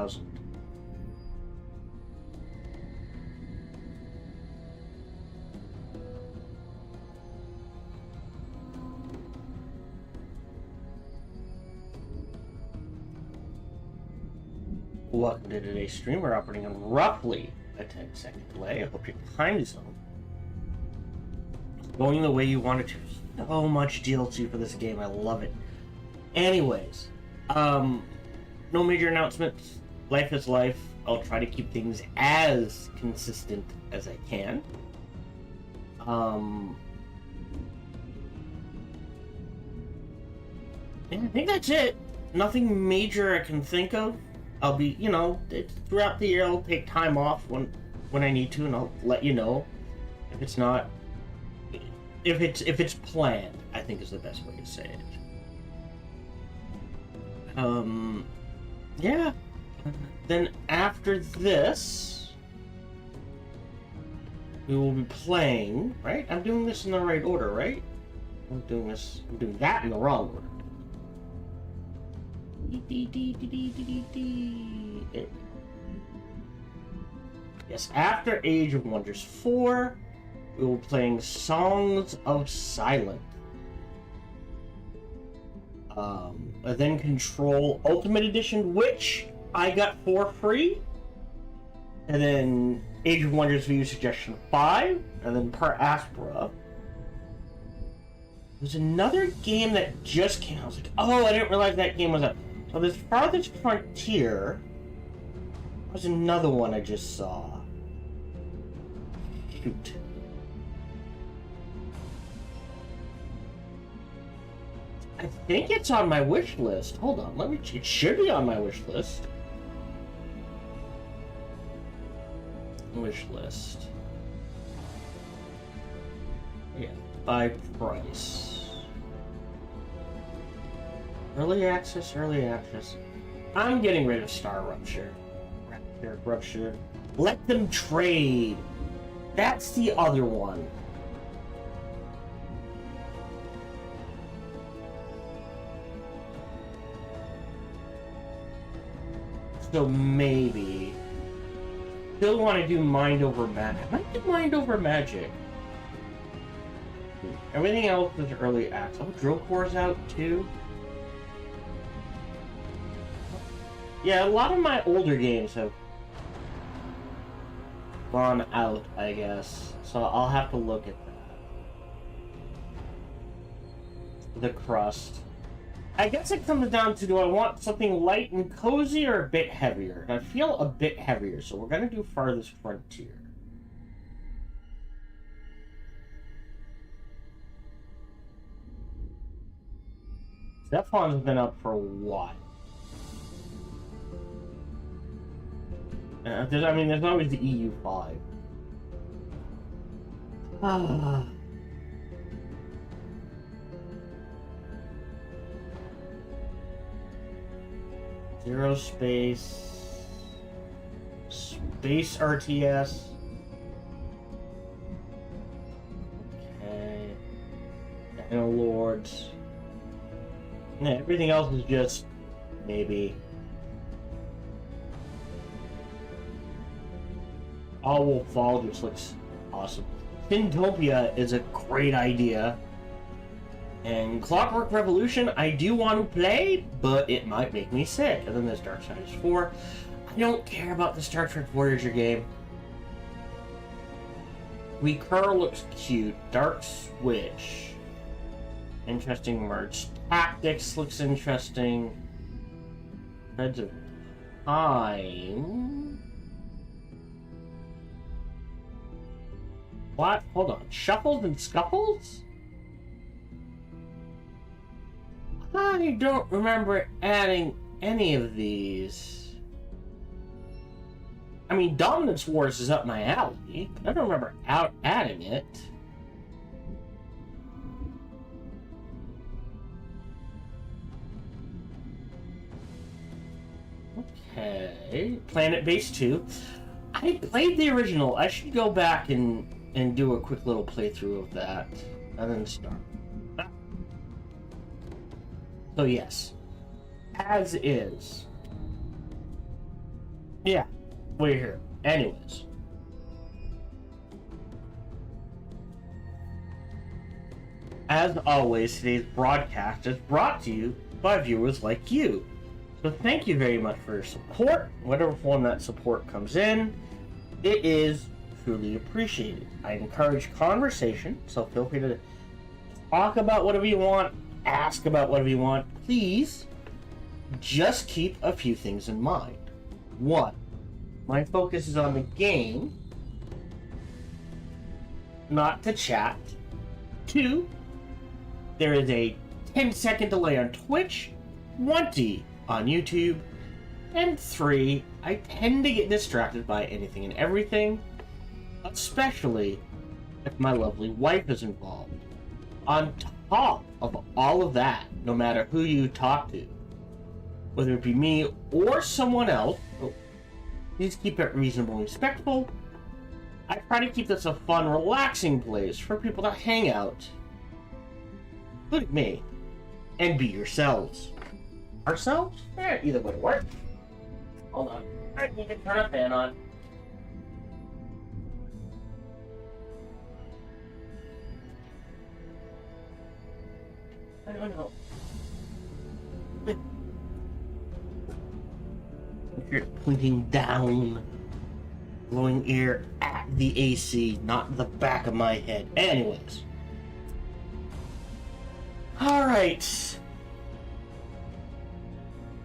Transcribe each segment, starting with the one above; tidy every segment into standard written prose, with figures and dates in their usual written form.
1,000. Welcome to today's stream. We're operating on roughly a 10-second delay. I hope your time zone going the way you want it to. So much DLC for this game. I love it. Anyways, no major announcements. Life is life. I'll try to keep things as consistent as I can. And I think that's it. Nothing major I can think of. I'll be, throughout the year I'll take time off when I need to, and I'll let you know. If it's not, if it's planned, I think is the best way to say it. Yeah. Then after this, we will be playing, right? I'm doing this in the right order, right? I'm doing that in the wrong order. Yes, after Age of Wonders 4, we will be playing Songs of Silence. Then Control Ultimate Edition, which I got for free. And then Age of Wonders View Suggestion 5, and then Per Aspera. There's another game that just came out. I was like, oh, I didn't realize that game was up. So this Farthest Frontier was another one I just saw. Shoot. I think it's on my wish list. Hold on, it should be on my wish list. Wish list. Yeah, by price. Early access. I'm getting rid of Star Rupture. Let them trade. That's the other one. So maybe. Still want to do Mind Over Magic. I might do Mind Over Magic. Everything else is early access. Oh, Drill Core's out too. Yeah, a lot of my older games have gone out, I guess. So I'll have to look at that. The crust. I guess it comes down to, do I want something light and cozy or a bit heavier? And I feel a bit heavier, so we're going to do Farthest Frontier. Stefan's been up for a while. There's always the EU5. Zero Space. Space RTS. Okay. Dino Lords. Yeah, everything else is just maybe. AoW4 just looks awesome. Fintopia is a great idea. And Clockwork Revolution, I do want to play, but it might make me sick. And then there's Darksiders 4. I don't care about the Star Trek Voyager game. Recur looks cute. Dark Switch. Interesting merge. Tactics looks interesting. Threads of Time. What? Hold on. Shuffles and Scuffles? I don't remember adding any of these. I mean, Dominance Wars is up my alley. I don't remember adding it. Okay. Planet Base 2. I played the original. I should go back and do a quick little playthrough of that. And then start. So yes. As is. Yeah, we're here. Anyways. As always, today's broadcast is brought to you by viewers like you. So thank you very much for your support. Whatever form that support comes in, it is truly appreciated. I encourage conversation, so feel free to talk about whatever you want, ask about whatever you want. Please, just keep a few things in mind. 1, my focus is on the game, not to chat. 2, there is a 10-second delay on Twitch, 20 on YouTube, and 3, I tend to get distracted by anything and everything, especially if my lovely wife is involved. On top of all of that, no matter who you talk to, whether it be me or someone else, please keep it reasonable and respectful. I try to keep this a fun, relaxing place for people to hang out, including me, and be yourselves. Ourselves? Either way work. Hold on. I need to turn a fan on. I don't know. You're pointing down, blowing air at the AC, not the back of my head. Anyways. Alright.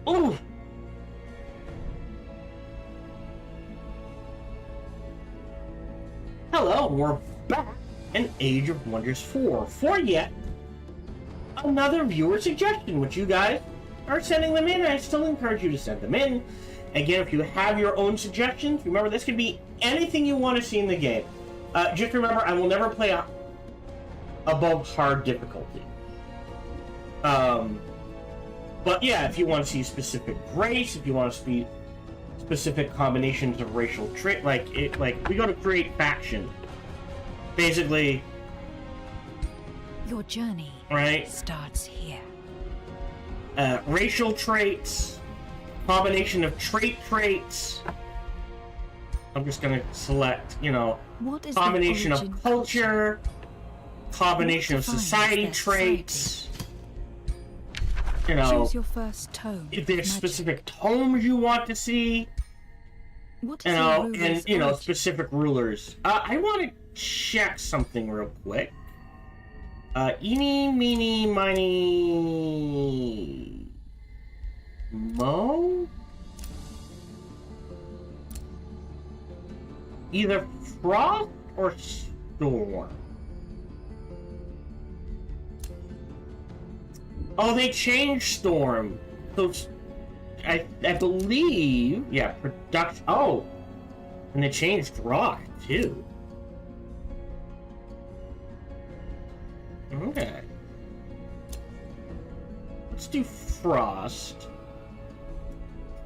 Ooh! Hello, we're back in Age of Wonders 4 for yet another viewer suggestion, which you guys are sending them in, and I still encourage you to send them in. Again, if you have your own suggestions, remember this could be anything you want to see in the game. Just remember, I will never play above hard difficulty. But yeah, if you want to see specific race, if you want to see specific combinations of racial trait, like we go to create faction. Basically, your journey starts here. Racial traits, combination of traits. I'm just gonna select, combination of culture, combination of society traits. Choose your first tome. If there's specific tomes you want to see, and specific rulers. I want to check something real quick. Eeny, meeny, miny, mo? Either frost or storm. Oh, they changed storm. So, I believe, yeah, production. Oh, and they changed rock too. Okay. Let's do frost.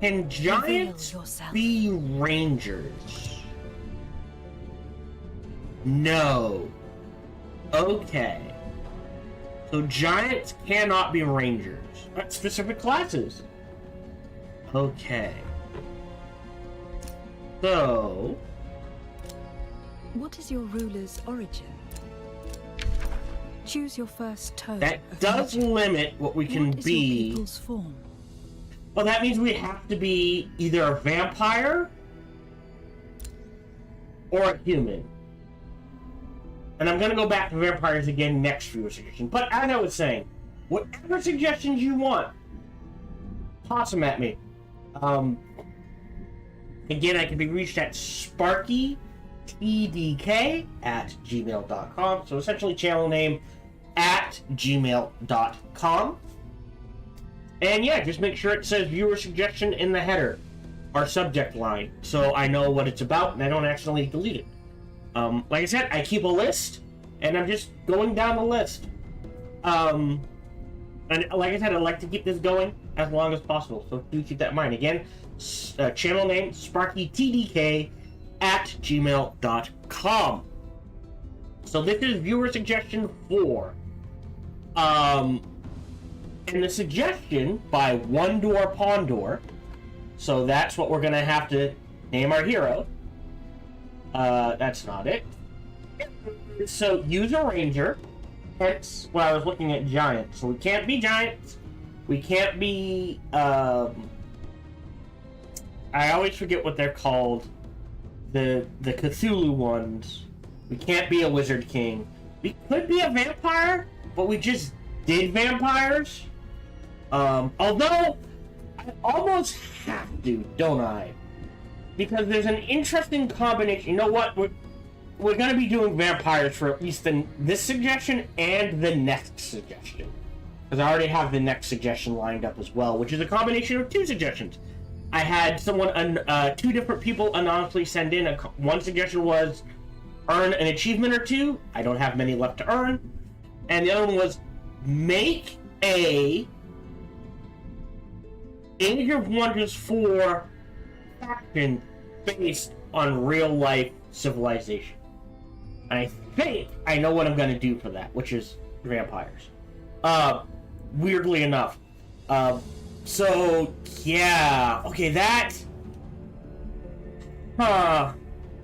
Can giants be rangers? No. Okay. So giants cannot be rangers. Specific classes. Okay. So... what is your ruler's origin? Choose your first tone. That does limit what we can be. Your people's form? Well, that means we have to be either a vampire or a human. And I'm going to go back to vampires again next viewer suggestion. But as I was saying, whatever suggestions you want, toss them at me. Again, I can be reached at sparkytdk@gmail.com. So essentially channel name @gmail.com. And yeah, just make sure it says viewer suggestion in the header or subject line, so I know what it's about and I don't accidentally delete it. Like I said, I keep a list, and I'm just going down the list. And like I said, I'd like to keep this going as long as possible, so do keep that in mind. Again, channel name, sparkytdk@gmail.com. So this is viewer suggestion 4. And the suggestion by One Door Pondor, so that's what we're going to have to name our hero. That's not it. So use a ranger. Hence, well, I was looking at giants. So we can't be giants. We can't be, I always forget what they're called. The Cthulhu ones. We can't be a wizard king. We could be a vampire, but we just did vampires. Although, I almost have to, don't I? Because there's an interesting combination. You know what? We're going to be doing vampires for at least this suggestion and the next suggestion. Because I already have the next suggestion lined up as well, which is a combination of two suggestions. I had two different people anonymously send in. One suggestion was earn an achievement or two. I don't have many left to earn. And the other one was make a Age of Wonders 4 faction based on real life civilization. And I think I know what I'm going to do for that, which is vampires. Weirdly enough. So, yeah. Okay,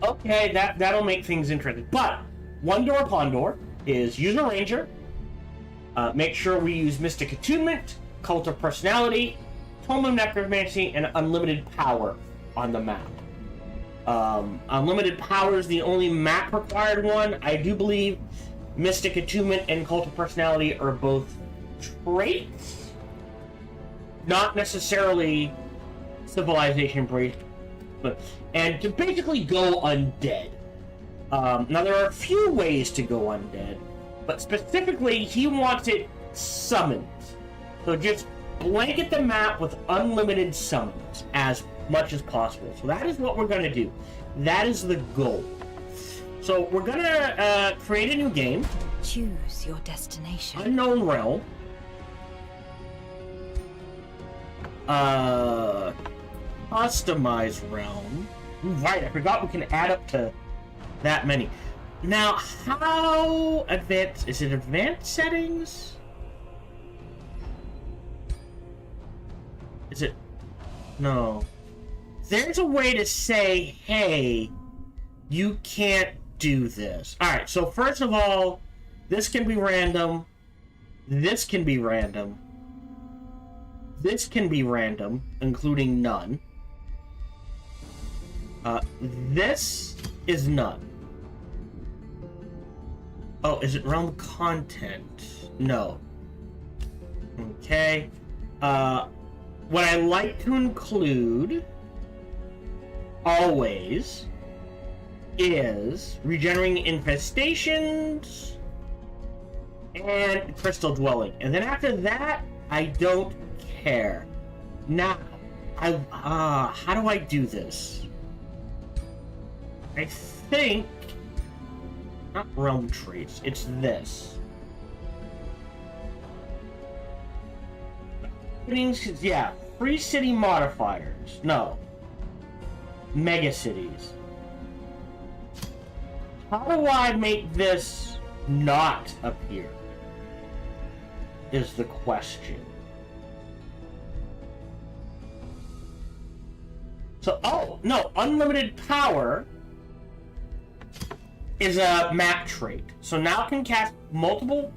okay, that'll make things interesting. But, one door upon door is use a ranger. Make sure we use Mystic Attunement, Cult of Personality, Tome of Necromancy, and Unlimited Power on the map. Unlimited Power is the only map required one. I do believe Mystic Attunement and Cult of Personality are both traits, not necessarily civilization based, and to basically go undead. Now there are a few ways to go undead, but specifically he wants it summoned. So just blanket the map with unlimited summons as much as possible. So that is what we're going to do. That is the goal. So we're going to create a new game. Choose your destination. Unknown Realm. Customize Realm. Right, I forgot we can add up to that many. Now, how advanced? Is it advanced settings? Is it? No. There's a way to say, hey, you can't do this. Alright, so first of all, this can be random. This can be random. This can be random, including none. This is none. Oh, is it realm content? No. Okay. What I like to include always is regenerating infestations and crystal dwelling. And then after that, I don't care. Now, how do I do this? I think not realm traits, it's this. Yeah, free city modifiers. No. Mega cities. How do I make this not appear? Is the question. So, oh, no, unlimited power is a map trait. So now can cast multiple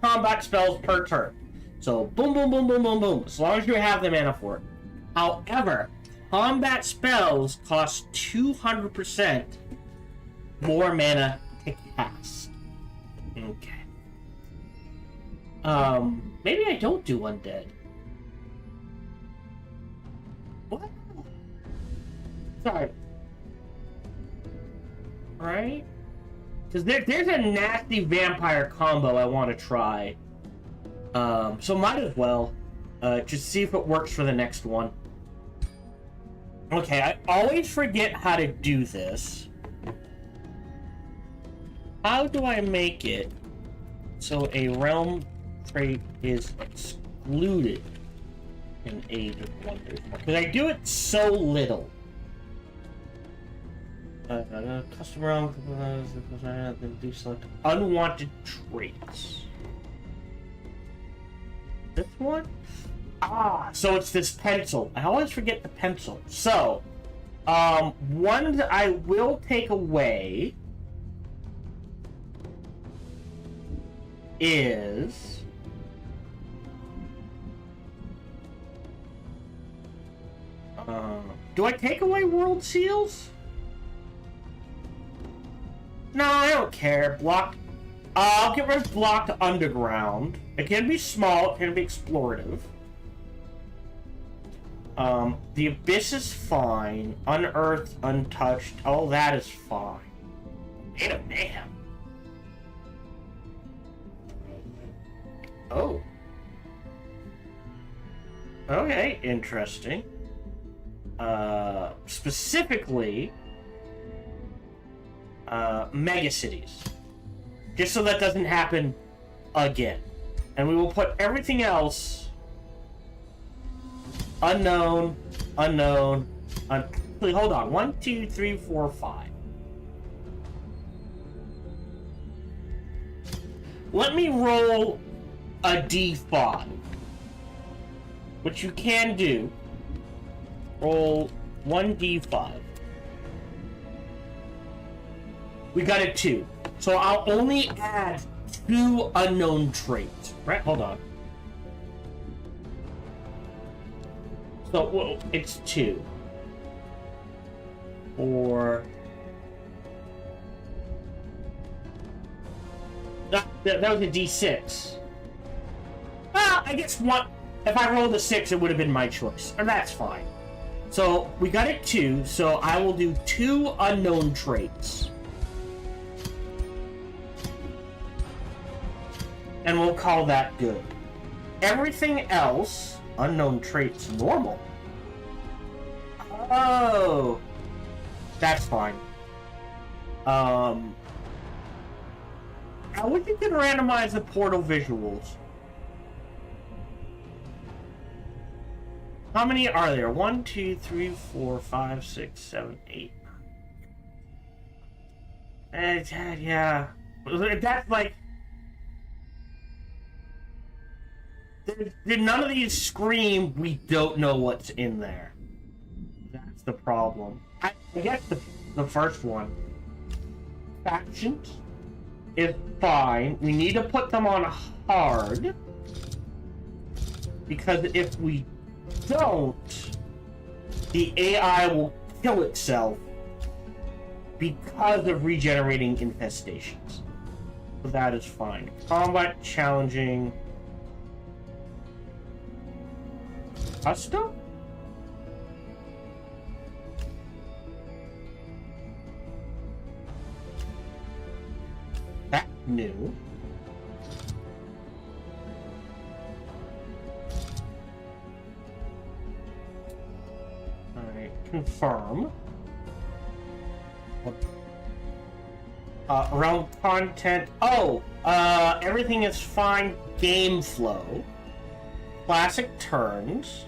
combat spells per turn. So, boom, boom, boom, boom, boom, boom. As long as you have the mana for it. However, combat spells cost 200% more mana to cast. Okay. Maybe I don't do undead. What? Sorry. Right? Because there's a nasty vampire combo I want to try. So might as well. Just see if it works for the next one. Okay, I always forget how to do this. How do I make it so a realm trait is excluded in Age of Wonders? Because I do it so little. Custom realm, then do select unwanted traits. This one? Ah, so it's this pencil. I always forget the pencil. So, One that I will take away is do I take away world seals? No, I don't care. Blocked. I'll get rid of blocked underground. It can be small, it can be explorative. The abyss is fine. Unearthed, untouched. All that is fine. Wait a minute. Oh. Okay, interesting. Specifically, mega cities. Just so that doesn't happen again. And we will put everything else unknown. Wait, hold on. 1, 2, 3, 4, 5. Let me roll a d5, which you can do. Roll 1d5. We got a 2. So I'll only add 2 unknown traits. Right? Hold on. So, well, it's 2. 4. That was a d6. Well, I guess one. If I rolled a 6, it would have been my choice. And that's fine. So, we got it 2, so I will do 2 unknown traits. And we'll call that good. Everything else, unknown traits, normal. Oh, that's fine. I wish you could randomize the portal visuals. How many are there? 1, 2, 3, 4, 5, 6, 7, 8. Yeah. That's like... None of these scream, we don't know what's in there. That's the problem. I guess the first one. Factions is fine. We need to put them on hard. Because if we don't, the AI will kill itself because of regenerating infestations. So that is fine. Combat challenging. Custom? That's new. Alright, confirm. Around content. Oh! Everything is fine. Game flow. Classic turns.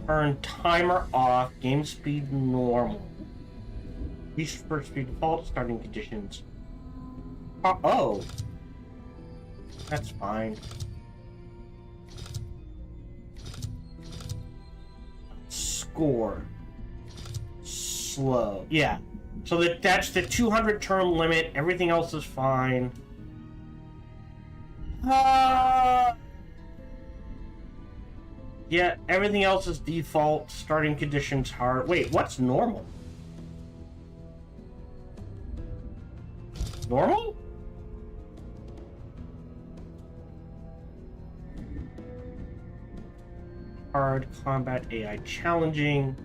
Turn timer off. Game speed normal. Least first speed default. Starting conditions. Oh. That's fine. Score. Slow. Yeah. So that's the 200 turn limit. Everything else is fine. Yeah, everything else is default. Starting conditions hard. Wait, what's normal? Normal? Hard, combat, AI challenging.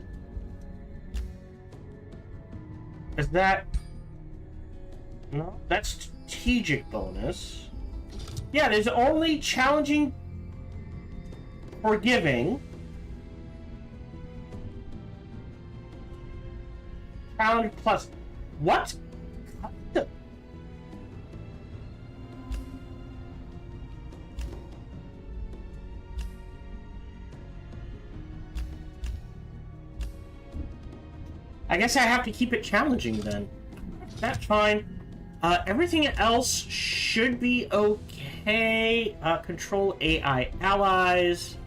Is that... No, that's strategic bonus. Yeah, there's only challenging, forgiving, challenge plus. What? I guess I have to keep it challenging then. That's fine. Everything else should be okay. Control AI allies.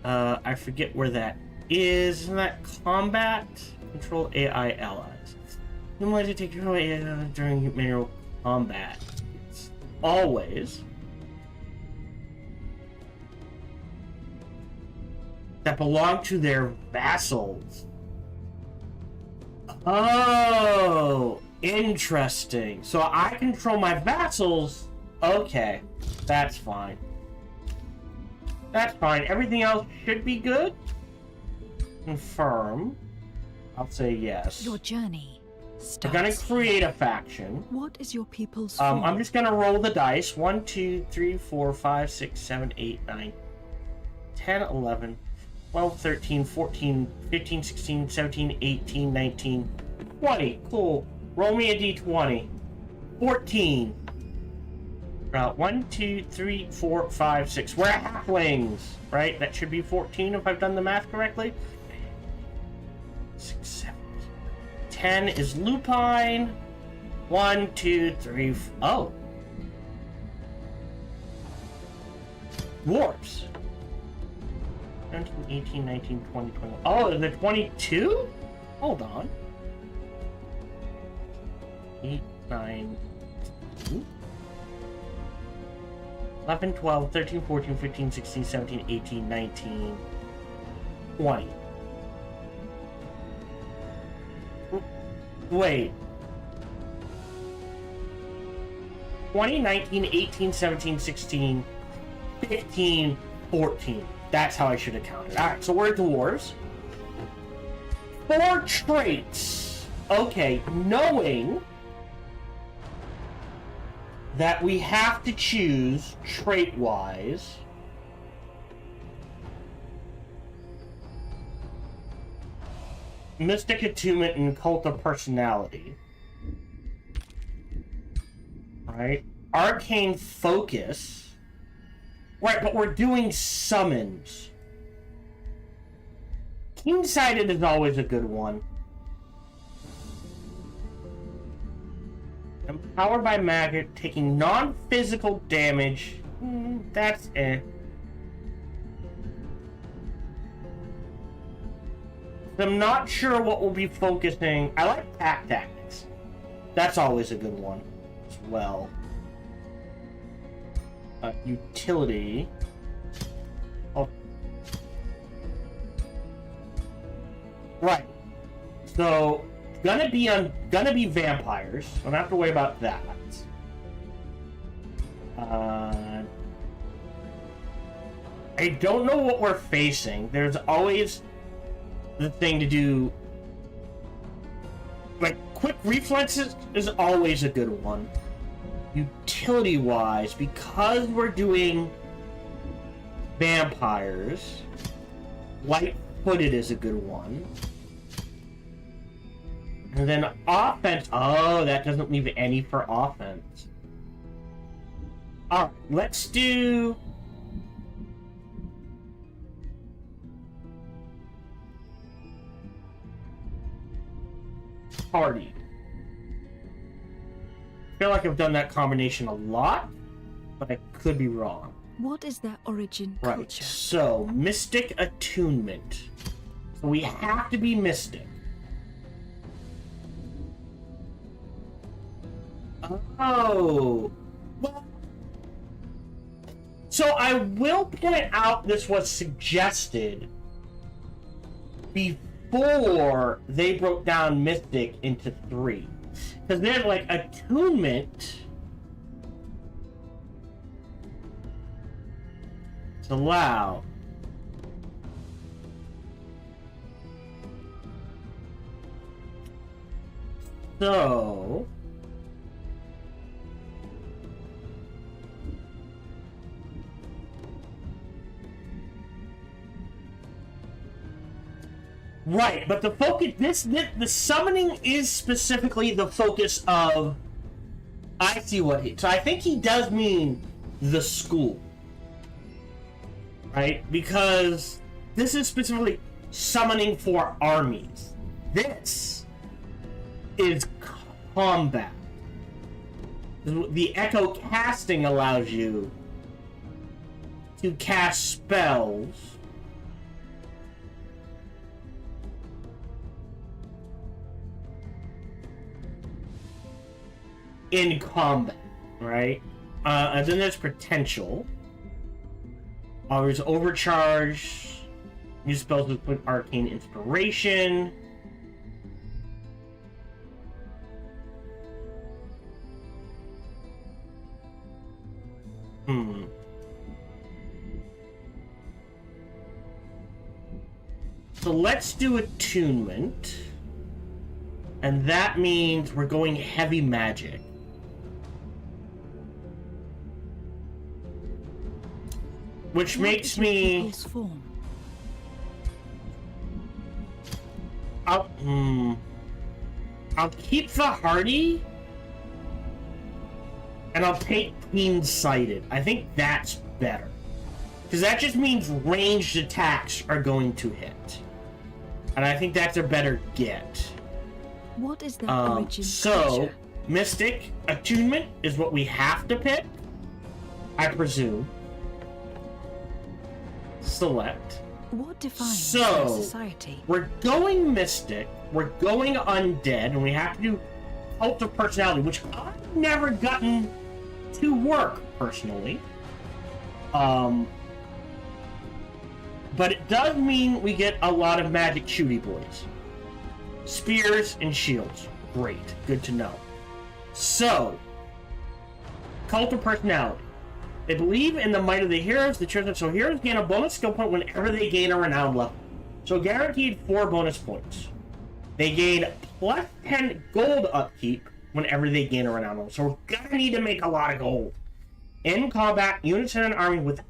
I forget where that isn't that combat? Control AI allies. You want to take control AI during manual combat. It's always. That belong to their vassals. Oh, interesting. So I control my vassals. Okay, that's fine. That's fine. Everything else should be good. Confirm. I'll say yes. Your journey starts. I'm gonna create a faction. What is your people's I'm just gonna roll the dice. 1, 2, 3, 4, 5, 6, 7, 8, 9, 10, 11, 12, 13, 14, 15, 16, 17, 18, 19, 20. Cool. Roll me a d20. 14. 1, 2, 3, 4, 5, 6. We're halflings, right? That should be 14 if I've done the math correctly. 6, 7, 10 is lupine. 1, 2, 3. Oh. Dwarves. 17, 18, 19, 20, 21. Oh, the 22? Hold on. 8, 9, 2. 11, 12, 13, 14, 15, 16, 17, 18, 19, 20. Wait. 20, 19, 18, 17, 16, 15, 14. That's how I should have counted. Alright, so we're dwarves. 4 traits. Okay, knowing that we have to choose trait-wise. Mystic Attunement and Cult of Personality. Right? Arcane Focus. Right, but we're doing summons. Keen-Sighted is always a good one. Empowered by magic, taking non-physical damage. That's eh. I'm not sure what we'll be focusing. I like pack tactics. That's always a good one as well. Utility. Oh. Right. So gonna be vampires. I don't have to worry about that. I don't know what we're facing. There's always the thing to do. Like quick reflexes is always a good one. Utility wise, because we're doing vampires, light-footed is a good one. And then offense. Oh, that doesn't leave any for offense. Alright, let's do. Party. I feel like I've done that combination a lot, but I could be wrong. What is their origin Right, culture? so Mystic Attunement. So we have to be mystic. Oh. Well, so I will point out this was suggested before they broke down Mystic into 3. Because they're like attunement to allow. So right, but the focus the summoning is specifically the focus of. I see what he. So I think he does mean the school, right? Because this is specifically summoning for armies. This is combat. The echo casting allows you to cast spells in combat, right? And then there's potential. There's overcharge. Use spells with arcane inspiration. So let's do attunement. And that means we're going heavy magic. Which makes me... I'll keep the hardy. And I'll take keen-sighted. I think that's better. Because that just means ranged attacks are going to hit. And I think that's a better get. What is that origin so, creature? Mystic Attunement is what we have to pick, I presume. Select. What defines So, our society? We're going Mystic, we're going Undead, and we have to do Cult of Personality, which I've never gotten to work, personally. But it does mean we get a lot of magic shooty boys. Spears and shields. Great. Good to know. So, Cult of Personality. They believe in the might of the heroes, the children. So heroes gain a bonus skill point whenever they gain a renown level. So guaranteed 4 bonus points. They gain plus 10 gold upkeep whenever they gain a renown level. So we're gonna need to make a lot of gold. In combat, units in an army without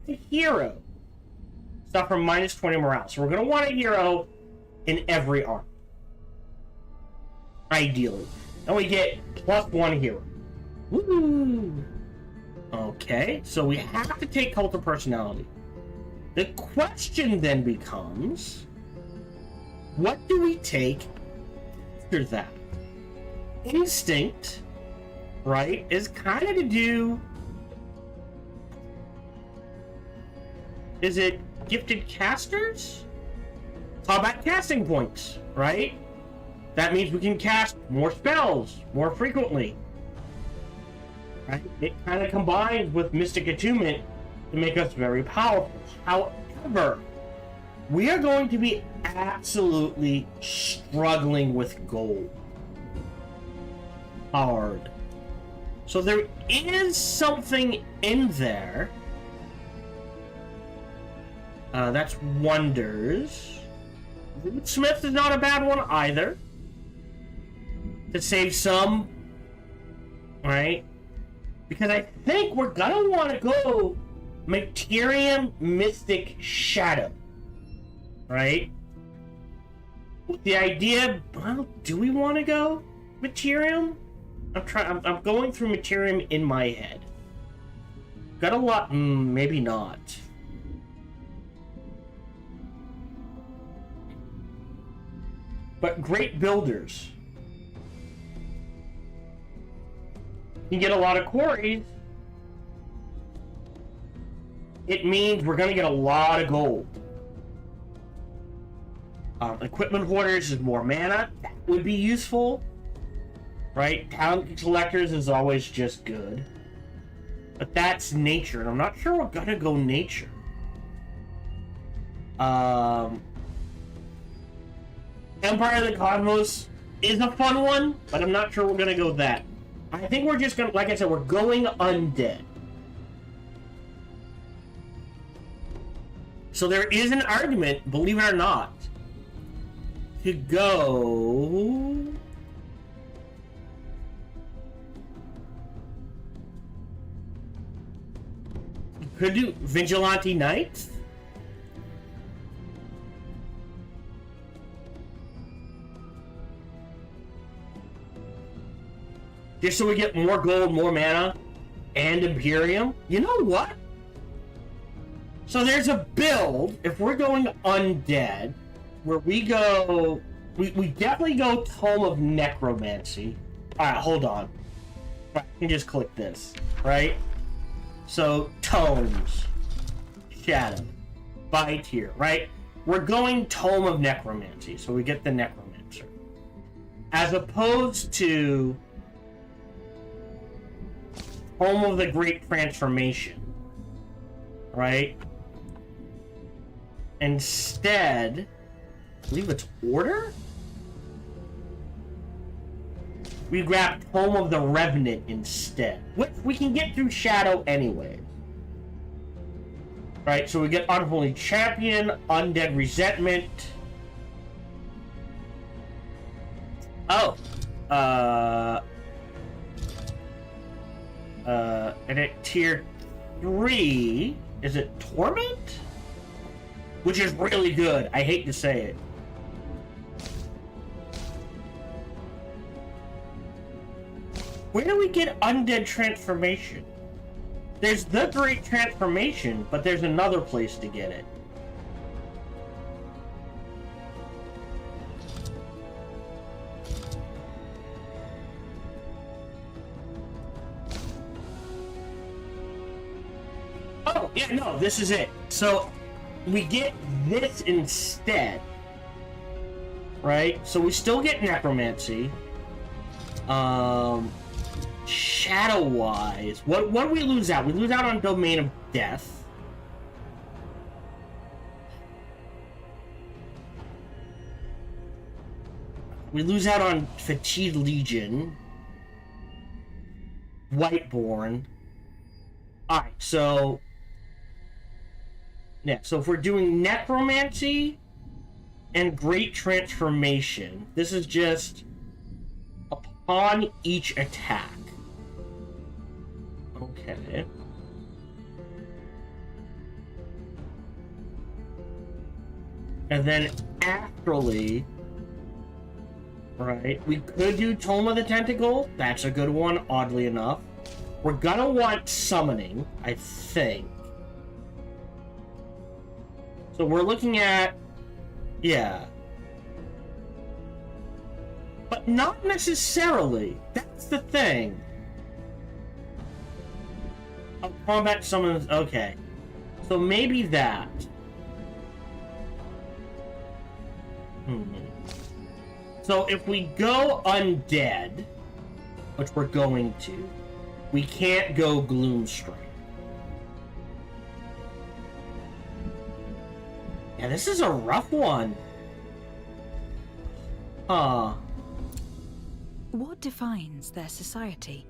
a hero suffer minus 20 morale. So we're gonna want a hero in every army. Ideally. And we get plus 1 hero. Woo! Okay, so we have to take Cult of Personality. The question then becomes, what do we take after that? Instinct, right, is kind of to do... Is it Gifted Casters? Combat casting points, right? That means we can cast more spells more frequently. Right? It kind of combines with Mystic Attunement to make us very powerful. However, we are going to be absolutely struggling with gold. Hard. So there is something in there. That's Wonders. Smith is not a bad one either. To save some. Right? Because I think we're gonna want to go Materium Mystic Shadow. Right? With the idea, well, do we want to go Materium? I'm going through Materium in my head. Got a lot, maybe not. But great builders. You get a lot of quarries. It means we're going to get a lot of gold. Equipment hoarders is more mana. That would be useful. Right? Talent collectors is always just good. But that's nature, and I'm not sure we're going to go nature. Empire of the Cosmos is a fun one, but I'm not sure we're going to go that. I think we're just going to, like I said, we're going undead. So there is an argument, believe it or not, to go... Could do Vigilante Knights? Just so we get more gold, more mana, and Imperium. You know what? So there's a build, if we're going undead, where we go... We definitely go Tome of Necromancy. Alright, hold on. I can just click this, right? So, Tomes. Shadow. By tier, right? We're going Tome of Necromancy, so we get the Necromancer. As opposed to... Home of the Great Transformation. Right? Instead, I believe it's Order? We grabbed Home of the Revenant instead. Which we can get through Shadow anyway. Right, so we get Unholy Champion, Undead Resentment. Oh. And at tier 3, is it Torment? Which is really good. I hate to say it. Where do we get Undead Transformation? There's the Great Transformation, but there's another place to get it. Oh, yeah, no, this is it. So, we get this instead. Right? So we still get Necromancy. Shadow-wise, what do we lose out? We lose out on Domain of Death. We lose out on Fatigued Legion. Whiteborn. Alright, so... yeah, so if we're doing Necromancy and Great Transformation, this is just upon each attack. Okay. And then astrally, right, we could do Tome of the Tentacle. That's a good one, oddly enough. We're gonna want Summoning, I think. So we're looking at... yeah. But not necessarily. That's the thing. Oh, combat summons... okay. So maybe that. So if we go undead, which we're going to, we can't go Gloomstrike. Yeah, this is a rough one. What defines their society?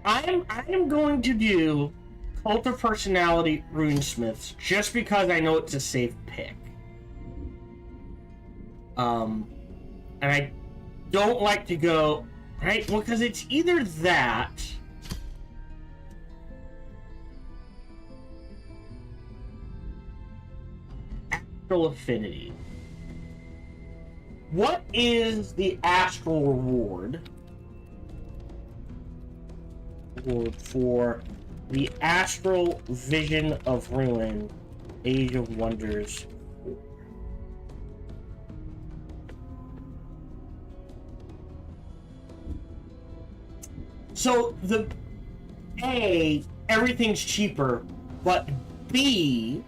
I'm going to do Cult of Personality Runesmiths just because I know it's a safe pick. And I don't like to go right, well, because it's either that. Astral Affinity. What is the astral reward for the Astral Vision of Ruin, Age of Wonders 4? So the A, everything's cheaper, but B,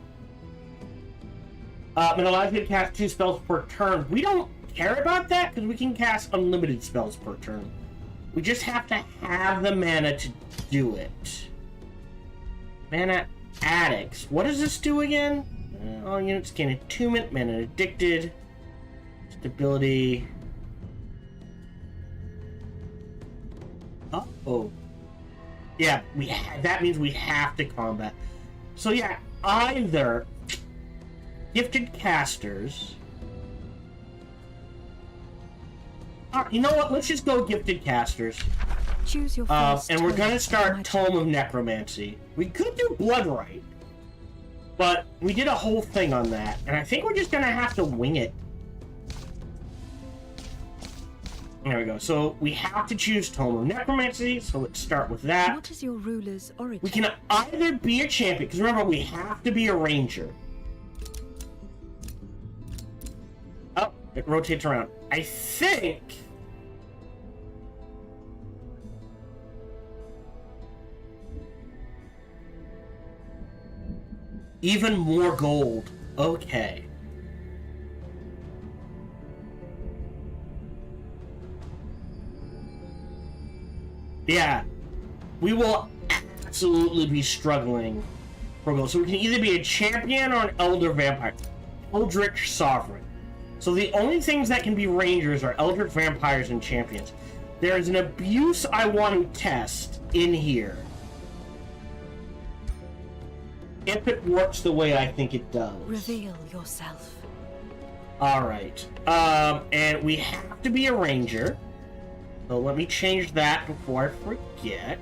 it allows you to cast 2 spells per turn. We don't care about that because we can cast unlimited spells per turn. We just have to have the mana to do it. Mana Addicts. What does this do again? All units gain attunement, mana addicted, stability. Oh. Yeah, that means we have to combat. So yeah, either Gifted Casters. You know what? Let's just go Gifted Casters. Choose your first and we're tome gonna start my Tome of Necromancy. We could do Bloodright, but we did a whole thing on that, and I think we're just gonna have to wing it. There we go. So we have to choose Tome of Necromancy, so let's start with that. What is your ruler's origin? We can either be a champion, because remember, we have to be a ranger. Oh, it rotates around. I think... even more gold. Okay. Yeah. We will absolutely be struggling for gold. So we can either be a champion or an elder vampire. Eldritch Sovereign. So the only things that can be rangers are eldritch vampires and champions. There is an abuse I want to test in here. If it works the way I think it does. Reveal yourself. Alright. And we have to be a ranger. So let me change that before I forget.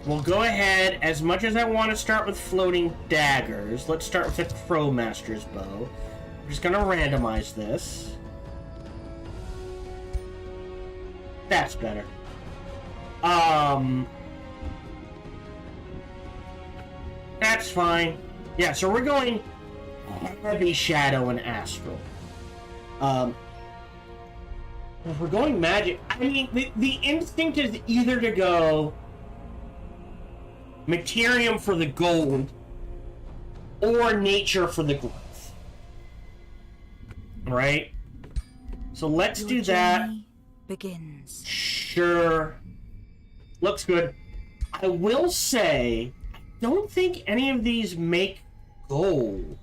We'll go ahead, as much as I want to start with floating daggers, let's start with the Crowmaster's bow. I'm just gonna randomize this. That's better. That's fine. Yeah, so we're going heavy shadow and astral. If we're going magic, I mean, the instinct is either to go Materium for the gold or nature for the growth. Right? So let's do that. Begins. Sure. Looks good. I will say, I don't think any of these make gold.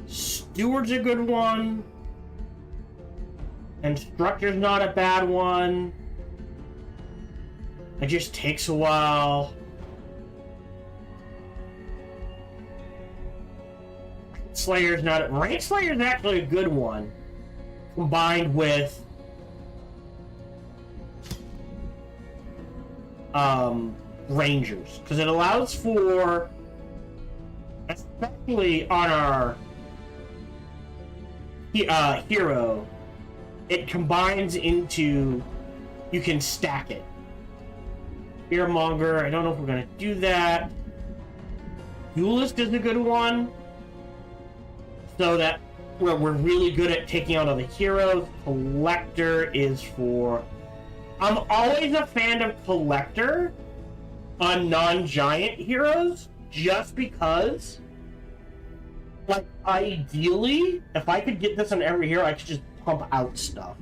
Steward's a good one. Instructor's not a bad one. It just takes a while. Slayer's not. Rank Slayer's actually a good one, combined with Rangers, because it allows for, especially on our hero, it combines into, you can stack it. Fearmonger, I don't know if we're gonna do that. Duelist is a good one, so that we're really good at taking out other heroes. Collector is for... I'm always a fan of Collector on non-giant heroes, just because, like, ideally, if I could get this on every hero, I could just pump out stuff.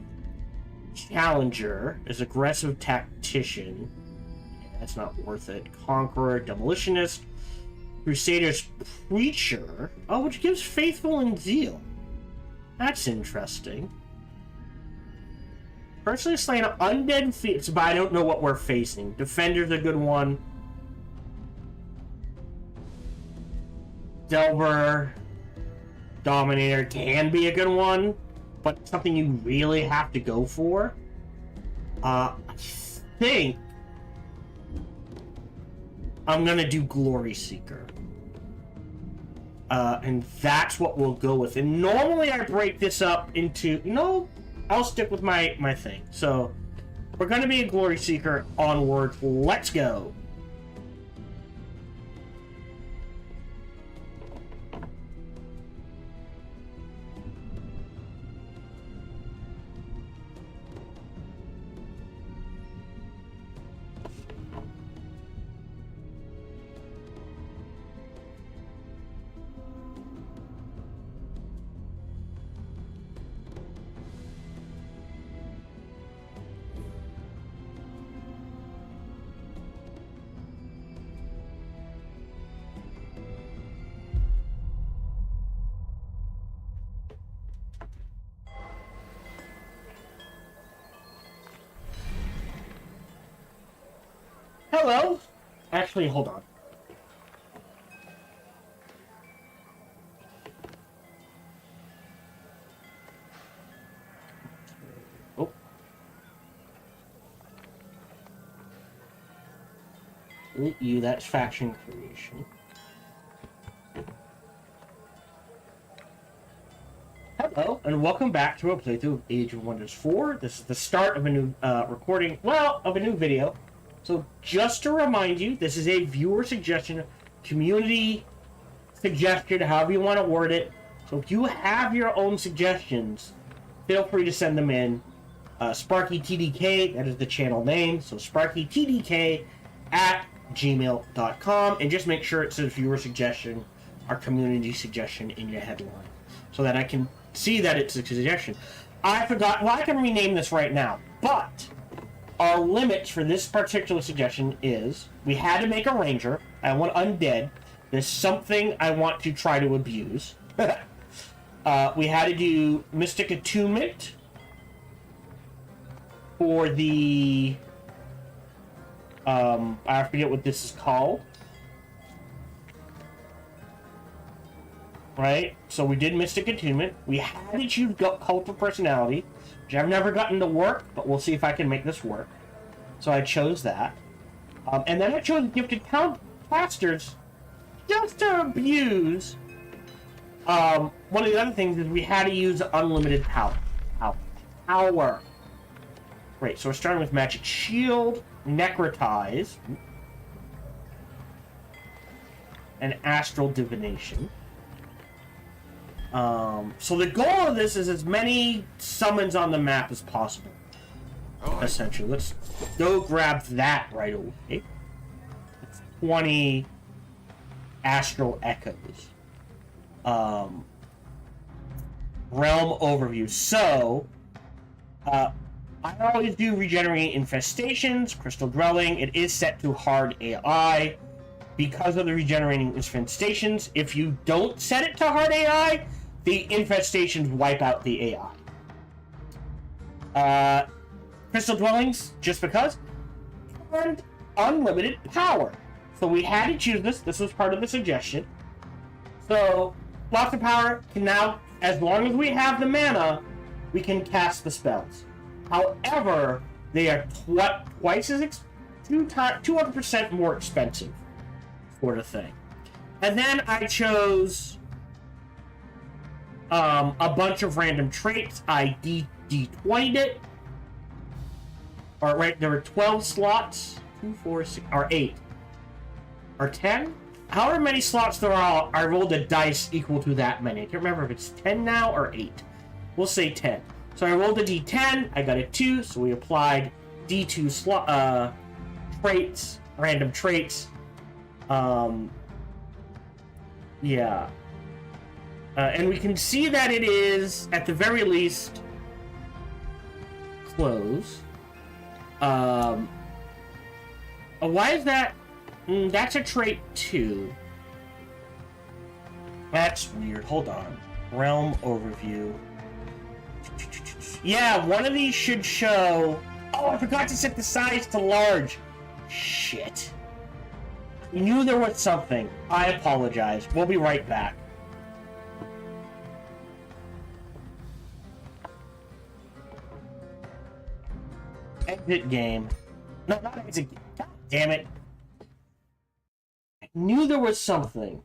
Challenger is aggressive tactician. Yeah, that's not worth it. Conqueror, demolitionist. Crusader's preacher. Oh, which gives faithful and zeal. That's interesting. Personally slain undead feats, but I don't know what we're facing. Defender's a good one. Delver, Dominator can be a good one, but something you really have to go for. I think I'm gonna do Glory Seeker. And that's what we'll go with. And normally I break this up into... No, I'll stick with my thing. So, we're gonna be a Glory Seeker. Onward. Let's go. Hello? Actually, hold on. Oh. Delete you, that's faction creation. Hello, and welcome back to a playthrough of Age of Wonders 4. This is the start of a new recording, well, of a new video. So, just to remind you, this is a viewer suggestion, community suggestion, however you want to word it. So, if you have your own suggestions, feel free to send them in. SparkyTDK, that is the channel name. So, SparkyTDK@gmail.com. And just make sure it says viewer suggestion or community suggestion in your headline, so that I can see that it's a suggestion. I forgot. Well, I can rename this right now. But our limits for this particular suggestion is we had to make a ranger. I want undead. There's something I want to try to abuse. We had to do Mystic Attunement for the... I forget what this is called. Right? So we did Mystic Attunement. We had to choose Cult of Personality, which I've never gotten to work, but we'll see if I can make this work. So I chose that. And then I chose Gifted Casters just to abuse. One of the other things is we had to use unlimited power. Great, so we're starting with Magic Shield, Necrotize, and Astral Divination. So the goal of this is as many summons on the map as possible. Essentially, let's go grab that right away. It's 20 Astral Echoes. Realm Overview. So, I always do Regenerate Infestations, Crystal Dwelling. It is set to hard AI. Because of the Regenerating Infestations, if you don't set it to hard AI, the infestations wipe out the AI. Crystal Dwellings, just because. And unlimited power. So we had to choose this. This was part of the suggestion. So, lots of power can now, as long as we have the mana, we can cast the spells. However, they are twice as 200% more expensive, sort of thing. And then I chose a bunch of random traits. I D20'd it. Or right, there were 12 slots. 2, 4, 6, or 8. Or 10? However many slots there are, I rolled a dice equal to that many. I can't remember if it's 10 now or 8. We'll say 10. So I rolled a D10, I got a 2, so we applied D2 traits, random traits. Yeah. And we can see that it is, at the very least, close. Why is that? That's a trait 2. That's weird. Hold on. Realm Overview. Yeah, one of these should show... Oh, I forgot to set the size to large. Shit. I knew there was something. I apologize. We'll be right back. Exit game. No, not exit game. God damn it. I knew there was something.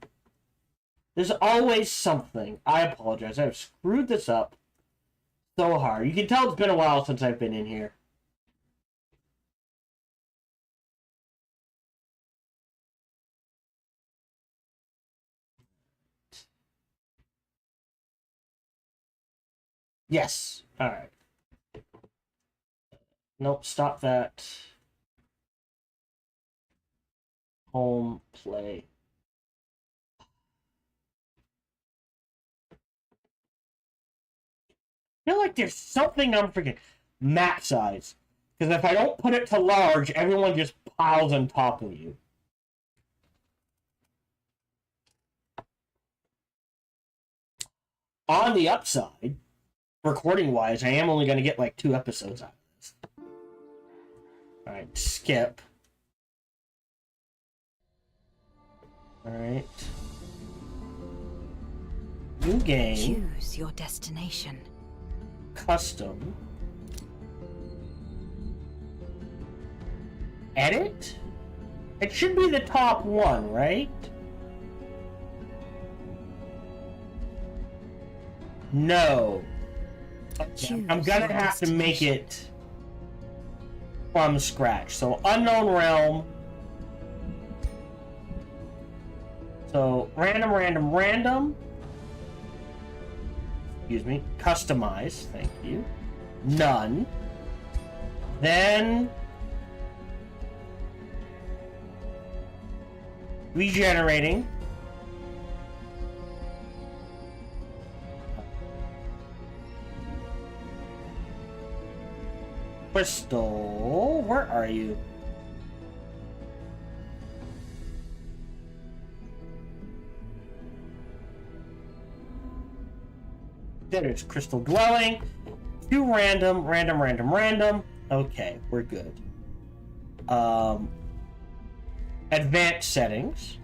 There's always something. I apologize. I've screwed this up so hard. You can tell it's been a while since I've been in here. Yes. Alright. Nope, stop that. Home play. I feel like there's something I'm forgetting. Map size. Because if I don't put it to large, everyone just piles on top of you. On the upside, recording-wise, I am only going to get like 2 episodes out of this. Alright, skip. Alright. New game. Choose your destination. Custom. Edit? It should be the top one, right? No. Okay, I'm gonna have to make it from scratch. So, unknown realm. So, random. Excuse me. Customize. Thank you. None. Then... regenerating. Crystal, where are you? There's Crystal Dwelling. 2 random, random, random, random. Okay, we're good. Advanced settings.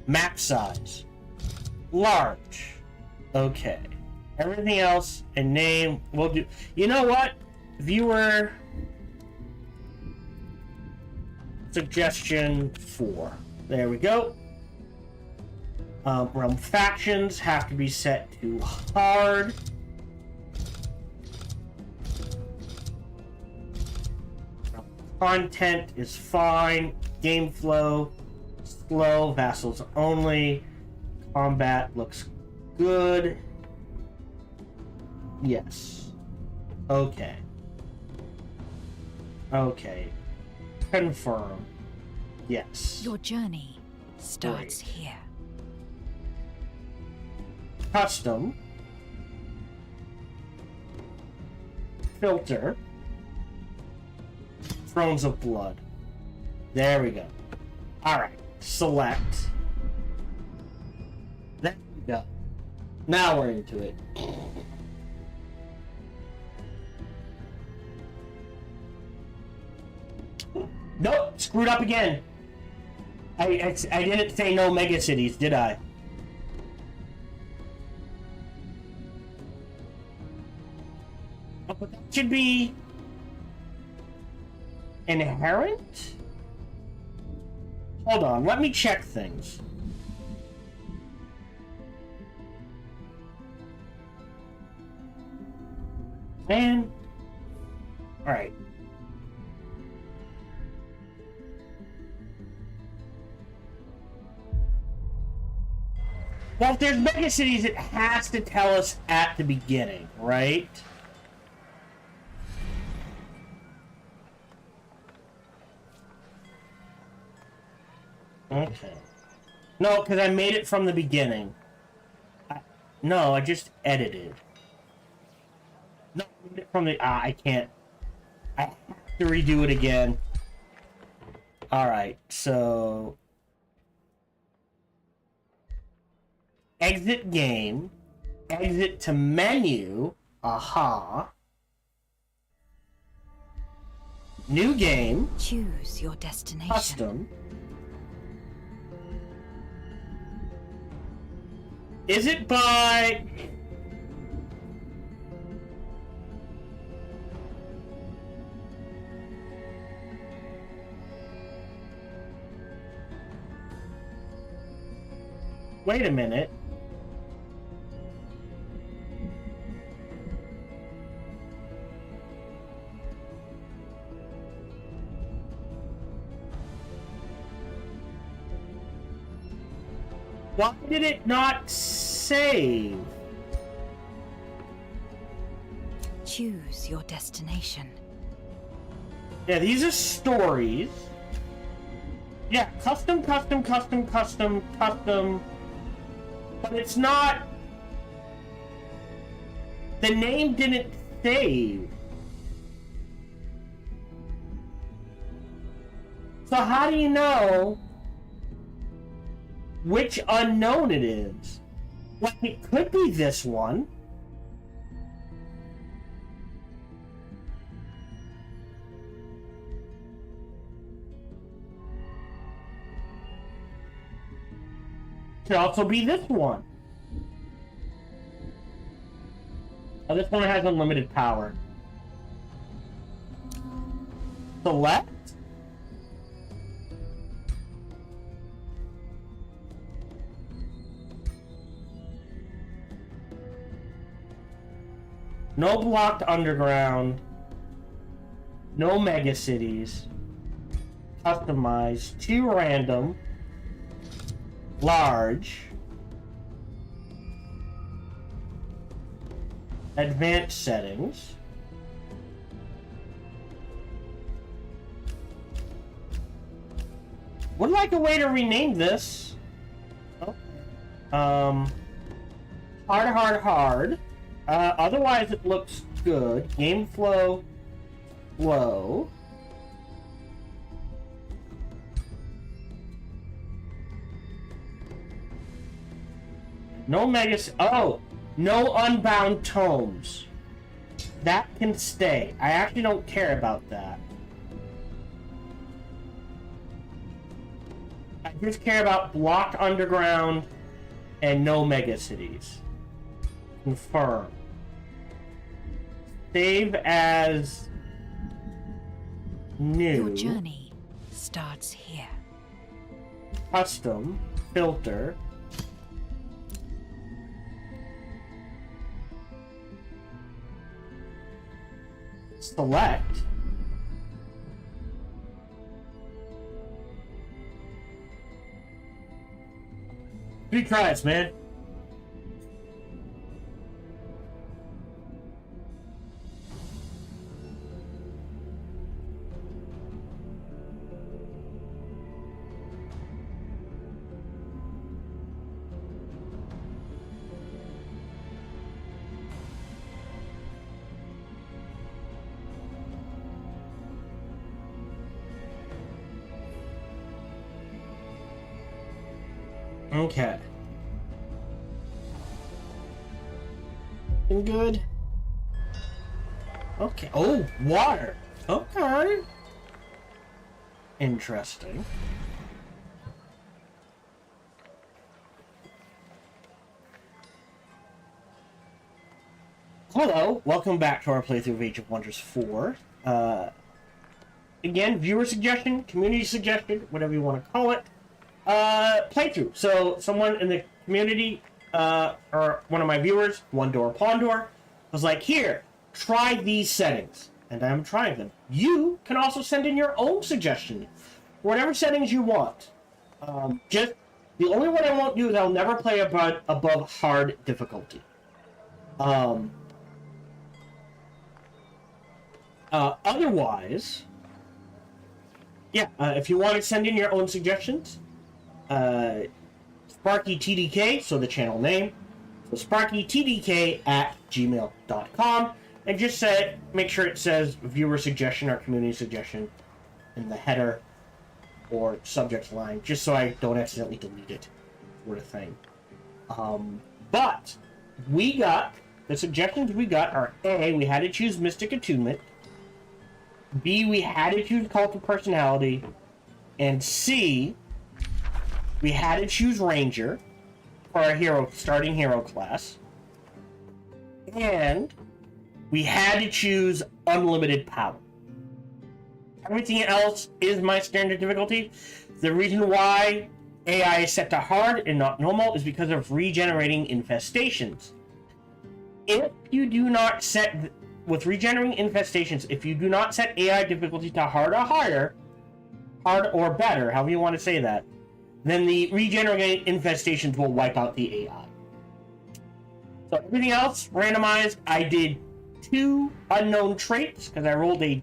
Map size. Large. Okay. Everything else and name we'll do. You know what? Viewer suggestion 4. There we go. Realm factions have to be set to hard. Content is fine. Game flow slow. Vassals only. Combat looks good. Yes. Okay. Okay. Confirm. Yes. Your journey starts here. Custom. Filter. Thrones of Blood. There we go. Alright. Select. There we go. Now we're into it. Nope, screwed up again. I didn't say no mega cities, did I? Oh, but that should be inherent? Hold on, let me check things. Man. Alright. Well, if there's mega cities, it has to tell us at the beginning, right? Okay. No, because I made it from the beginning. No, I just edited. No, I made it from the... I can't. I have to redo it again. Alright, so... Exit game. Exit to menu. Aha. New game. Choose your destination. Custom. Is it by... Wait a minute. Why did it not save? Choose your destination. Yeah, these are stories. Yeah, custom, custom, custom, custom, custom. But it's not... The name didn't save. So how do you know which unknown it is? Like, it could be this one. Could also be this one. Oh, this one has unlimited power. Select. No blocked underground. No mega cities. Customize. 2 random. Large. Advanced settings. Would like a way to rename this. Oh. Hard. Otherwise it looks good. Game flow, low. No megas. Oh, no unbound tomes. That can stay. I actually don't care about that. I just care about blocked underground and no mega cities. Confirm. Save as new. Your journey starts here. Custom. Filter. Select. Three tries, man. Okay. Good. Okay. Oh, water. Okay. Interesting. Hello, welcome back to our playthrough of Age of Wonders 4. Again, viewer suggestion, community suggestion, whatever you want to call it. Playthrough. So, someone in the community, or one of my viewers, One Door Pondor, was like, here, try these settings. And I'm trying them. You can also send in your own suggestion. Whatever settings you want. Just, the only one I won't do is I'll never play above hard difficulty. Otherwise, yeah, if you want to send in your own suggestions, SparkyTDK, so the channel name, so SparkyTDK@gmail.com, and just make sure it says viewer suggestion or community suggestion in the header or subject line, just so I don't accidentally delete it, sort of thing. But the suggestions we got are A, we had to choose Mystic Attunement, B, we had to choose Cult of Personality, and C, we had to choose Ranger for our starting hero class, and we had to choose Unlimited Power. Everything else is my standard difficulty. The reason why AI is set to hard and not normal is because of regenerating infestations. If you do not set, with regenerating infestations, if you do not set AI difficulty to hard or higher, hard or better, however you want to say that, then the regenerating infestations will wipe out the AI. So everything else, randomized. I did 2 unknown traits, because I rolled a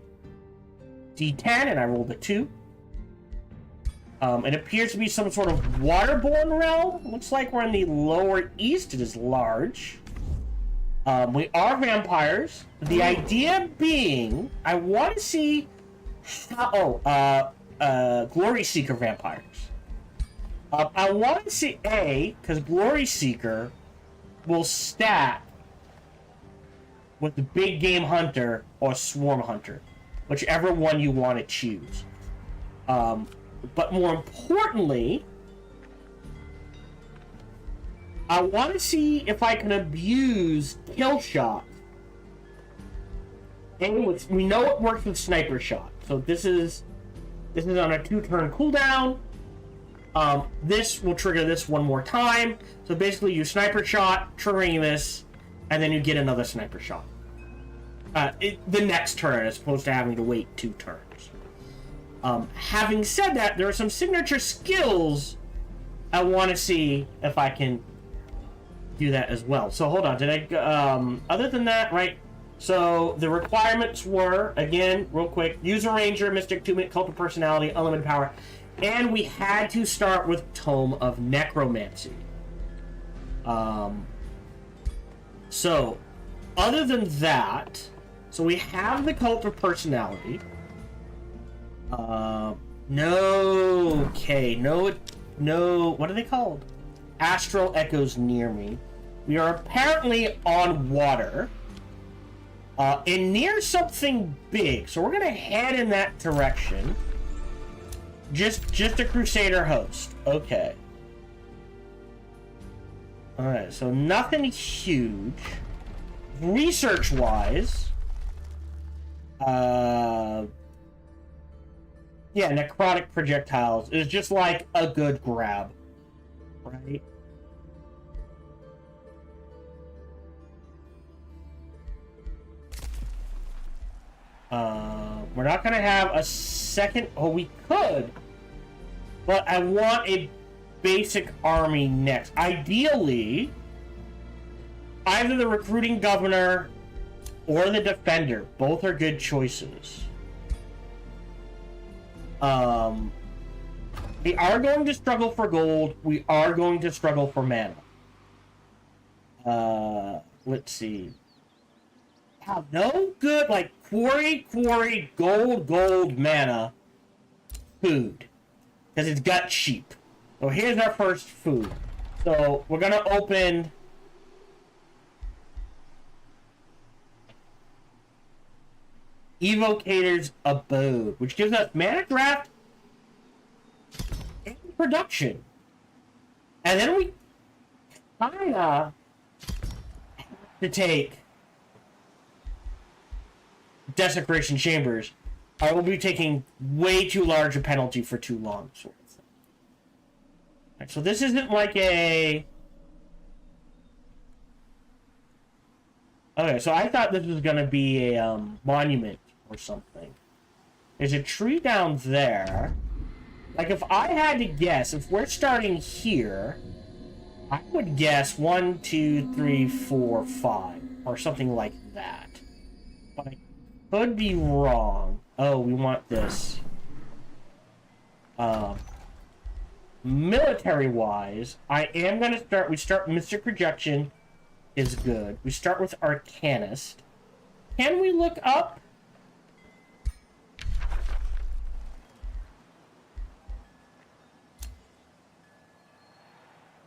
D10 and I rolled a 2. It appears to be some sort of waterborne realm. Looks like we're in the lower east. It is large. We are vampires. The idea being, I want to see how... Glory Seeker vampires. I want to see because Glory Seeker will stack with the Big Game Hunter or Swarm Hunter, whichever one you want to choose. But more importantly, I want to see if I can abuse Kill Shot. And we know it works with Sniper Shot, so this is on a 2-turn cooldown. This will trigger this one more time. So basically, you Sniper Shot, triggering this, and then you get another Sniper Shot. The next turn, as opposed to having to wait 2 turns. Having said that, there are some signature skills I want to see if I can do that as well. So hold on, other than that, right? So the requirements were, again, real quick, use a Ranger, Mystic Attunement, Cult of Personality, Unlimited Power, and we had to start with Tome of Necromancy. So, other than that, So we have the Cult of Personality. No. Okay. No. What are they called? Astral Echoes Near Me. We are apparently on water. And near something big. So we're going to head in that direction. Just a Crusader host. Okay. Alright, so nothing huge. Research-wise... yeah, necrotic projectiles is just like a good grab. Right? We're not gonna have a second... Oh, we could! But I want a basic army next. Ideally, either the recruiting governor or the defender. Both are good choices. We are going to struggle for gold. We are going to struggle for mana. Let's see. Have no good, like, quarry, gold, mana food. Because it's got cheap. So here's our first food. So we're going to open... Evocator's Abode, which gives us mana draft and production. And then we kinda have to take Desecration Chambers. I will be taking way too large a penalty for too long. Sort of thing. Right, so this isn't like a... Okay, so I thought this was going to be a monument or something. There's a tree down there. Like, if I had to guess, if we're starting here, I would guess 1, 2, 3, 4, 5, or something like that. But I could be wrong. Oh, we want this. Military-wise, I am going to start... We start Mystic Projection is good. We start with Arcanist. Can we look up?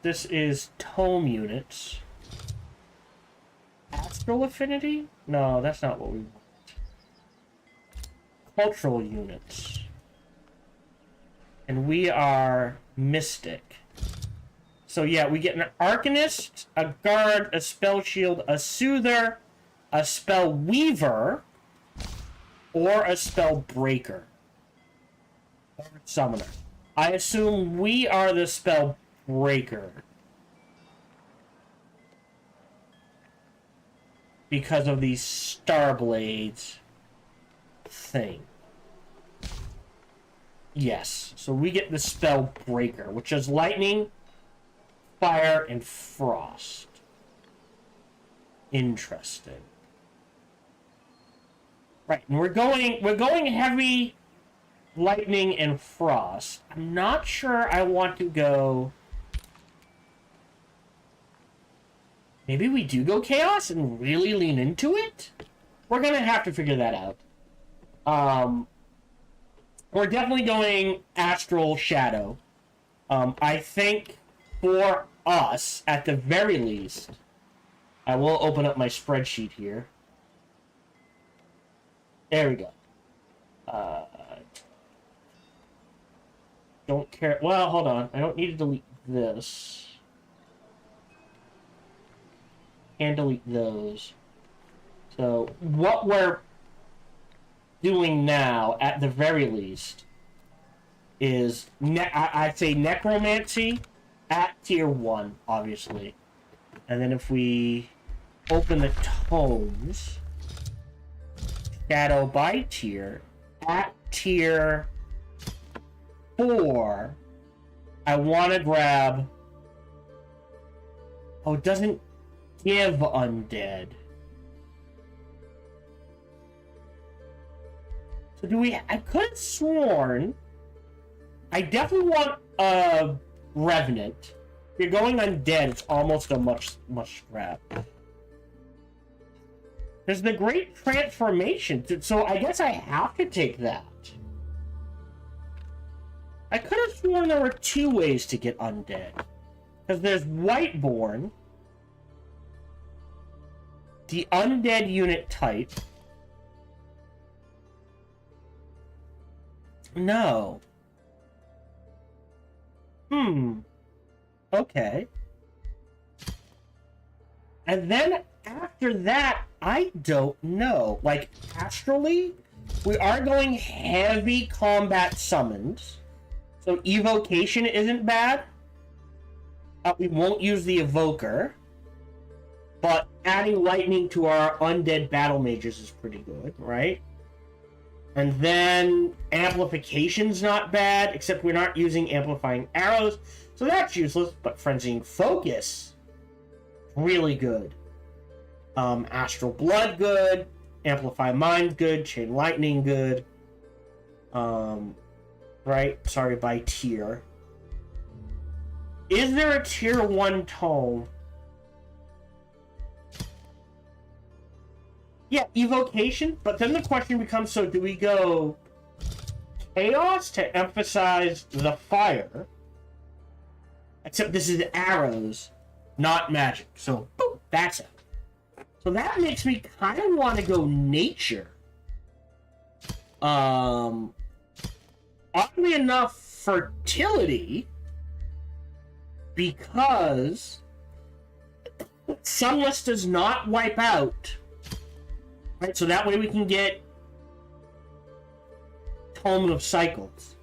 This is Tome units. Astral Affinity? No, that's not what we want. Cultural units. And we are Mystic. So yeah, we get an Arcanist, a Guard, a Spell Shield, a Soother, a Spell Weaver, or a Spell Breaker. Or a Summoner. I assume we are the Spell Breaker. Because of these Starblades thing. Yes, so we get the Spell Breaker, which is Lightning, Fire, and Frost. Interesting. Right, and we're going heavy Lightning and Frost. I'm not sure I want to go... Maybe we do go Chaos and really lean into it? We're gonna have to figure that out. We're definitely going Astral Shadow. I think for us, at the very least, I will open up my spreadsheet here. There we go. Don't care. Well, hold on. I don't need to delete this. Can't delete those. So, what we're doing now, at the very least, is I'd say Necromancy at tier 1, obviously. And then if we open the tomes, Shadow by tier, at tier 4, I want to grab... Oh, it doesn't give undead. So do we... I could have sworn... I definitely want a Revenant. If you're going undead, it's almost a much grab. There's the Great Transformation, so I guess I have to take that. I could have sworn there were 2 ways to get undead. Because there's Whiteborn, the undead unit type. No. Okay. And then after that, I don't know. Like, astrally, we are going heavy combat summons. So evocation isn't bad. We won't use the evoker. But adding lightning to our undead battle mages is pretty good, right? And then amplification's not bad, except we're not using amplifying arrows. So that's useless, but frenzying focus, really good. Astral blood, good. Amplify mind, good. Chain lightning, good. Right? Sorry, by tier. Is there a tier 1 tome? Yeah, evocation, but then the question becomes, so do we go chaos to emphasize the fire? Except this is arrows, not magic. So, boop, that's it. So that makes me kind of want to go nature. Oddly enough, fertility, because Sunless does not wipe out. Right, so that way we can get Tome of Cycles.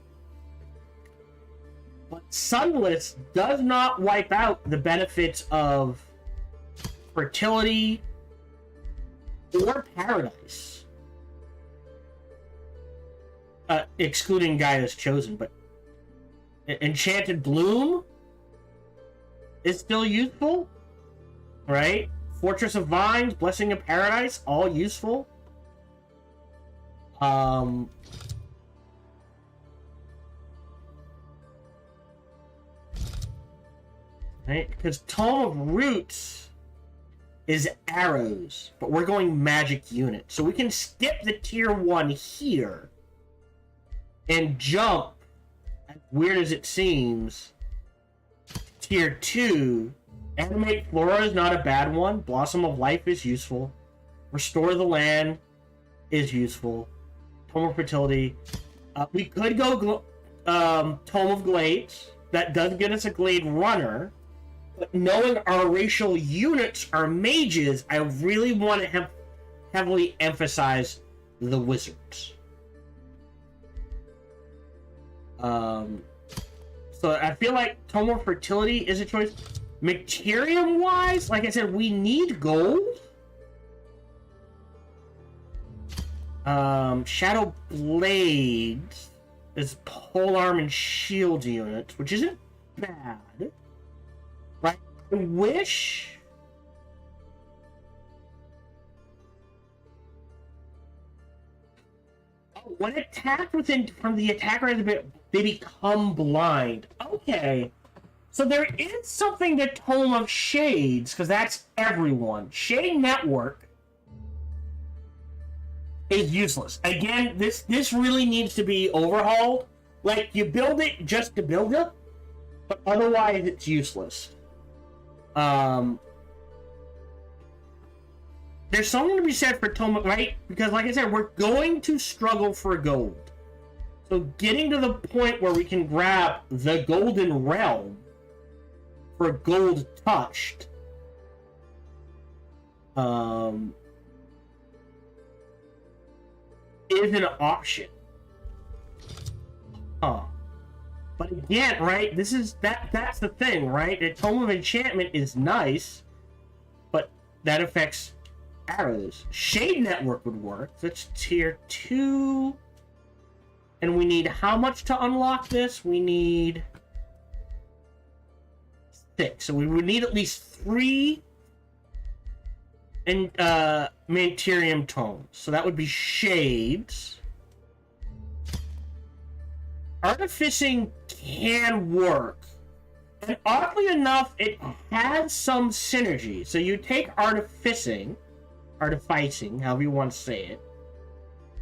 But Sunless does not wipe out the benefits of fertility or paradise. Excluding Gaia's Chosen, but Enchanted Bloom is still useful, right? Fortress of Vines, Blessing of Paradise, all useful. Right? Because Tome of Roots is arrows, but we're going magic unit. So we can skip the tier 1 here and jump, as weird as it seems, tier 2. Animate Flora is not a bad one. Blossom of Life is useful. Restore the Land is useful. Tome of Fertility. We could go Tome of Glades. That does get us a Glade Runner. But knowing our racial units are mages, I really want to heavily emphasize the wizards. So I feel like Tome of Fertility is a choice. Materium-wise, like I said, we need gold. Shadow Blades is polearm and shield units, which isn't bad. Right? I wish... When attacked from the attacker has a bit, they become blind. Okay. So there is something to Tome of Shades, because that's everyone. Shade Network is useless. Again, this really needs to be overhauled. Like, you build it just to build it, but otherwise it's useless. There's something to be said for Tome, right? Because like I said, we're going to struggle for gold. So getting to the point where we can grab the Golden Realm for gold touched is an option. But again, right, that's the thing, right? A Tome of Enchantment is nice, but that affects arrows. Shade Network would work. That's tier 2. And we need how much to unlock this? We need 6. So we would need at least 3 and Materium Tomes. So that would be Shades. Artificing can work. And oddly enough, it has some synergy. So you take Artificing, artificing, however you want to say it,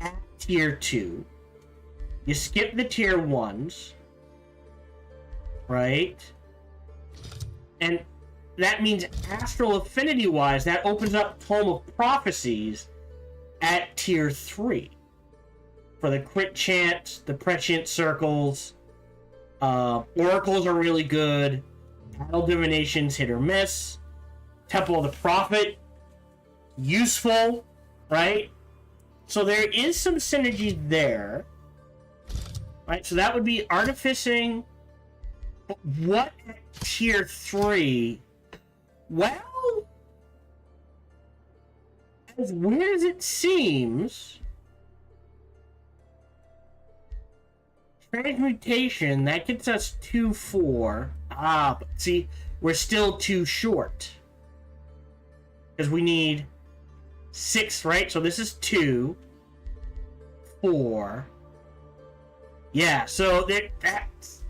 at tier 2. You skip the tier 1s, right? And that means astral affinity-wise, that opens up Tome of Prophecies at tier 3. For the crit chance, the prescient circles, oracles are really good, battle divination's hit or miss, Temple of the Prophet, useful, right? So there is some synergy there, right? So that would be artificing. But what at tier 3? Well, as weird as it seems, transmutation, that gets us 2-4. But see, we're still too short. Because we need 6, right? So this is 2, 4. Yeah, so that's...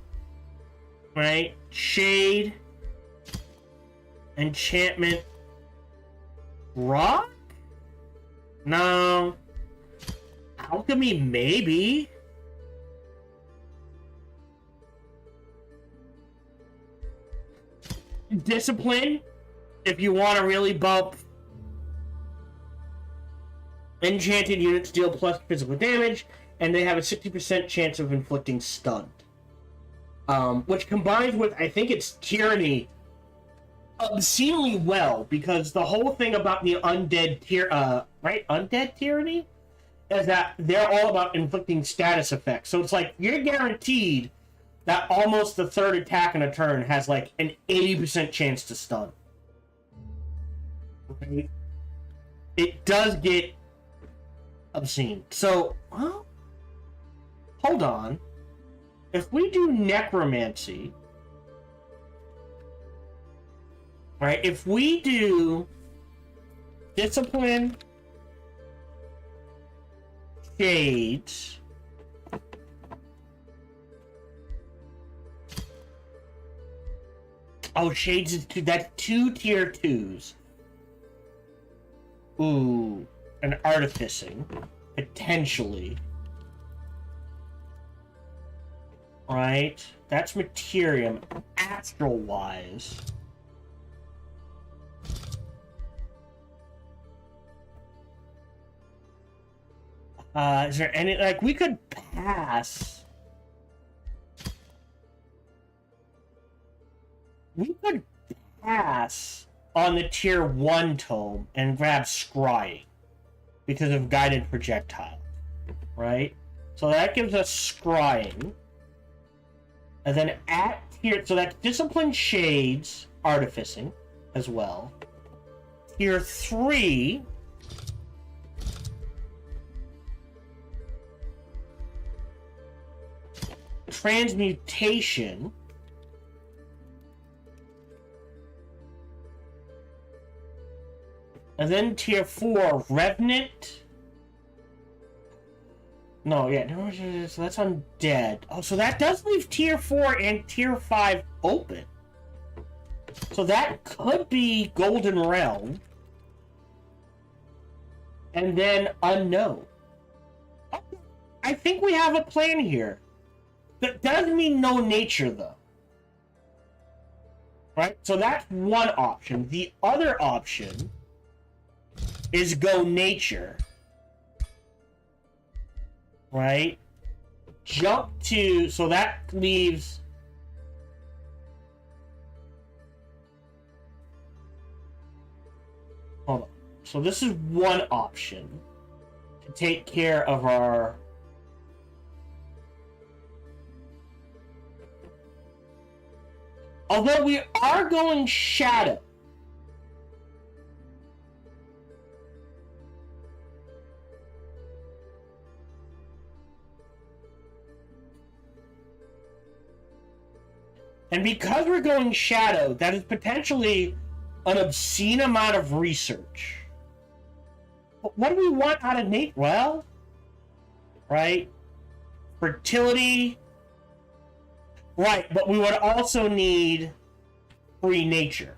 Right? Shade. Enchantment. Rock? No. Alchemy, maybe. Discipline, if you want to really bump. Enchanted units deal plus physical damage, and they have a 60% chance of inflicting stun. Which combines with, I think it's Tyranny, obscenely well, because the whole thing about the undead undead tyranny is that they're all about inflicting status effects. So it's like you're guaranteed that almost the third attack in a turn has like an 80% chance to stun. Okay? It does get obscene. So, well, hold on. If we do necromancy, right? If we do discipline, shades, shades is 2. That's 2 tier 2s. Ooh, and artificing, potentially. Right? That's Materium, astral-wise. Is there any, like, we could pass. We could pass on the tier 1 tome and grab Scrying because of guided projectile, right? So that gives us Scrying. And then at tier, so that's Discipline, Shades, Artificing as well. Tier 3, Transmutation. And then tier 4, Revenant. No, yeah, so that's undead. Oh, so that does leave tier 4 and tier 5 open. So that could be Golden Realm. And then Unknown. I think we have a plan here. That doesn't mean no nature, though. Right? So that's one option. The other option is go nature. Right? Jump to... So that leaves... Hold on. So this is one option to take care of our... Although we are going Shadow. And because we're going Shadow, that is potentially an obscene amount of research. But what do we want out of Nate? Well, right? Fertility. Right, but we would also need free nature.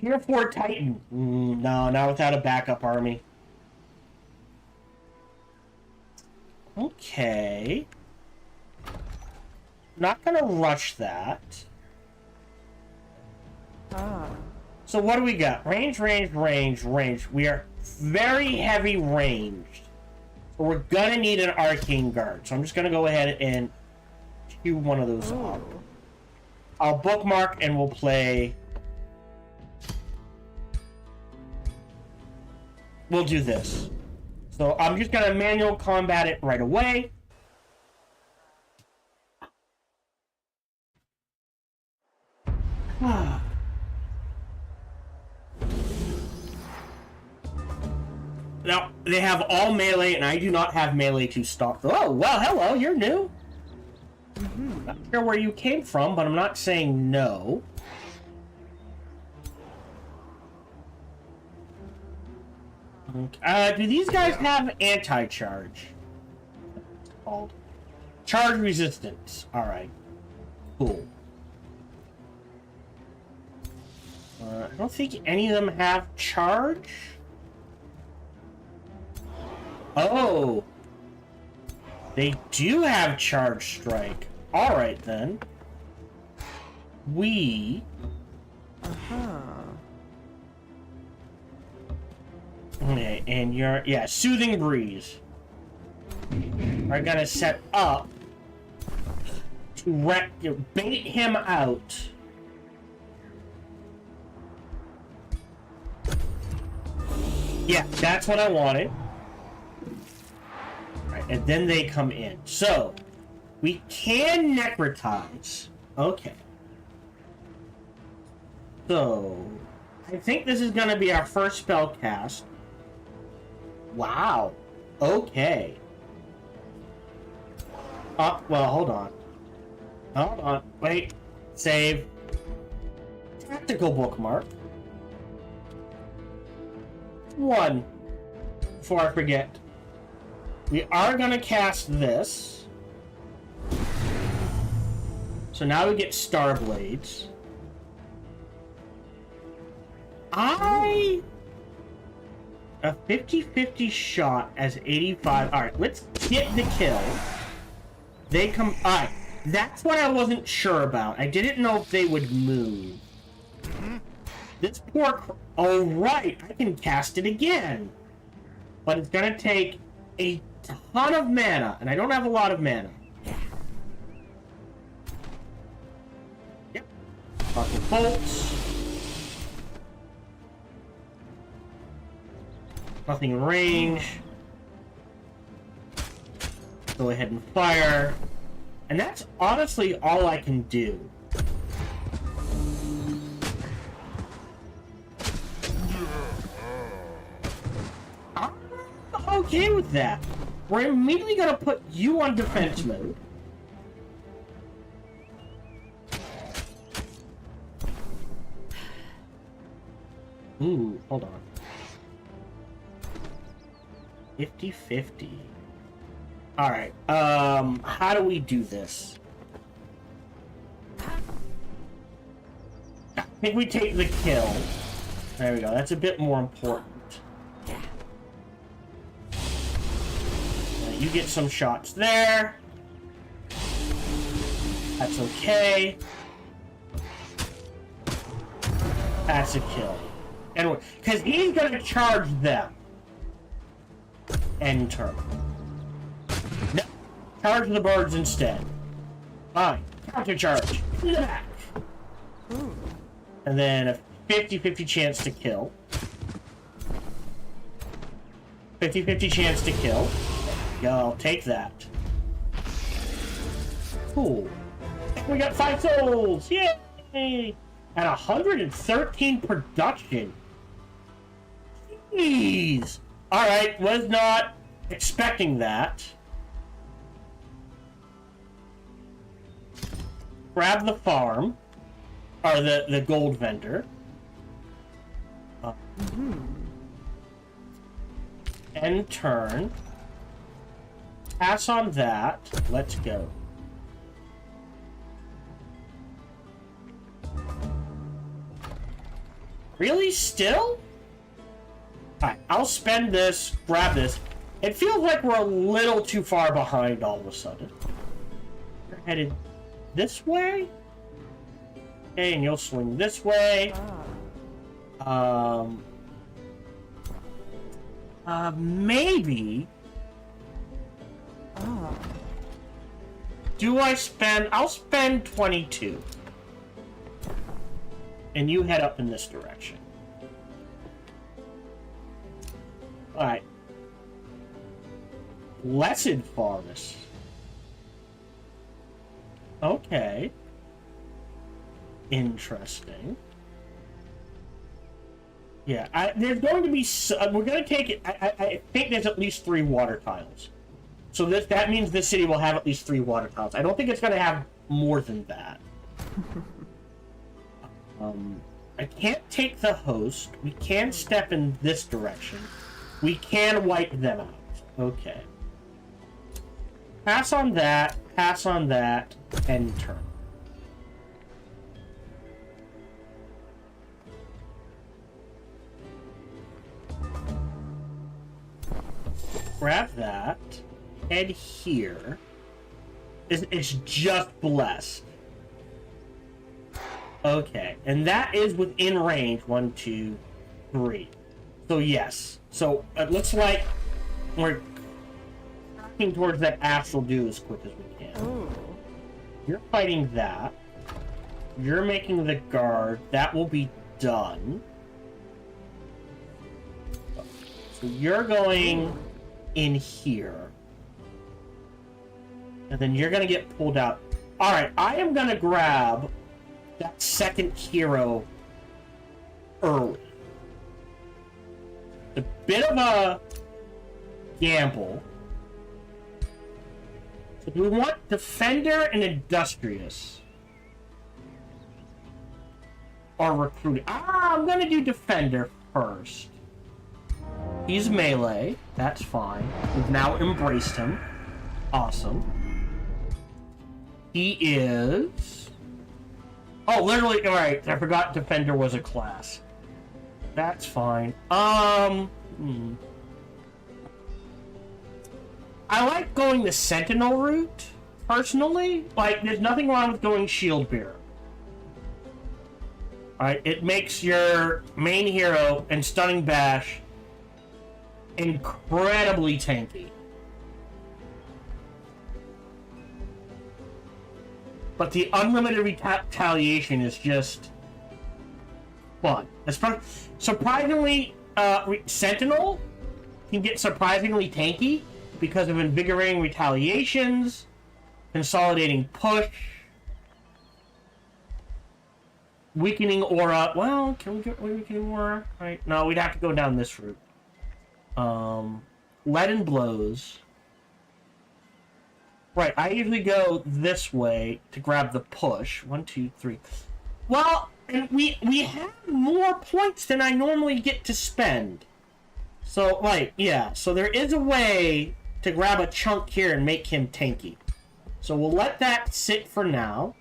Tier 4 Titan. No, not without a backup army. Okay. Not gonna rush that. So what do we got? Range, range, range, range. We are very heavy ranged. So we're gonna need an arcane guard. So I'm just gonna go ahead and queue one of those up. I'll bookmark and we'll play. We'll do this. So I'm just gonna manual combat it right away. Now, they have all melee, and I do not have melee to stop. Oh, well, hello, you're new. Not sure where you came from, but I'm not saying no. Do these guys have anti-charge? It's called charge resistance. Alright. Cool. I don't think any of them have charge. Oh! They do have charge strike. Alright then. We... Okay, and you're... Yeah, Soothing Breeze. Are gonna set up to bait him out. Yeah, that's what I wanted. Right, and then they come in. So, we can necrotize. Okay. So, I think this is going to be our first spell cast. Wow. Okay. Oh, well, hold on. Hold on. Wait. Save. Tactical bookmark. 1. Before I forget. We are going to cast this. So now we get Star Blades. A 50-50 shot as 85. Alright, let's get the kill. They come... Alright, that's what I wasn't sure about. I didn't know if they would move. This poor... Oh, right, I can cast it again. But it's gonna take a ton of mana, and I don't have a lot of mana. Yep. Fucking bolts. Nothing in range. Go ahead and fire. And that's honestly all I can do. I'm okay with that. We're immediately gonna put you on defense mode. Ooh, hold on. 50-50. Alright, how do we do this? I think we take the kill. There we go, that's a bit more important. You get some shots there. That's okay. That's a kill. Anyway, because he's gonna charge them. End turn. No. Charge the birds instead. Fine. Counter charge. Back. And then a 50-50 chance to kill. 50-50 chance to kill. Yeah, I'll take that. Cool. We got 5 souls! Yay! And 113 production. Jeez! Alright, was not expecting that. Grab the farm. Or the gold vendor. End turn. Pass on that. Let's go. Really? Still? Alright, I'll spend this, grab this. It feels like we're a little too far behind all of a sudden. We're headed this way? Okay, and you'll swing this way. Maybe. Do I spend... I'll spend 22. And you head up in this direction. Alright. Blessed Forest. Okay. Interesting. Yeah, there's going to be... we're going to take it... I think there's at least 3 water tiles. So that means this city will have at least 3 water tiles. I don't think it's going to have more than that. I can't take the host. We can step in this direction. We can wipe them out. Okay. Pass on that, and turn. Grab that. Head here. It's just blessed. Okay, and that is within range. 1, 2, 3. So yes. So it looks like we're tracking towards that astral dew as quick as we can. Ooh. You're fighting that. You're making the guard. That will be done. So you're going in here. And then you're going to get pulled out. Alright, I am going to grab that second hero early. A bit of a gamble. So do we want Defender and Industrious? Or Recruiting? I'm gonna do Defender first. He's melee. That's fine. We've now embraced him. Awesome. He is... Oh, literally, alright, I forgot Defender was a class. That's fine. I like going the Sentinel route, personally. Like, there's nothing wrong with going Shield Bearer. Alright, it makes your main hero and Stunning Bash incredibly tanky. But the unlimited retaliation is just fun. Surprisingly, Sentinel can get surprisingly tanky because of invigorating retaliations, consolidating push, weakening aura. Well, can we get weakening aura? Right? No, we'd have to go down this route. Leaden blows. Right, I usually go this way to grab the push. 1, 2, 3. Well, and we have more points than I normally get to spend. So, right, yeah. So there is a way to grab a chunk here and make him tanky. So we'll let that sit for now.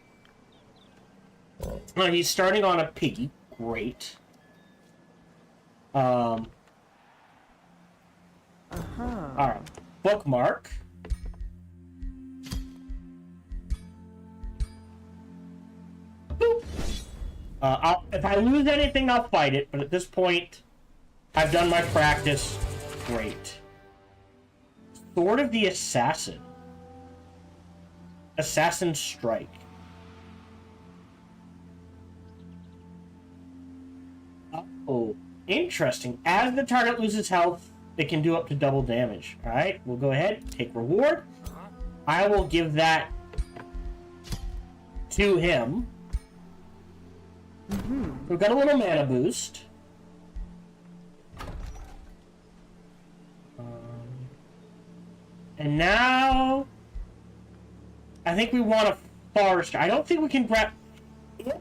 He's starting on a piggy. Great. Alright. Bookmark. Boop. If I lose anything, I'll fight it, but at this point, I've done my practice. Great. Sword of the Assassin. Assassin Strike. Oh, interesting. As the target loses health, it can do up to double damage. Alright, we'll go ahead, take reward. I will give that to him. We've got a little mana boost. And now... I think we want a Forester. I don't think we can grab... If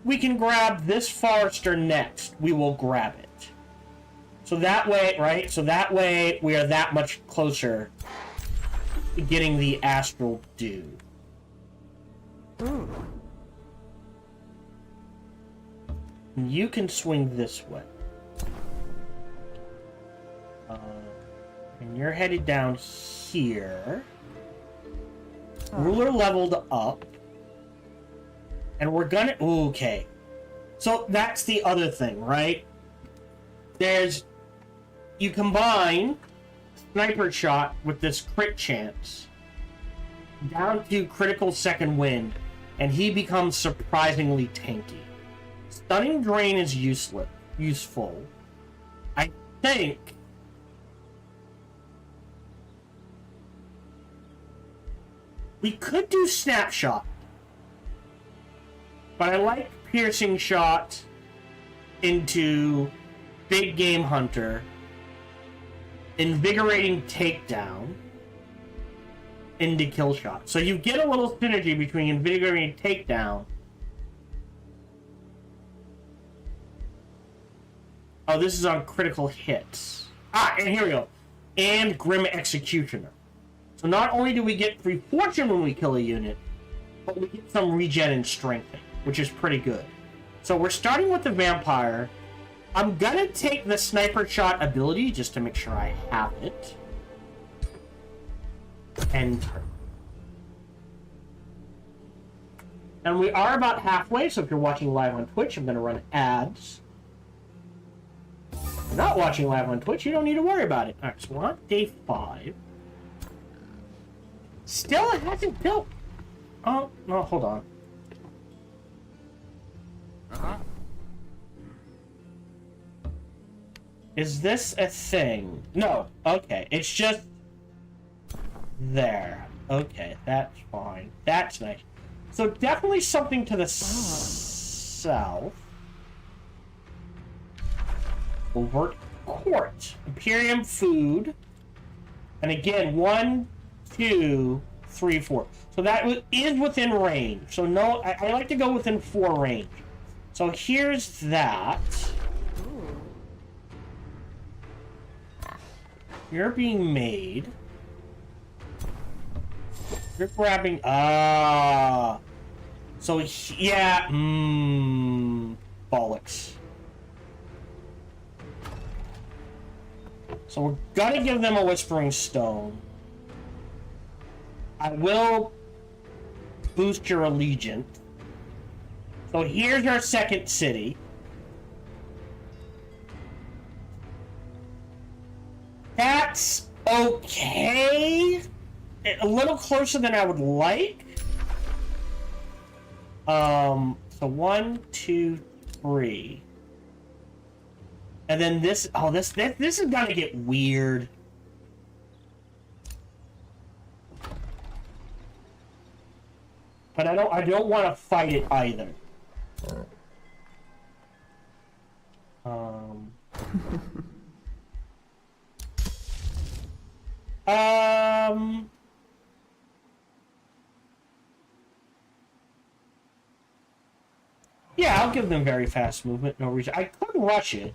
we can grab this Forester next, we will grab it. So that way, right? So that way, we are that much closer to getting the Astral Dew. You can swing this way. And you're headed down here. Ruler leveled up. And we're gonna... Ooh, okay. So that's the other thing, right? There's... You combine sniper shot with this crit chance down to critical second wind, and he becomes surprisingly tanky. Stunning Drain is useful. I think we could do Snapshot, but I like Piercing Shot into Big Game Hunter, Invigorating Takedown into Kill Shot. So you get a little synergy between Invigorating Takedown. Oh, this is on critical hits. And here we go. And Grim Executioner. So not only do we get free fortune when we kill a unit, but we get some regen and strengthening, which is pretty good. So we're starting with the Vampire. I'm gonna take the Sniper Shot ability just to make sure I have it. Enter. And we are about halfway, so if you're watching live on Twitch, I'm gonna run ads. If you're not watching live on Twitch, you don't need to worry about it. Alright, so we're on day 5. Still, it hasn't built. Oh, no, hold on. Is this a thing? No. Okay, it's just there. Okay, that's fine. That's nice. So definitely something to the south. Overt Court. Imperium Food. And again, 1, 2, 3, 4. So that is within range. So no, I like to go within 4 range. So here's that. You're being made. You're grabbing... So, yeah... bollocks. So we're gonna give them a Whispering Stone. I will boost your Allegiance. So here's our second city. That's okay. A little closer than I would like. So 1, 2, 3. And then this, this is gonna get weird. But I don't want to fight it either. Yeah, I'll give them very fast movement, no reason. I could rush it.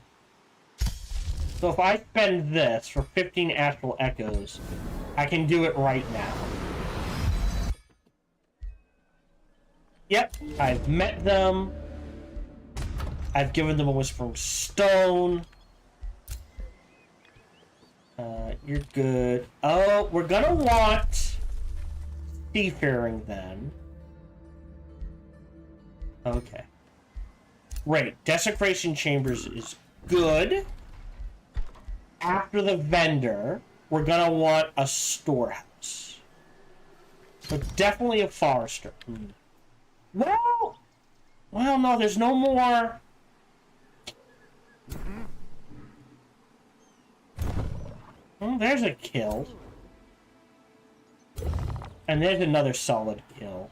So if I spend this for 15 Astral Echoes, I can do it right now. Yep, I've met them. I've given them a Whispering Stone. You're good. Oh, we're gonna want Seafaring then. Okay. Great. Desecration Chambers is good. After the vendor, we're gonna want a storehouse. So definitely a forester. Well, no, there's no more. Oh, there's a kill. And there's another solid kill.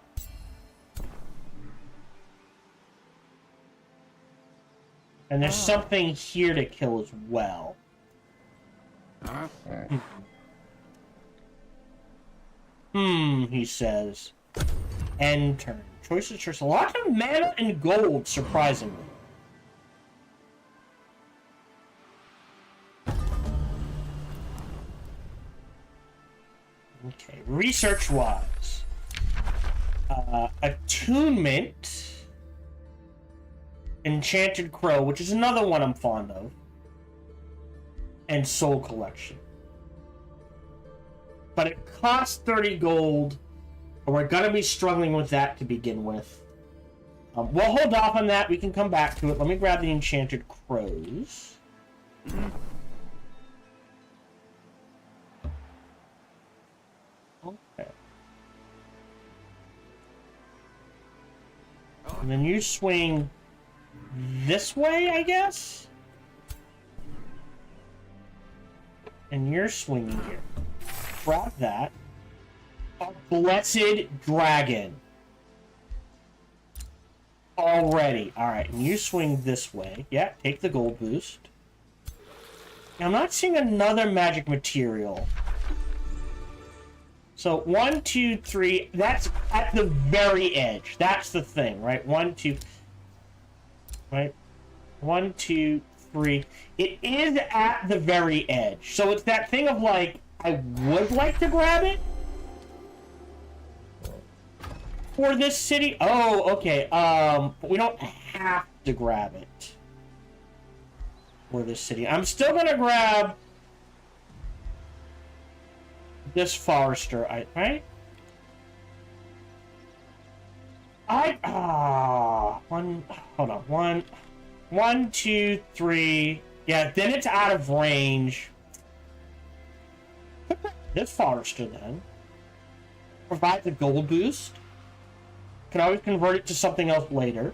And there's something here to kill as well. He says. End turn. Choice of choice. A lot of mana and gold, surprisingly. Okay, research-wise. Attunement. Enchanted Crow, which is another one I'm fond of, and Soul Collection. But it costs 30 gold, and we're gonna be struggling with that to begin with. We'll hold off on that. We can come back to it. Let me grab the Enchanted Crows. Okay. And then you swing this way, I guess? And you're swinging here. Grab that. A blessed dragon. Already. Alright, and you swing this way. Yeah, take the gold boost. Now, I'm not seeing another magic material. So, 1, 2, 3. That's at the very edge. That's the thing, right? 1, 2. Right? 1, 2, 3. It is at the very edge. So, it's that thing of like, I would like to grab it. For this city? Oh, okay. But we don't have to grab it for this city. I'm still gonna grab this forester, right? Hold on. 1, 2, 3. Yeah, then it's out of range. This forester then provides a gold boost. Can always convert it to something else later.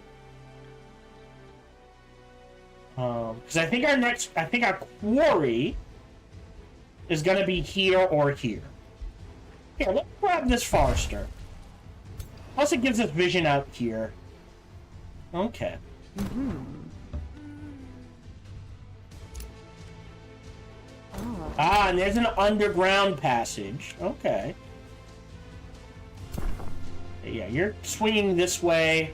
Because I think our quarry is going to be here or here. Here, let's grab this forester. Plus, it gives us vision out here. Okay. Mm-hmm. Oh. Ah, and there's an underground passage. Okay. Yeah, you're swinging this way,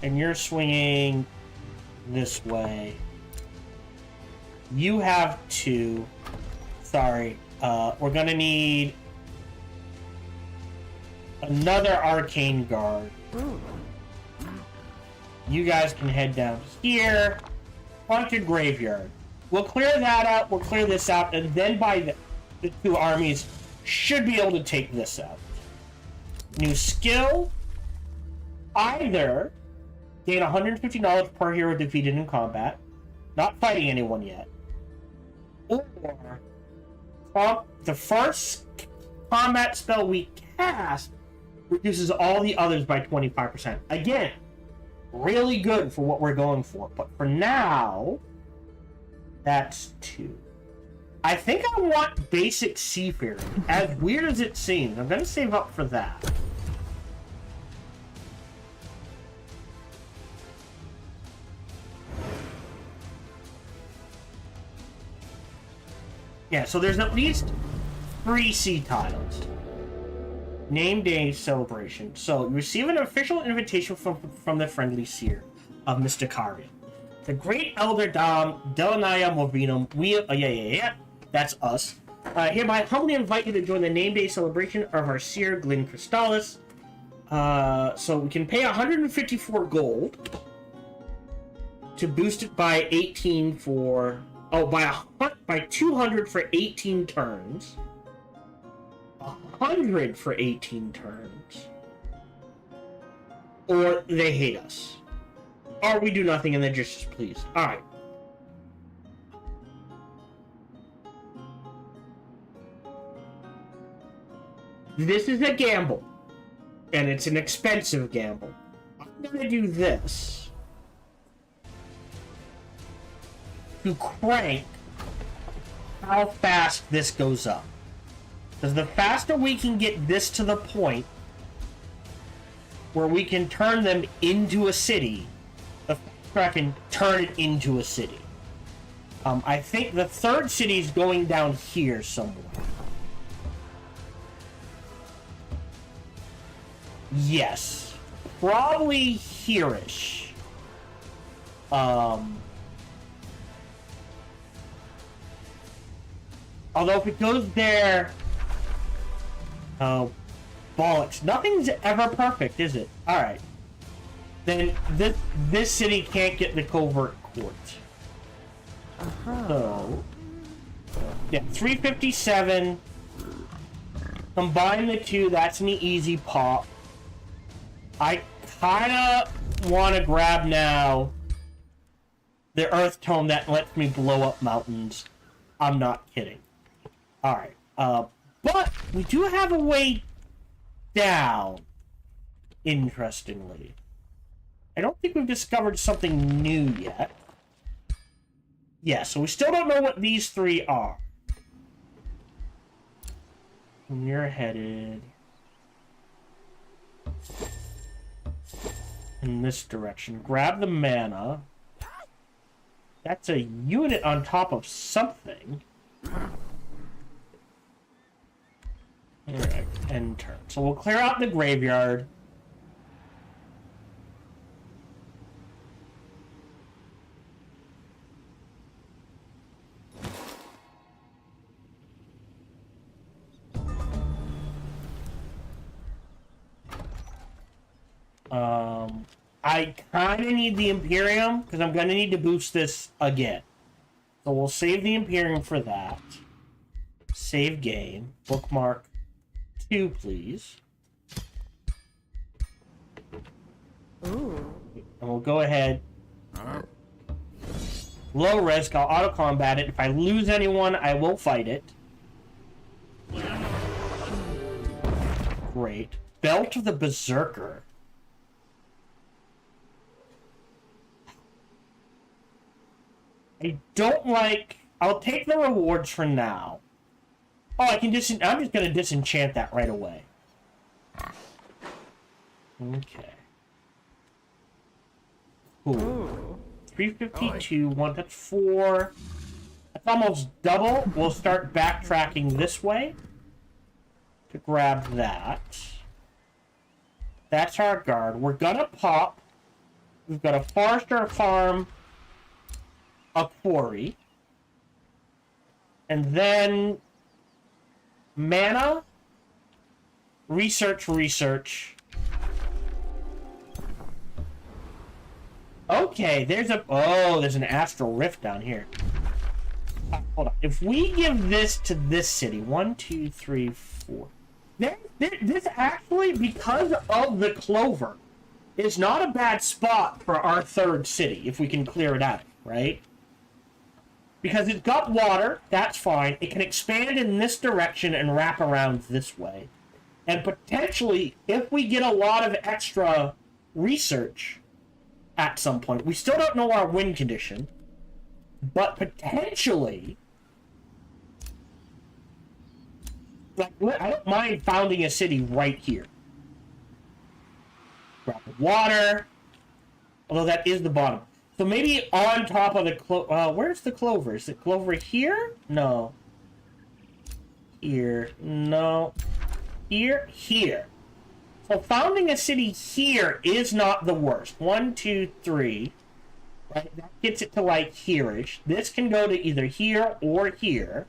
and you're swinging this way. You have 2. Sorry. We're gonna need another arcane guard. Ooh. You guys can head down here. Haunted graveyard. We'll clear that out. We'll clear this out, and then by the 2 armies should be able to take this out. New skill. Either gain $150 per hero defeated in combat. Not fighting anyone yet. Or the first combat spell we cast reduces all the others by 25%. Again, really good for what we're going for. But for now, that's 2. I think I want basic seafaring. As weird as it seems, I'm going to save up for that. Yeah, so there's at least 3 sea tiles. Name day celebration. So you receive an official invitation from the friendly seer of Mysticaria. The great elder Dom Delanaya Movinum. That's us. Hereby humbly invite you to join the name day celebration of our seer Glyn Crystallis. So we can pay 154 gold to boost it by 18 for. Oh, by 200 for 18 turns. 100 for 18 turns. Or they hate us. Or we do nothing and they're just as pleased. Alright. This is a gamble. And it's an expensive gamble. I'm gonna do this to crank how fast this goes up. Because the faster we can get this to the point where we can turn them into a city, the faster I can turn it into a city. I think the 3rd city is going down here somewhere. Yes. Probably here-ish. Although if it goes there... Oh, bollocks. Nothing's ever perfect, is it? Alright. then this city can't get the covert court. So, yeah, 357. Combine the two, that's an easy pop. I kinda want to grab now the Earth Tome that lets me blow up mountains. I'm not kidding. Alright, but we do have a way down, interestingly. I don't think we've discovered something new yet. Yeah, so we still don't know what these three are. And you're headed in this direction. Grab the mana. That's a unit on top of something. Alright, end turn. So we'll clear out the graveyard. I kind of need the Imperium, because I'm going to need to boost this again. So we'll save the Imperium for that. Save game. Bookmark 2, please. Ooh. And we'll go ahead. Low risk, I'll auto-combat it. If I lose anyone, I will fight it. Great. Belt of the Berserker. I don't like... I'll take the rewards for now. Oh, I can I'm just going to disenchant that right away. Okay. Cool. 352, that's 4. That's almost double. We'll start backtracking this way to grab that. That's our guard. We're going to pop. We've got a Forester Farm, a quarry, and then mana, research. Okay, there's an astral rift down here. Hold on. If we give this to this city, 1, 2, 3, 4. This actually, because of the clover, is not a bad spot for our third city, if we can clear it out, right? Because it's got water, that's fine. It can expand in this direction and wrap around this way. And potentially, if we get a lot of extra research at some point, we still don't know our win condition, but potentially, like, I don't mind founding a city right here. Grab the water, although that is the bottom. So maybe on top of the where's the clover? Is the clover here? No. Here. No. Here. Here. So founding a city here is not the worst. 1, 2, 3. Right? That gets it to like here-ish. This can go to either here or here.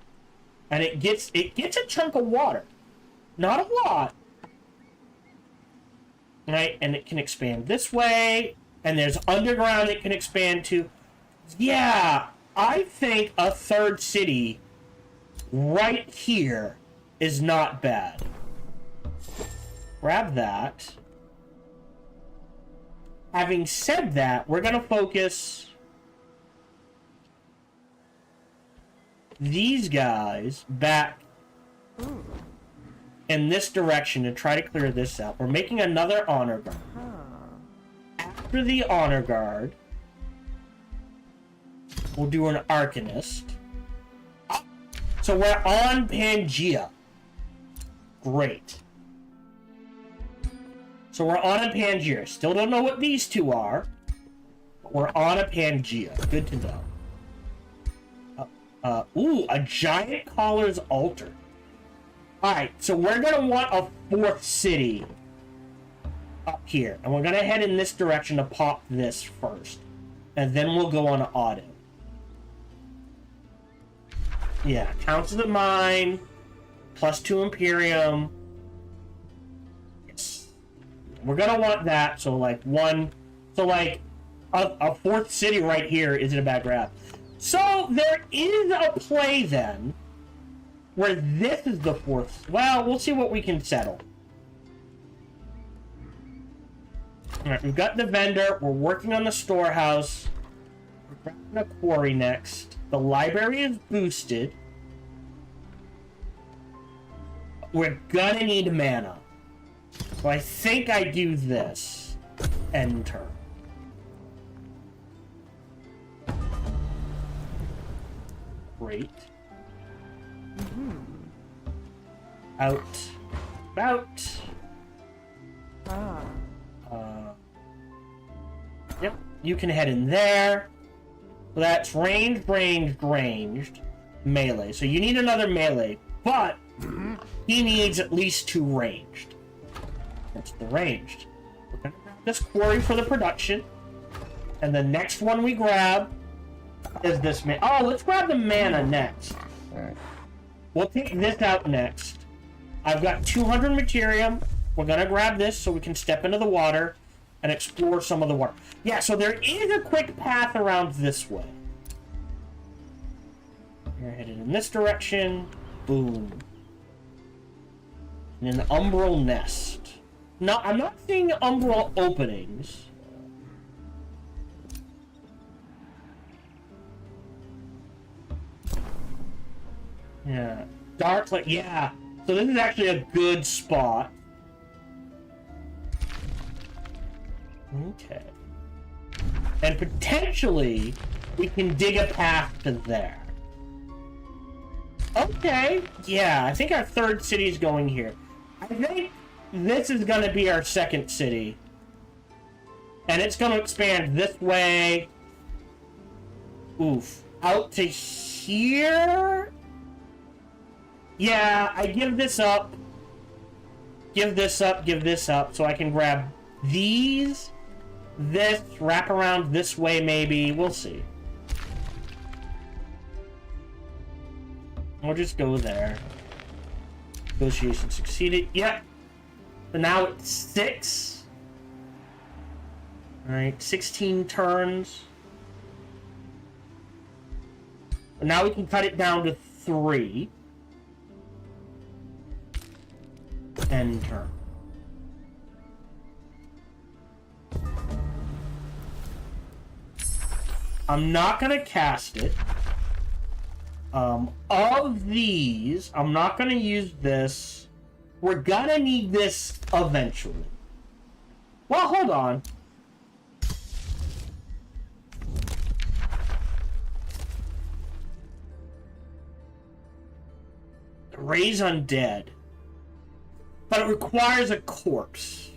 And it gets a chunk of water. Not a lot. Right? And it can expand this way. And there's underground it can expand to. Yeah, I think a third city right here is not bad. Grab that. Having said that, we're going to focus these guys back in this direction to try to clear this out. We're making another honor guard. After the honor guard, we'll do an Arcanist. So we're on Pangea. Great. So we're on a Pangea. Still don't know what these two are, but we're on a Pangea. Good to know. Ooh, a giant collar's altar. Alright, so we're gonna want a fourth city up here. And we're gonna head in this direction to pop this first. And then we'll go on auto. Yeah, counts as a mine. +2 Imperium. Yes. We're gonna want that, so like 1, So, like, a fourth city right here isn't a bad grab. So, there is a play, then, where this is the fourth. Well, we'll see what we can settle. Alright, we've got the vendor. We're working on the storehouse. We're grabbing a quarry next. The library is boosted. We're gonna need mana. So I think I do this. Enter. Great. Out. Out. Yep, you can head in there. That's ranged, melee. So you need another melee, but he needs at least 2 ranged. That's the ranged. We're gonna grab this quarry for the production, and the next one we grab is this man. Oh, let's grab the mana next. Alright. We'll take this out next. I've got 200 materium. We're gonna grab this so we can step into the water and explore some of the water. Yeah, so there is a quick path around this way. You're headed in this direction. Boom. And an umbral nest. No, I'm not seeing umbral openings. Yeah. Dark, like, yeah. So this is actually a good spot. Okay. And potentially, we can dig a path to there. Okay. Yeah, I think our third city is going here. I think this is going to be our second city. And it's going to expand this way. Oof. Out to here? Yeah, I give this up. Give this up, so I can grab these. This, wrap around this way maybe. We'll see. We'll just go there. Negotiation succeeded. Yep. So now it's 6. Alright, 16 turns. And now we can cut it down to 3. End turn. I'm not gonna cast it. Of these, I'm not gonna use this. We're gonna need this eventually. Well, hold on. Raise undead. But it requires a corpse.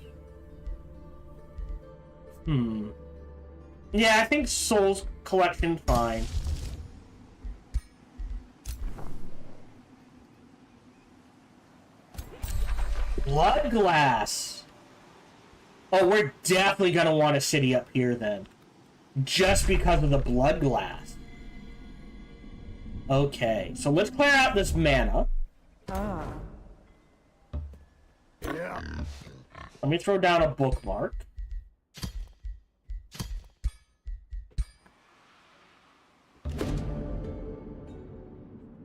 Yeah, I think Souls Collection fine. Blood Glass. Oh, we're definitely gonna want a city up here then. Just because of the Blood Glass. Okay, so let's clear out this mana. Let me throw down a bookmark.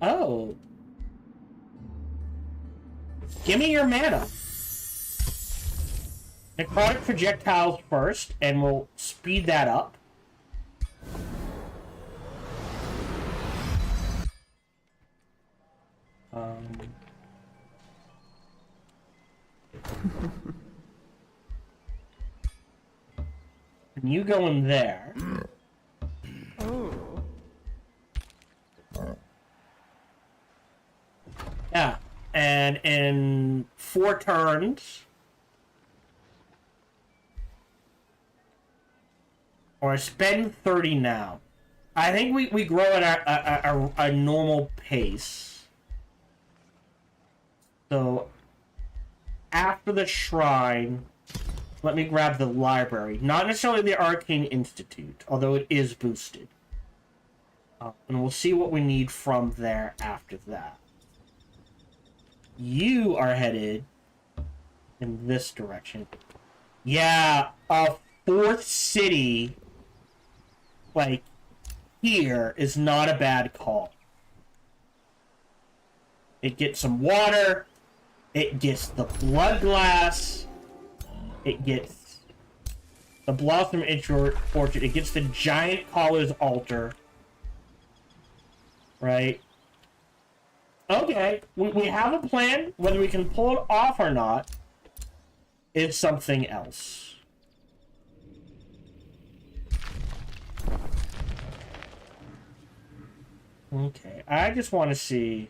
Oh. Give me your mana. Necrotic projectiles first, and we'll speed that up. And you go in there. Yeah, and in 4 turns, or spend 30 now. I think we grow at a normal pace. So, after the shrine, let me grab the library. Not necessarily the Arcane Institute, although it is boosted. And we'll see what we need from there after that. You are headed in this direction. Yeah, a fourth city, like, here is not a bad call. It gets some water. It gets the blood glass. It gets the blossom orchard. It gets the giant caller's altar. Right? Okay. We have a plan. Whether we can pull it off or not is something else. Okay. I just want to see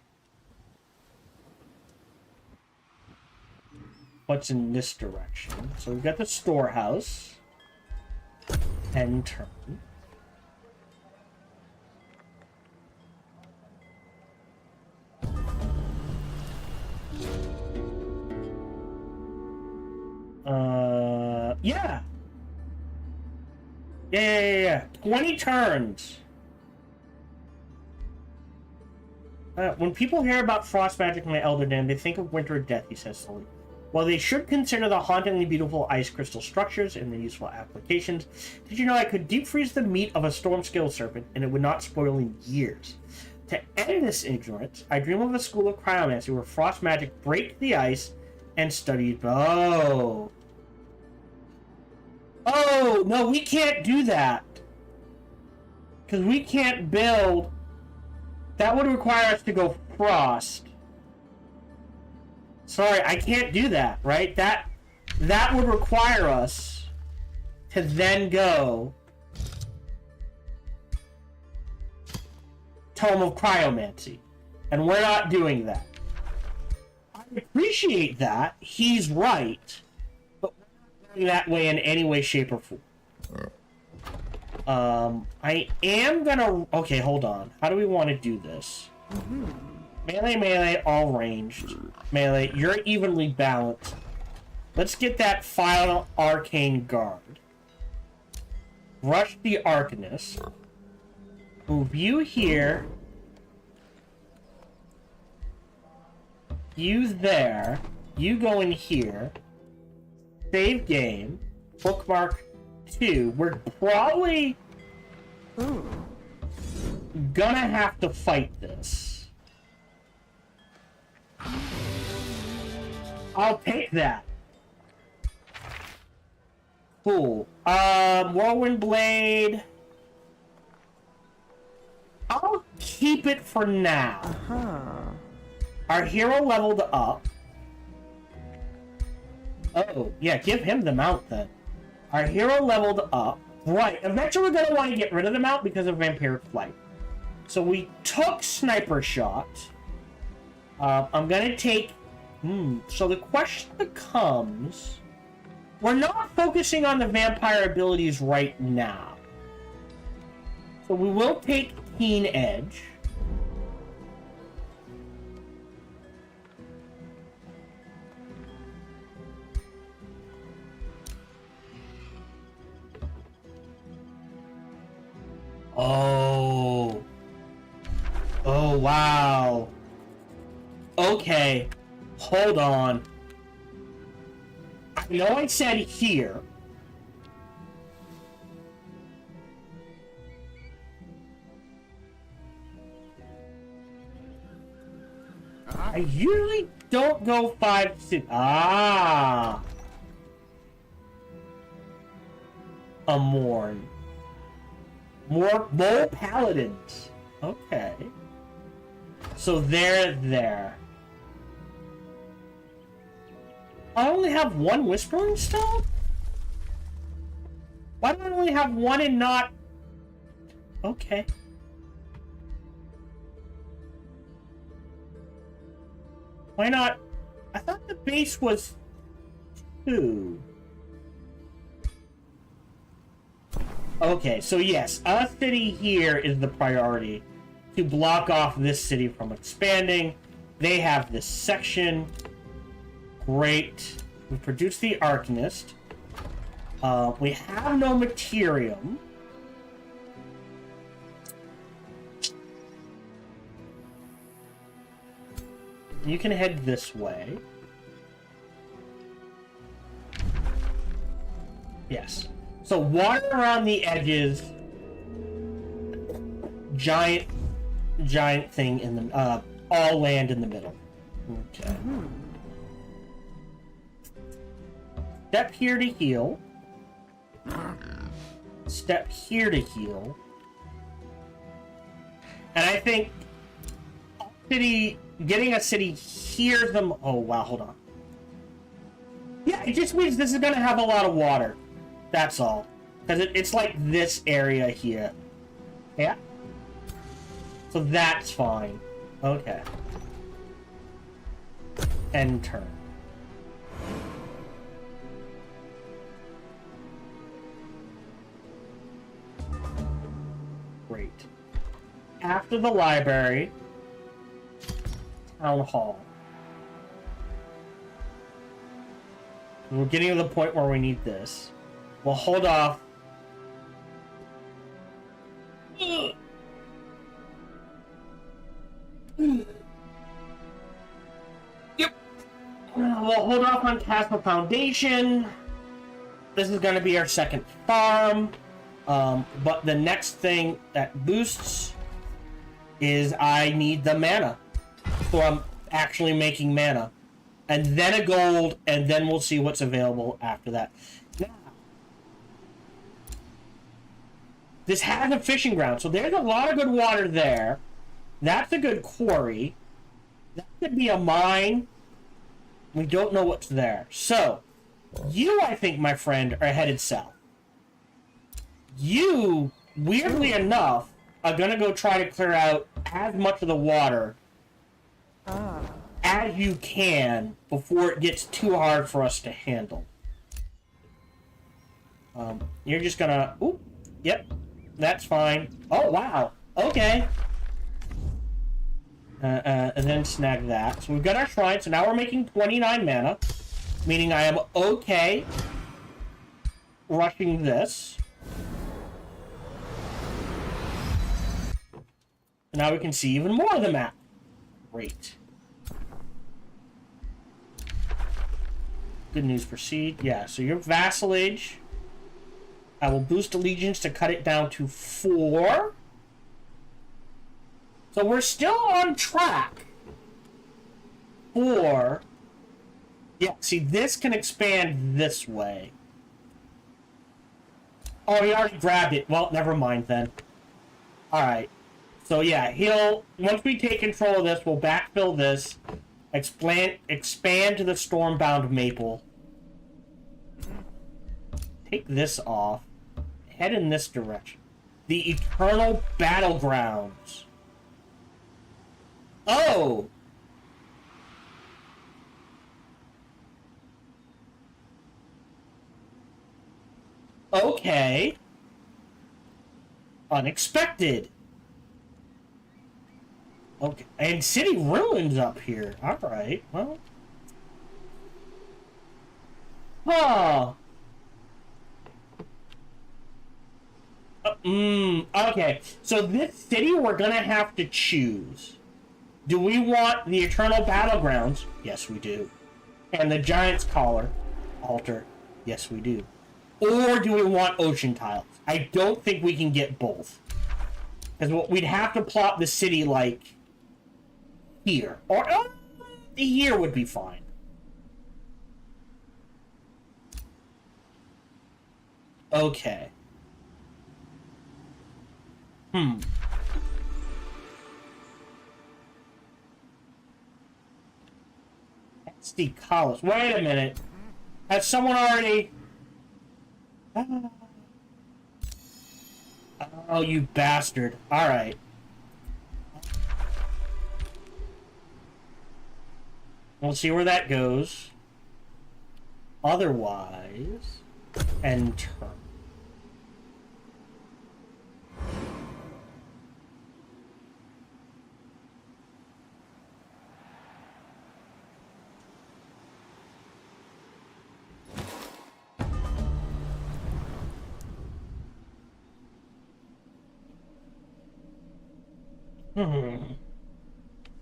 what's in this direction. So we've got the storehouse. End turn. Yeah. Yeah. 20 turns. When people hear about frost magic in the Elder Den, they think of winter death, he says slowly. While they should consider the hauntingly beautiful ice crystal structures and their useful applications, did you know I could deep freeze the meat of a storm-scaled serpent and it would not spoil in years? To end this ignorance, I dream of a school of cryomancy where frost magic breaks the ice and studied. Oh, no, we can't do that. Because we can't build. That would require us to go frost. Sorry, I can't do that, right? That would require us to then go Tome of Cryomancy. And we're not doing that. I appreciate that. He's right. But we're not going that way in any way, shape, or form. I am gonna... Okay, hold on. How do we want to do this? Melee, all ranged. Melee, you're evenly balanced. Let's get that final arcane guard. Rush the Arcanist. Move you here. You there. You go in here. Save game. Bookmark 2. We're probably gonna have to fight this. I'll take that. Cool. Whirlwind Blade. I'll keep it for now. Our hero leveled up. Oh, yeah, give him the mount then. Our hero leveled up. Right, eventually we're going to want to get rid of the mount because of Vampiric Flight. So we took Sniper Shot. I'm going to take... So the question becomes... We're not focusing on the vampire abilities right now. So we will take Keen Edge. Oh. Oh, wow. Okay. Hold on. I know I said here. I usually don't go 5 to... Ah. A Morn. More paladins. Okay. So they're there. I only have one Whispering Stone? Why do I only have one and not... Okay. Why not... I thought the base was 2. Okay, so yes, a city here is the priority to block off this city from expanding. They have this section. Great. We produced the Arcanist. We have no Materium. You can head this way. Yes. So water around the edges, giant thing in the all land in the middle. Okay. Step here to heal. Step here to heal. And I think getting a city here oh wow, hold on. Yeah, it just means this is gonna have a lot of water. That's all. Because it's like this area here. Yeah? So that's fine. Okay. End turn. Great. After the library, town hall. We're getting to the point where we need this. We'll hold off. Yep. We'll hold off on Castle Foundation. This is going to be our second farm. But the next thing that boosts is I need the mana. So I'm actually making mana. And then a gold, and then we'll see what's available after that. Now, this has a fishing ground, so there's a lot of good water there. That's a good quarry. That could be a mine. We don't know what's there. So, you, I think, my friend, are headed south. You, weirdly enough, are going to go try to clear out as much of the water as you can before it gets too hard for us to handle. You're just gonna... Oop, yep, that's fine. Oh, wow. Okay. And then snag that. So we've got our shrine, so now we're making 29 mana, meaning I am okay rushing this. And now we can see even more of the map. Great. Good news, proceed. Yeah, so your vassalage. I will boost allegiance to cut it down to 4. So we're still on track for... Yeah, see, this can expand this way. Oh, he already grabbed it. Well, never mind then. Alright. So yeah, once we take control of this, we'll backfill this, expand to the Stormbound Maple, take this off, head in this direction. The Eternal Battlegrounds. Oh! Okay. Unexpected. Okay, and City Ruins up here. Alright, well. Huh. Okay, so this city we're gonna have to choose. Do we want the Eternal Battlegrounds? Yes, we do. And the Giant's Altar? Yes, we do. Or do we want Ocean Tiles? I don't think we can get both. Because we'd have to plot the city, like, here. Or here would be fine. Okay. SD Collis. Wait a minute. Has someone already... Oh, you bastard. Alright. We'll see where that goes. Otherwise... End turn.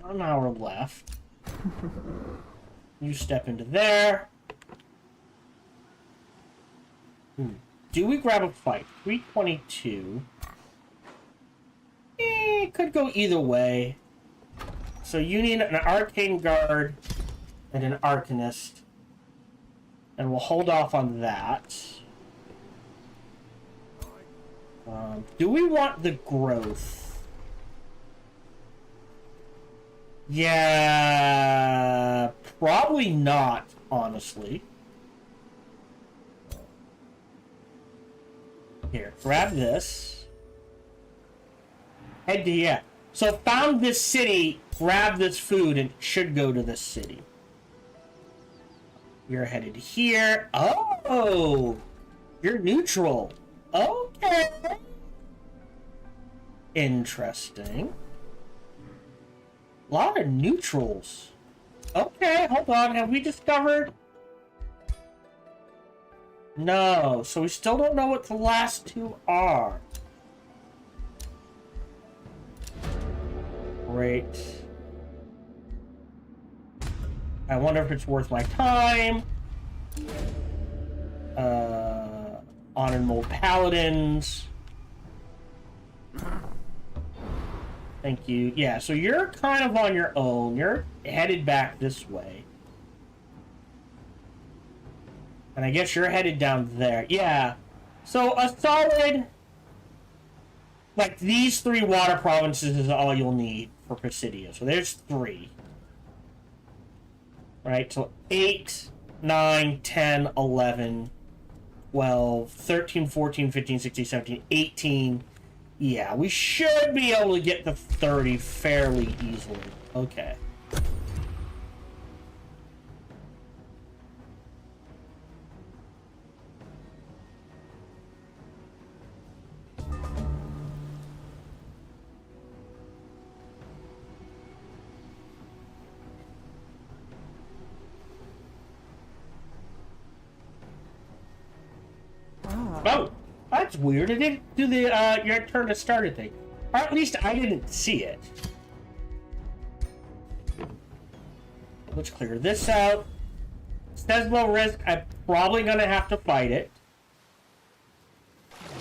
An hour left. You step into there. do we grab a fight? 322. Could go either way. So you need an arcane guard and an arcanist. And we'll hold off on that. Do we want the growth? Yeah, probably not, honestly. Here, grab this. Head to, yeah. So found this city, grab this food, and it should go to this city. You're headed here. Oh! You're neutral. Okay. Interesting. A lot of neutrals. Okay, hold on. Have we discovered? No. So we still don't know what the last two are. Great. I wonder if it's worth my time. Honored Mold Paladins. Thank you. Yeah, so you're kind of on your own. You're headed back this way. And I guess you're headed down there. Yeah. So a solid... Like, these 3 water provinces is all you'll need for Presidio. So there's 3. Right, so 8, 9, 10, 11, 12, 13, 14, 15, 16, 17, 18. Yeah, we should be able to get to 30 fairly easily. Okay. Oh, that's weird. It didn't do the your turn to start a thing. Or at least I didn't see it. Let's clear this out. Says low risk. I'm probably gonna have to fight it.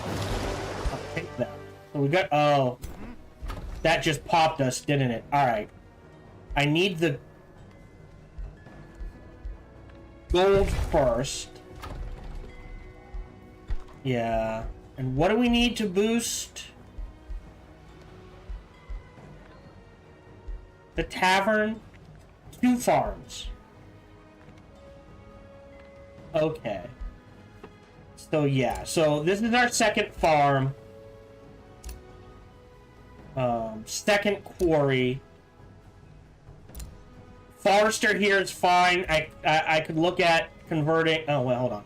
I'll take that. So we got. Oh, that just popped us, didn't it? All right. I need the gold first. Yeah. And what do we need to boost? The tavern? 2 farms. Okay. So yeah. So this is our second farm. Second quarry. Forester here is fine. I could look at converting... Oh, well, hold on.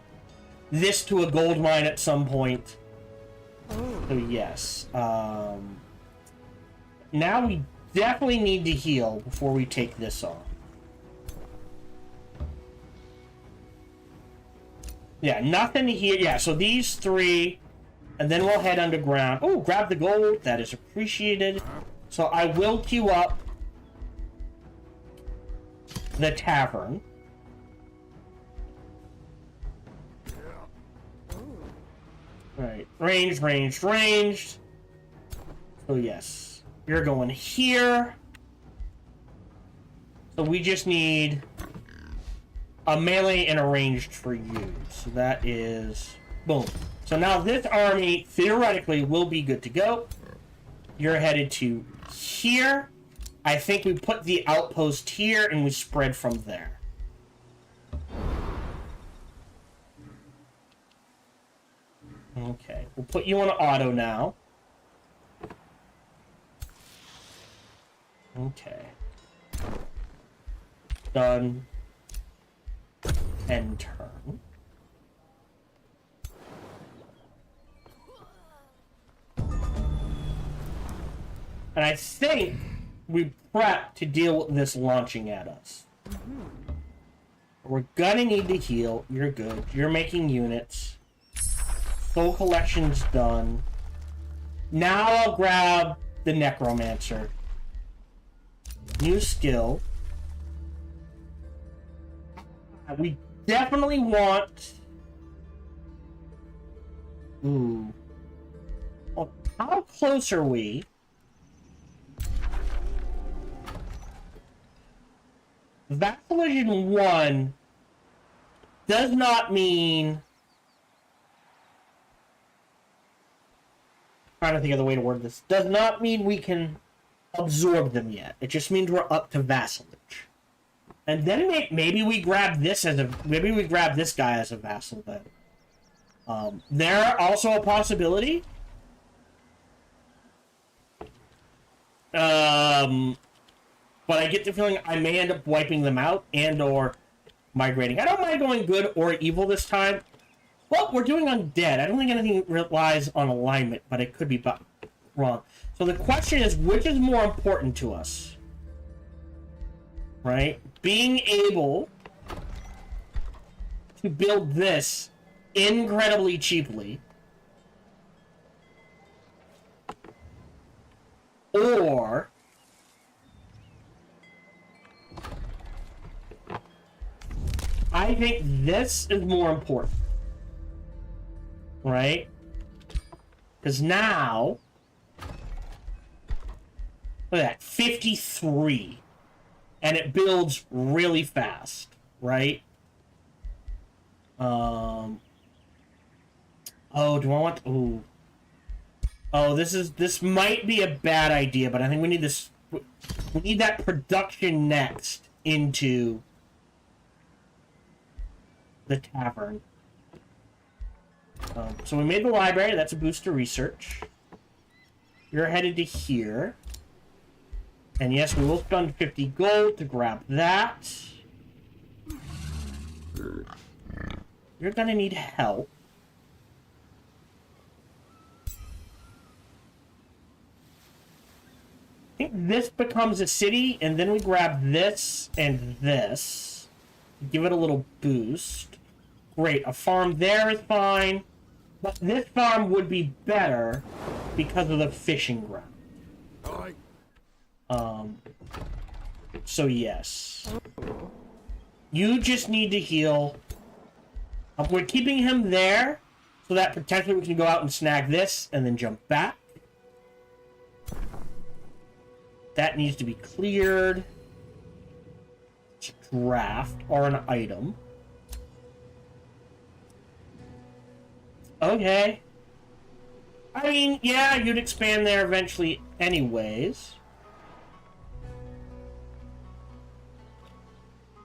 This to a gold mine at some point. So yes. Now we definitely need to heal before we take this on. Yeah, nothing here. Yeah, so these 3, and then we'll head underground. Oh, grab the gold. That is appreciated. So I will queue up the tavern. Right, ranged, ranged, ranged. So yes, you're going here. So we just need a melee and a ranged for you. So that is boom. So now this army theoretically will be good to go. You're headed to here. I think we put the outpost here and we spread from there. Okay, we'll put you on auto now. Okay. Done. End turn. And I think we prep to deal with this launching at us. We're gonna need to heal. You're good. You're making units. Soul collection's done. Now I'll grab the Necromancer. New skill. We definitely want Ooh. Well, how close are we? Vassalage 1 does not mean... I'm trying to think of the way to word this. Does not mean we can absorb them yet. It just means we're up to vassalage. And then maybe we grab this as a... Maybe we grab this guy as a vassal then. They're also a possibility. But I get the feeling I may end up wiping them out and or migrating. I don't mind going good or evil this time. Well, we're doing undead. I don't think anything relies on alignment, but it could be wrong. So the question is, which is more important to us? Right? Being able to build this incredibly cheaply, or I think this is more important, right? Because now, look at that, 53, and it builds really fast, right? Oh, do I want? Ooh. Oh, this might be a bad idea, but I think we need this. We need that production next into the tavern. So we made the library. That's a boost to research. You're headed to here. And yes, we will spend 50 gold to grab that. You're gonna need help. I think this becomes a city, and then we grab this and this. Give it a little boost. Great, a farm there is fine. But this farm would be better because of the fishing ground. So yes. You just need to heal. We're keeping him there so that potentially we can go out and snag this and then jump back. That needs to be cleared. It's a draft or an item. Okay. I mean, yeah, you'd expand there eventually anyways.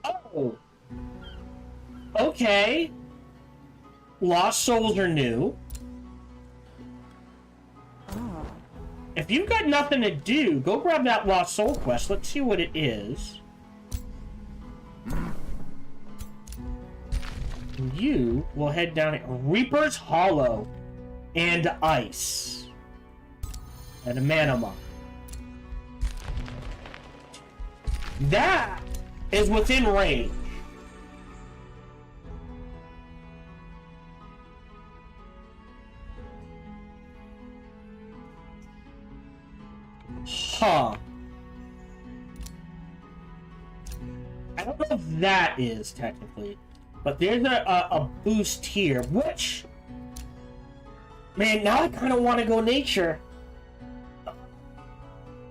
Oh. Okay. Lost souls are new. Ah. If you've got nothing to do, go grab that lost soul quest. Let's see what it is. You will head down at Reaper's Hollow and Ice and a Manama. That is within range. Huh. I don't know if that is technically, but there's a boost here, which, man, now I kind of want to go nature.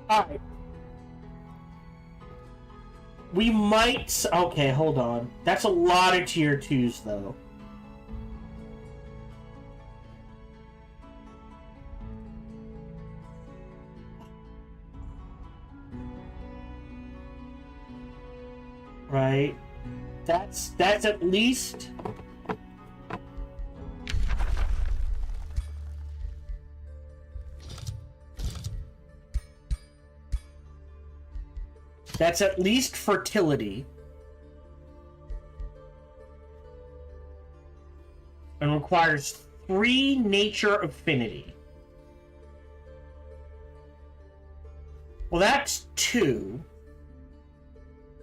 Alright. We might... Okay, hold on. That's a lot of tier 2s, though. Right? That's at least... That's at least fertility. And requires 3 nature affinity. Well, that's 2.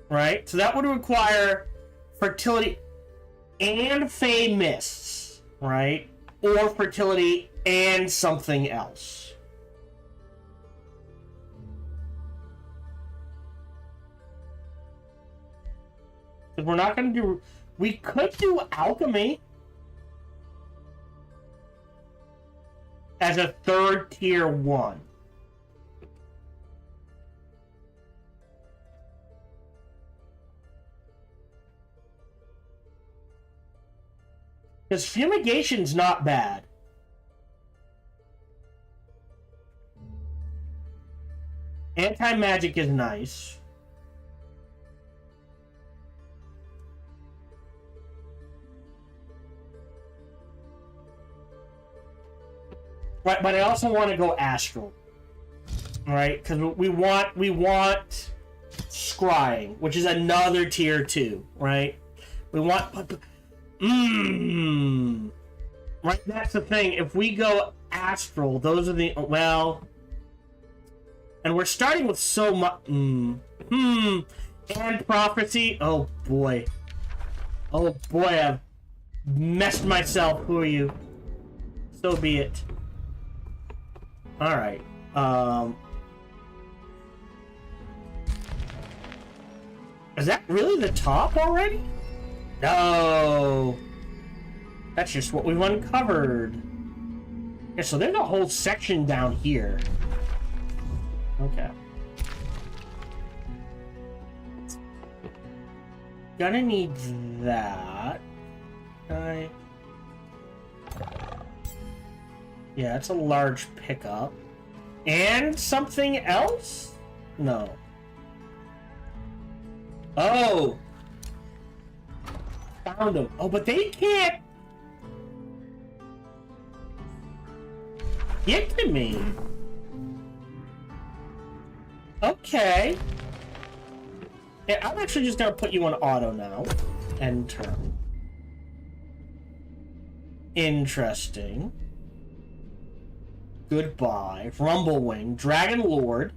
Right? So that would require fertility and Fey Mists, right? Or fertility and something else. Because we're not going to do... We could do alchemy. as a third tier 1. Because fumigation's not bad. Anti-magic is nice. Right, but I also want to go astral. Alright, because we want scrying, which is another tier 2, right? We want right, that's the thing. If we go astral, those are the and we're starting with so much and prophecy. Oh boy, I've messed myself. Who are you? So be it. All right. Is that really the top already? No. That's just what we've uncovered. Yeah, so there's a whole section down here. Okay. Gonna need that. Okay. Yeah, it's a large pickup. And something else? No. Oh! Found them. Oh, but they can't get to me. Okay. Yeah, I'm actually just gonna put you on auto now. End turn. Interesting. Goodbye. Rumblewing. Dragon Lord.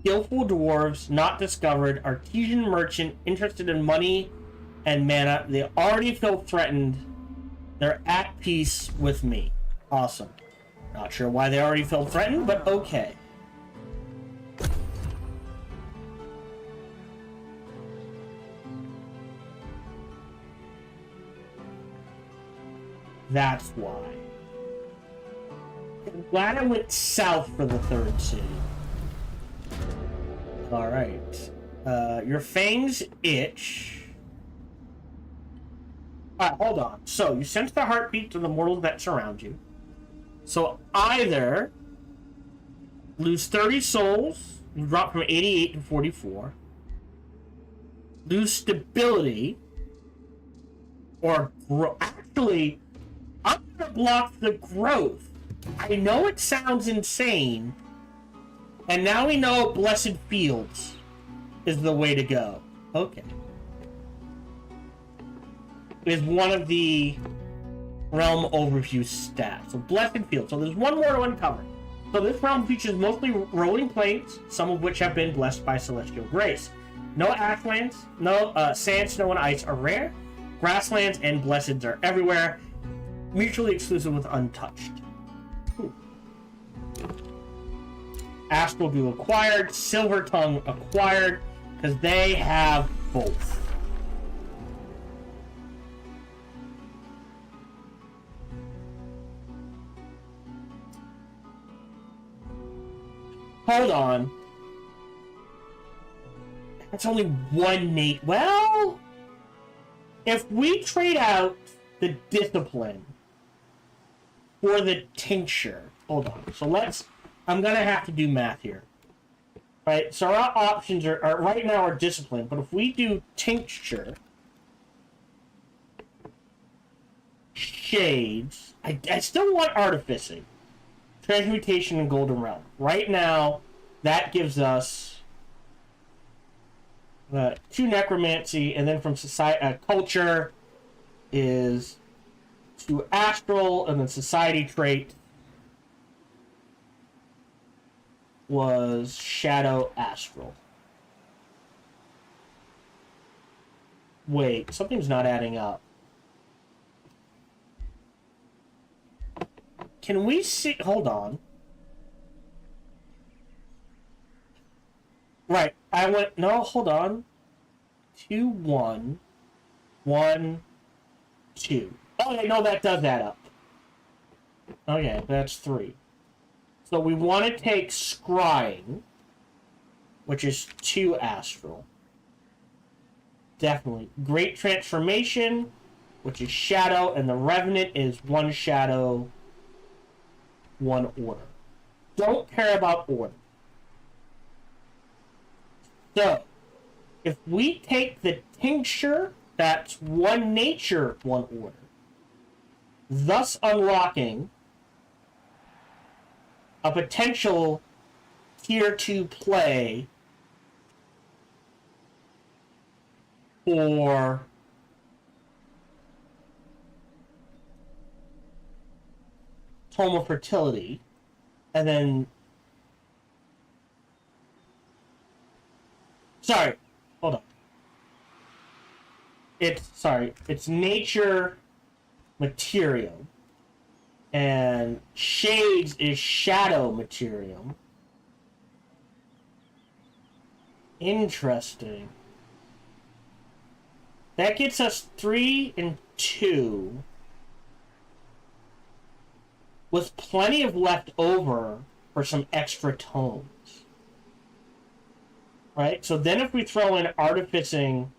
Skillful dwarves, not discovered. Artesian merchant, interested in money and mana. They already feel threatened. They're at peace with me. Awesome. Not sure why they already feel threatened, but okay. That's why. I'm glad I went south for the third city. Alright. Your fangs itch. Alright, hold on. So, you sense the heartbeats of the mortals that surround you. So, either lose 30 souls, you drop from 88 to 44, lose stability, or grow. Actually, I'm gonna block the growth. I know it sounds insane, and now we know Blessed Fields is the way to go. Okay. Is one of the realm overview stats. So Blessed Fields. So there's one more to uncover. So this realm features mostly rolling plains, some of which have been blessed by celestial grace. No ashlands, no sand, snow, and ice are rare. Grasslands and blesseds are everywhere. Mutually exclusive with untouched. Ooh. Astral Dew acquired, Silver Tongue acquired, because they have both. Hold on. That's only one Nate. Well, if we trade out the discipline for the tincture, hold on. So I'm gonna have to do math here. Right, so our options are right now are discipline, but if we do tincture, shades, I still want artificing, transmutation, and golden realm. Right now, that gives us 2 necromancy, and then from society culture is 2 astral, and then society trait was shadow astral. Wait, something's not adding up. Can we see? Hold on. Right, I went. No, hold on. 2, 1, 1, 2. Oh, I know that does add up. Okay, that's 3. So we want to take Scrying, which is 2 astral. Definitely. Great Transformation, which is Shadow, and the Revenant is 1 Shadow, 1 Order. Don't care about Order. So, if we take the Tincture, that's 1 Nature, 1 Order. Thus unlocking a potential Tier 2 play for Tome of Fertility, and then... Sorry, hold on. It's Nature Material, and Shades is Shadow Material. Interesting. That gets us 3 and 2. With plenty of left over for some extra tomes. Right? So then if we throw in Artificing...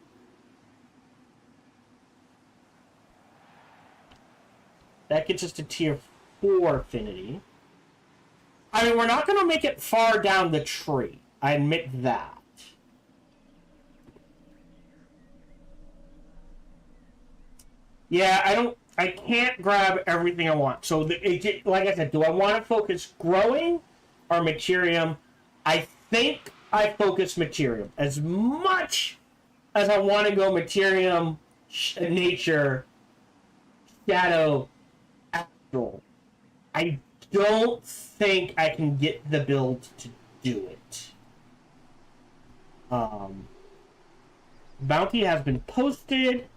That gets us to Tier 4 Affinity. I mean, we're not going to make it far down the tree. I admit that. Yeah, I can't grab everything I want. So, like I said, do I want to focus Growing or Materium? I think I focus Materium. As much as I want to go Materium, Nature, Shadow, Astral, I don't think I can get the build to do it. Bounty has been posted.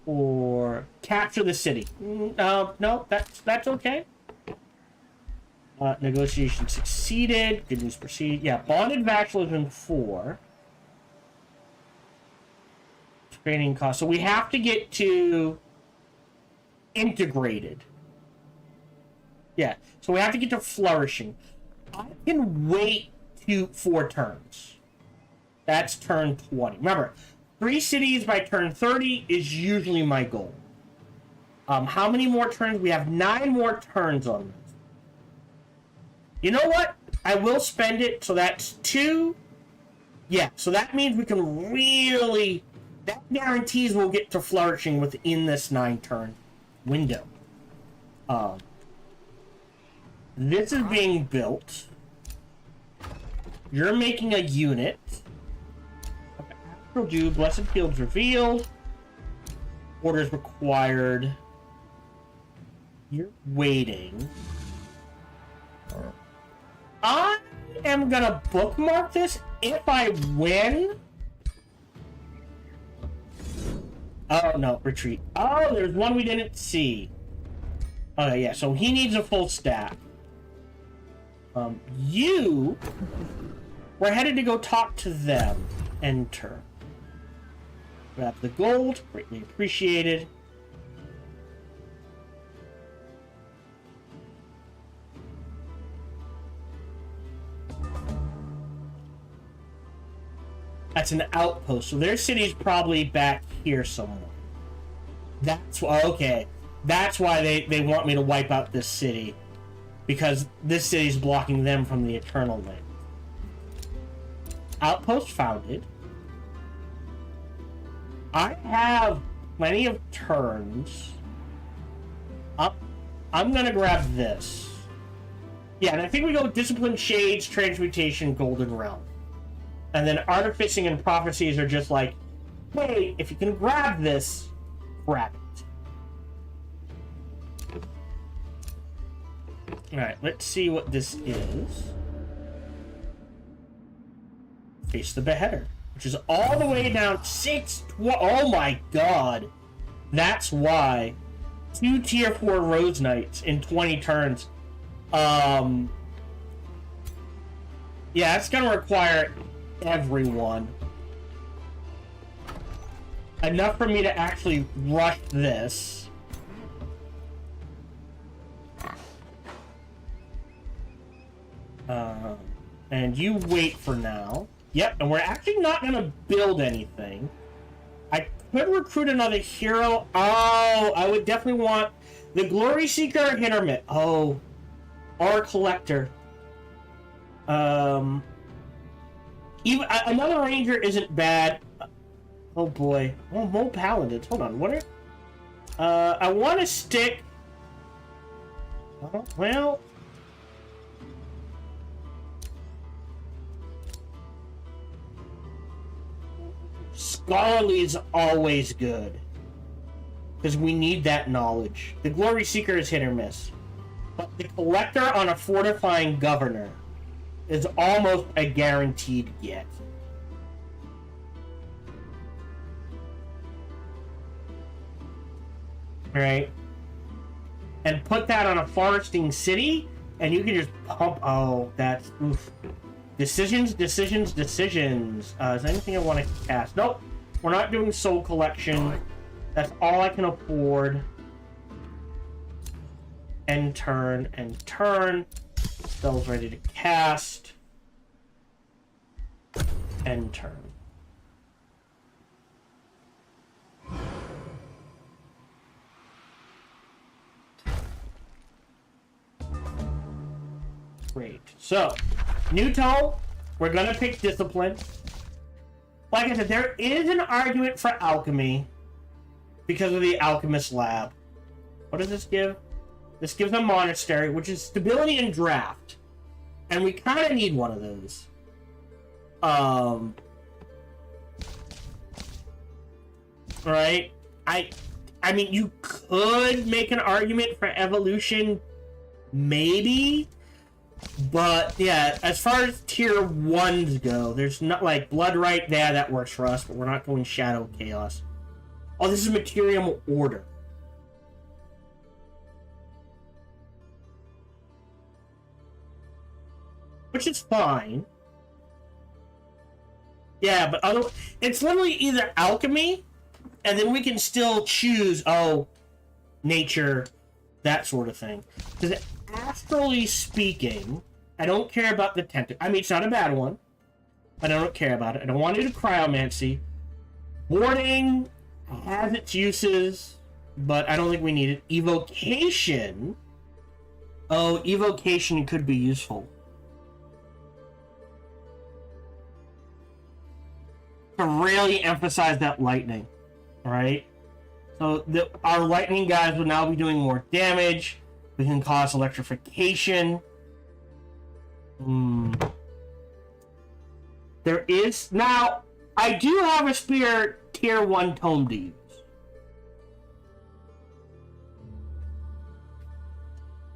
Or capture the city. No, that's okay. Negotiation succeeded. Good news proceed. Yeah, bonded vassalism 4. Training cost. So we have to get to integrated. Yeah, so we have to get to flourishing. I can wait 4 turns. That's turn 20. Remember, 3 cities by turn 30 is usually my goal. How many more turns? We have 9 more turns on this. You know what? I will spend it, so that's 2. Yeah, so that means we can really... That guarantees we'll get to flourishing within this 9-turn window. This is being built. You're making a unit. Do Blessed Fields revealed. Orders required. You're waiting. I am gonna bookmark this if I win. Oh no, retreat. Oh, there's one we didn't see. Oh yeah, so he needs a full stack. We're headed to go talk to them. Enter. Grab the gold, greatly appreciated. That's an outpost, so their city's probably back here somewhere. That's why, okay. That's why they want me to wipe out this city. Because this city's blocking them from the Eternal Land. Outpost founded. I have plenty of turns. I'm gonna grab this. Yeah, and I think we go Discipline, Shades, Transmutation, Golden Realm. And then Artificing and Prophecies are just like, hey, if you can grab this, grab it. Alright, let's see what this is. Face the Beheader, which is all the way down 6... Oh my god! That's why. 2 tier 4 Rose Knights in 20 turns. Yeah, it's gonna require everyone. Enough for me to actually rush this. And you wait for now. Yep, and we're actually not going to build anything. I could recruit another hero. Oh, I would definitely want the Glory Seeker, hit or miss. Oh, or Collector. Even another Ranger isn't bad. Oh boy. Oh, Mo Paladins. Hold on. What are... I want to stick... well... Scholarly is always good. Because we need that knowledge. The Glory Seeker is hit or miss. But the Collector on a Fortifying Governor is almost a guaranteed get. Alright. And put that on a Foresting City, and you can just pump... Oh, that's... Oof. Decisions. Is there anything I want to cast? Nope. We're not doing Soul Collection. That's all I can afford. End turn. Spell's ready to cast. End turn. Great. So, new tone. We're gonna pick Discipline. Like I said, there is an argument for Alchemy because of the Alchemist Lab. What does this give? This gives a Monastery, which is stability and draft. And we kind of need one of those. Right? I mean, you could make an argument for evolution, maybe. But, yeah, as far as tier 1s go, there's not, like, Blood Right, yeah, that works for us, but we're not going Shadow Chaos. Oh, this is Materium Order. Which is fine. Yeah, but it's literally either Alchemy, and then we can still choose, nature, that sort of thing. Because astrally speaking, I don't care about the tentacle. I mean, it's not a bad one, but I don't care about it. I don't want to do Cryomancy. Boarding has its uses, but I don't think we need it. Evocation. Oh, Evocation could be useful. To really emphasize that lightning, right? So our lightning guys will now be doing more damage. We can cause electrification. There is... Now, I do have a spare tier 1 tome to use.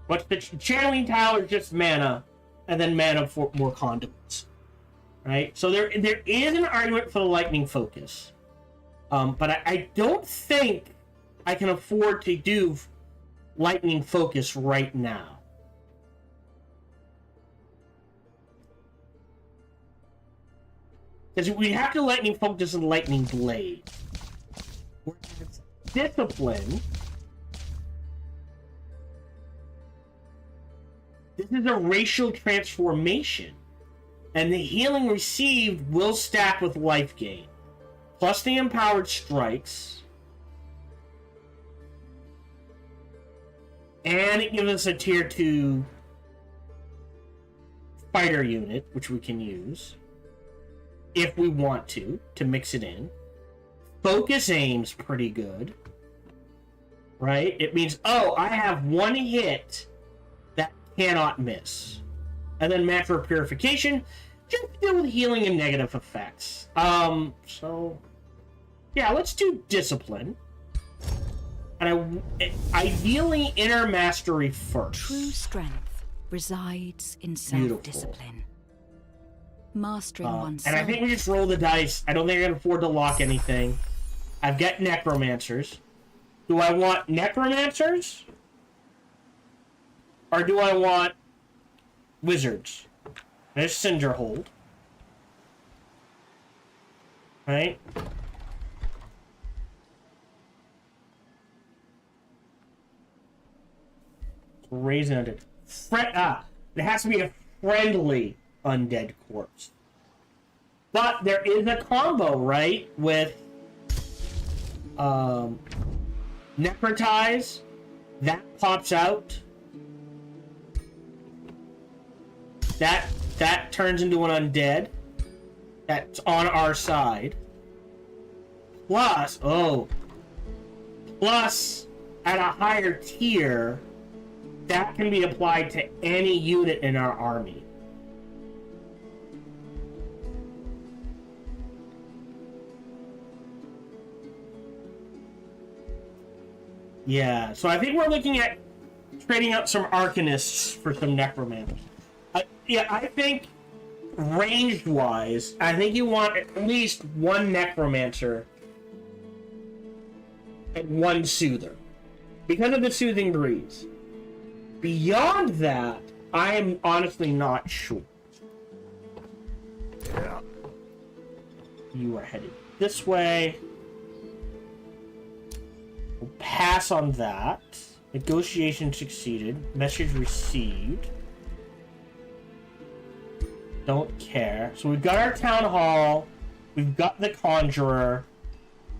But the channeling tower is just mana, and then mana for more conduits. Right? So there is an argument for the lightning focus. But I don't think I can afford to do lightning focus right now. Because we have to lightning focus and lightning blade. Whereas discipline, this is a racial transformation. And the healing received will stack with life gain. Plus the empowered strikes. And it gives us a tier 2 fighter unit, which we can use. If we want to mix it in. Focus aim's pretty good. Right? It means, I have one hit that cannot miss. And then Mantra of Purification, just deal with healing and negative effects. So... yeah, let's do Discipline. And ideally, Inner Mastery first. True strength resides in self-discipline. Mastering oneself. And I think we just roll the dice. I don't think I can afford to lock anything. I've got Necromancers. Do I want Necromancers? Or do I want Wizards? There's Cinderhold. Right? Raising it. It has to be a friendly undead corpse. But there is a combo, right? With necrotize. That pops out. That turns into an undead. That's on our side. Plus, plus, at a higher tier, that can be applied to any unit in our army. Yeah, so I think we're looking at trading out some Arcanists for some Necromancers. Yeah, I think ranged-wise, I think you want at least one Necromancer and one Soother. Because of the Soothing Breeze. Beyond that, I am honestly not sure. Yeah. You are headed this way. We'll pass on that. Negotiation succeeded. Message received. Don't care. So we've got our town hall. We've got the conjurer.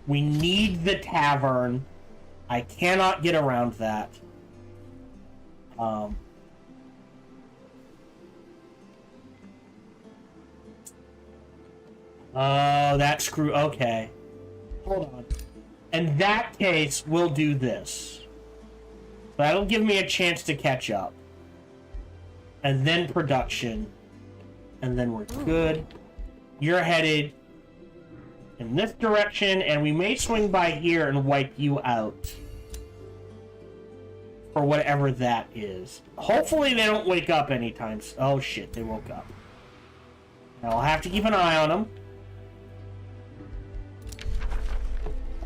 We need the tavern. I cannot get around that. Oh, that screw. Okay. Hold on. In that case, we'll do this. That'll give me a chance to catch up. And then production. And then we're good. You're headed in this direction, and we may swing by here and wipe you out. For whatever that is. Hopefully they don't wake up anytime. Oh shit, they woke up. I'll have to keep an eye on them.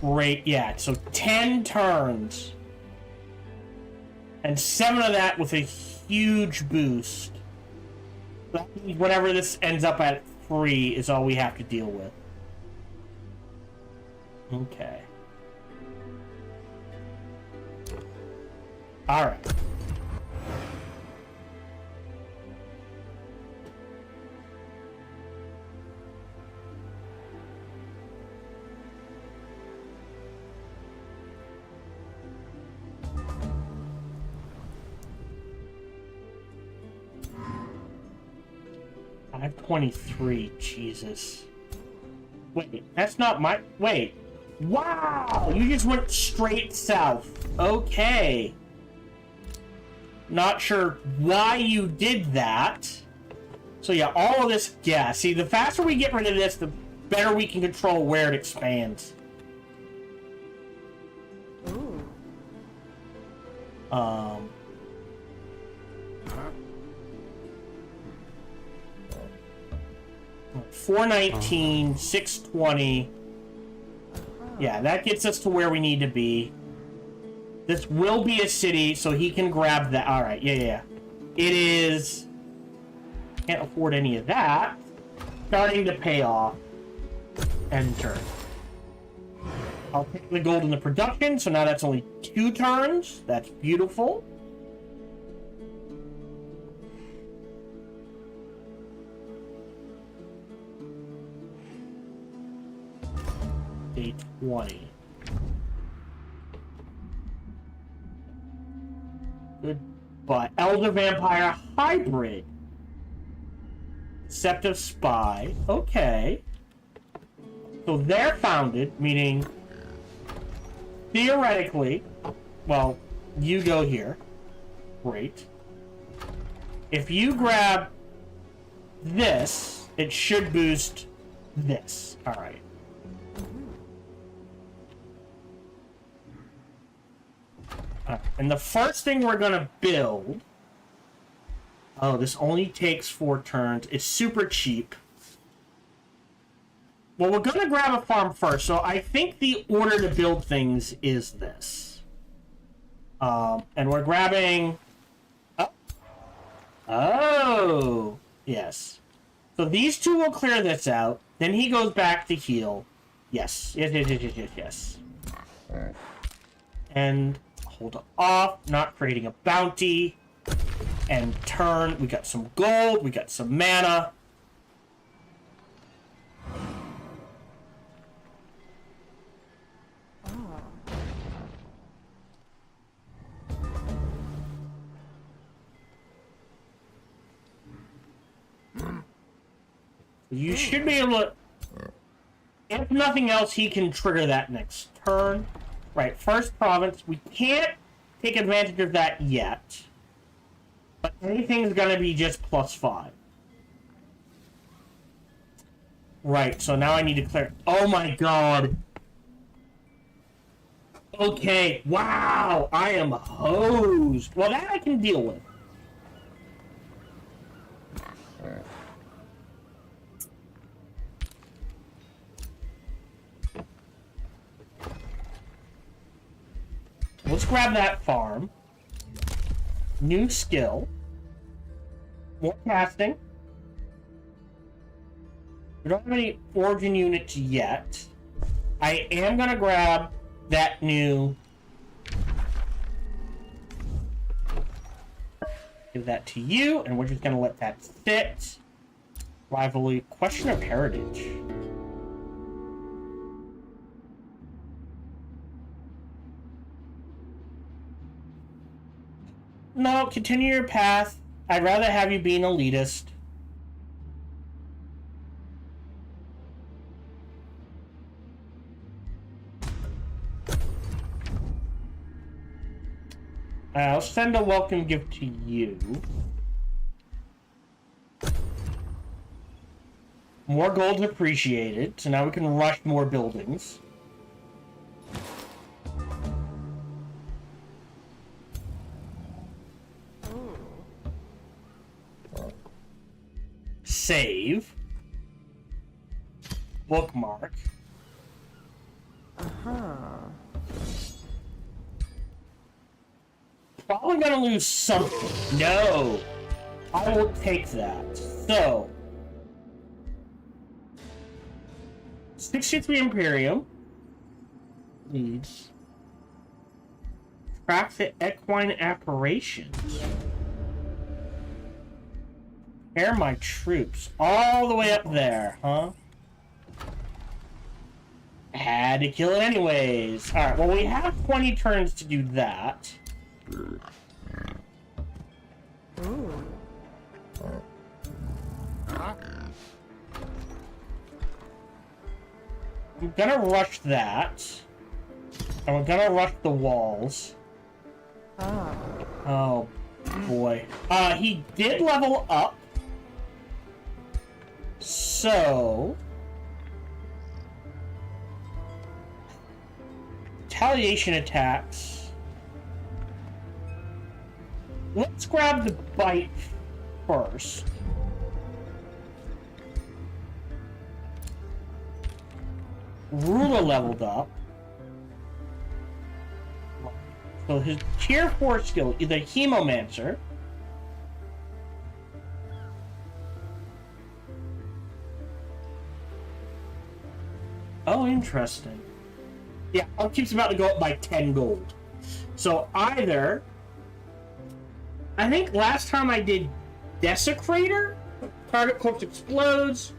Great, yeah, so 10 turns. And 7 of that with a huge boost. Whatever this ends up at 3 is all we have to deal with. Okay. Alright. I have 23, Jesus. Wait, that's not my... Wait. Wow! You just went straight south. Okay. Not sure why you did that. So yeah, all of this... Yeah, see, the faster we get rid of this, the better we can control where it expands. Ooh. 419, 620. Yeah, that gets us to where we need to be. This will be a city, so he can grab that. Alright, yeah. It is... Can't afford any of that. Starting to pay off. End turn. I'll take the gold in the production, so now that's only 2 turns. That's beautiful. Day 20. Goodbye. Elder Vampire Hybrid. Deceptive Spy. Okay. So they're founded, meaning theoretically, well, you go here. Great. If you grab this, it should boost this. Alright. And the first thing we're gonna build... Oh, this only takes 4 turns. It's super cheap. Well, we're gonna grab a farm first, so I think the order to build things is this. And we're grabbing... Oh! Yes. So these 2 will clear this out. Then he goes back to heal. Yes. Yes. And... Hold off, not creating a bounty. and turn. We got some gold. We got some mana. You should be able to... If nothing else, he can trigger that next turn. Right, first province. We can't take advantage of that yet. But anything's gonna be just +5. Right, so now I need to clear... Oh my god! Okay, wow! I am hosed! Well, that I can deal with. Let's grab that farm. New skill. More casting. We don't have any origin units yet. I am gonna grab that new... Give that to you, and we're just gonna let that sit. Rivalry. Question of heritage. No, continue your path. I'd rather have you be an elitist. I'll send a welcome gift to you. More gold's appreciated, so now we can rush more buildings. Save. Bookmark. Probably gonna lose something. No! I will take that. So... 63 Imperium. Leads. Track the equine apparitions. Prepare my troops. All the way up there, huh? Had to kill it anyways. Alright, well we have 20 turns to do that. Ooh. I'm gonna rush that. And we're gonna rush the walls. Oh, boy. He did level up. So... Retaliation attacks. Let's grab the bite first. Ruler leveled up. So his tier 4 skill, either Hemomancer. Oh, interesting. Yeah, upkeep's about to go up by 10 gold. So either... I think last time I did Desecrator, target corpse explodes,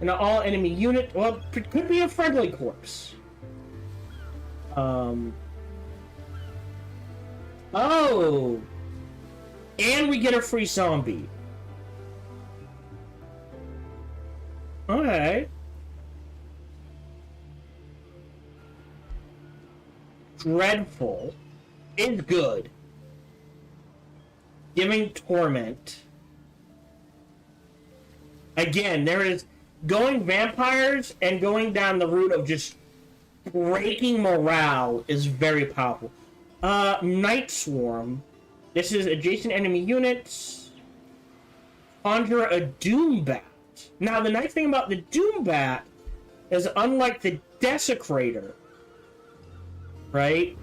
and all enemy unit... Well, it could be a friendly corpse. Oh! And we get a free zombie. Okay. Dreadful is good. Giving Torment. Again, there is going vampires and going down the route of just breaking morale is very powerful. Night Swarm. This is adjacent enemy units. Conjure a Doombat. Now, the nice thing about the Doombat is, unlike the Desecrator, right?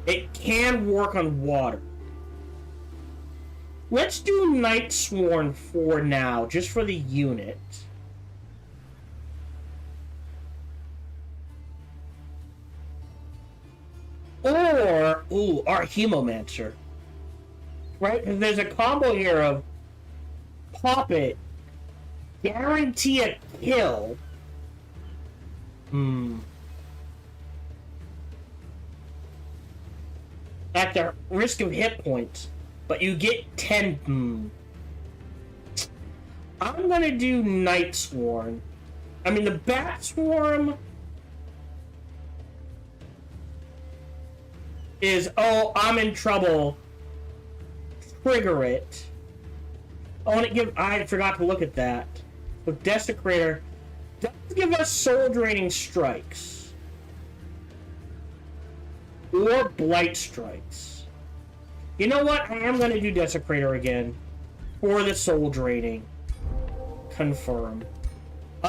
It can work on water. Let's do Night Swarm for now, just for the unit. Or, ooh, our Hemomancer. Right? Because there's a combo here of pop it, guarantee a kill. At the risk of hit points, but you get 10. I'm gonna do Night Swarm. I mean, the Bat Swarm is, oh, I'm in trouble. Trigger it. Oh, and it give, I forgot to look at that. With Desecrator, does give us soul draining strikes. Or Blight Strikes. You know what? I am going to do Desecrator again. For the soul draining. Confirm.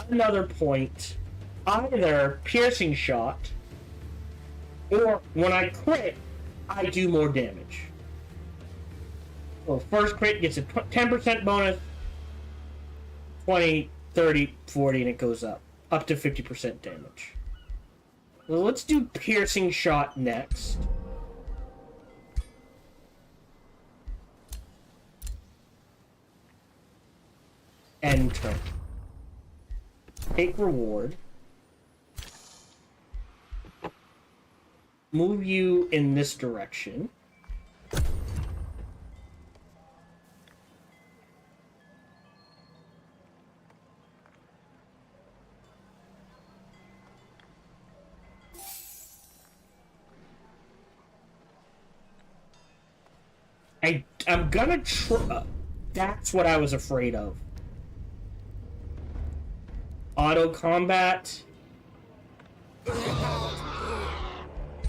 Another point. Either Piercing Shot. Or when I crit, I do more damage. Well, first crit gets a 10% bonus. 20, 30, 40, and it goes up. Up to 50% damage. Well, let's do Piercing Shot next. Enter. Take reward. Move you in this direction. I'm gonna try. That's what I was afraid of. Auto combat.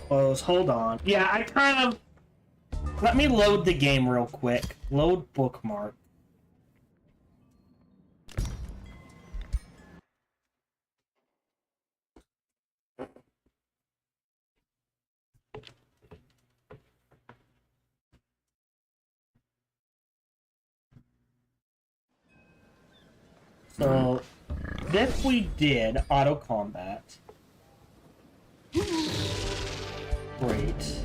Close. Hold on. Yeah, I kind of. Let me load the game real quick. Load bookmark. So, this we did auto combat. Great.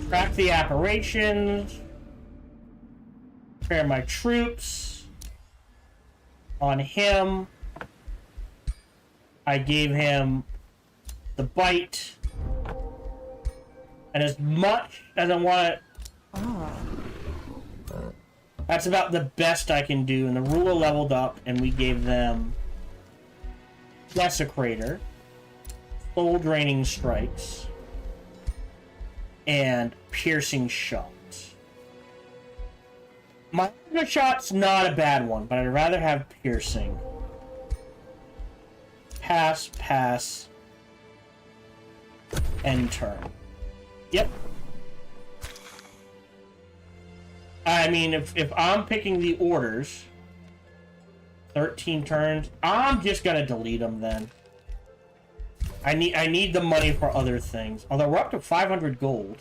Track the apparitions. Prepare my troops. On him. I gave him the bite. And as much as I want to... That's about the best I can do. And the ruler leveled up, and we gave them Desecrator, Soul Draining Strikes, and Piercing Shot. My other shot's not a bad one, but I'd rather have Piercing. Pass, pass, end turn. Yep. I mean, if I'm picking the orders, 13 turns, I'm just gonna delete them then. I need the money for other things. Although we're up to 500 gold.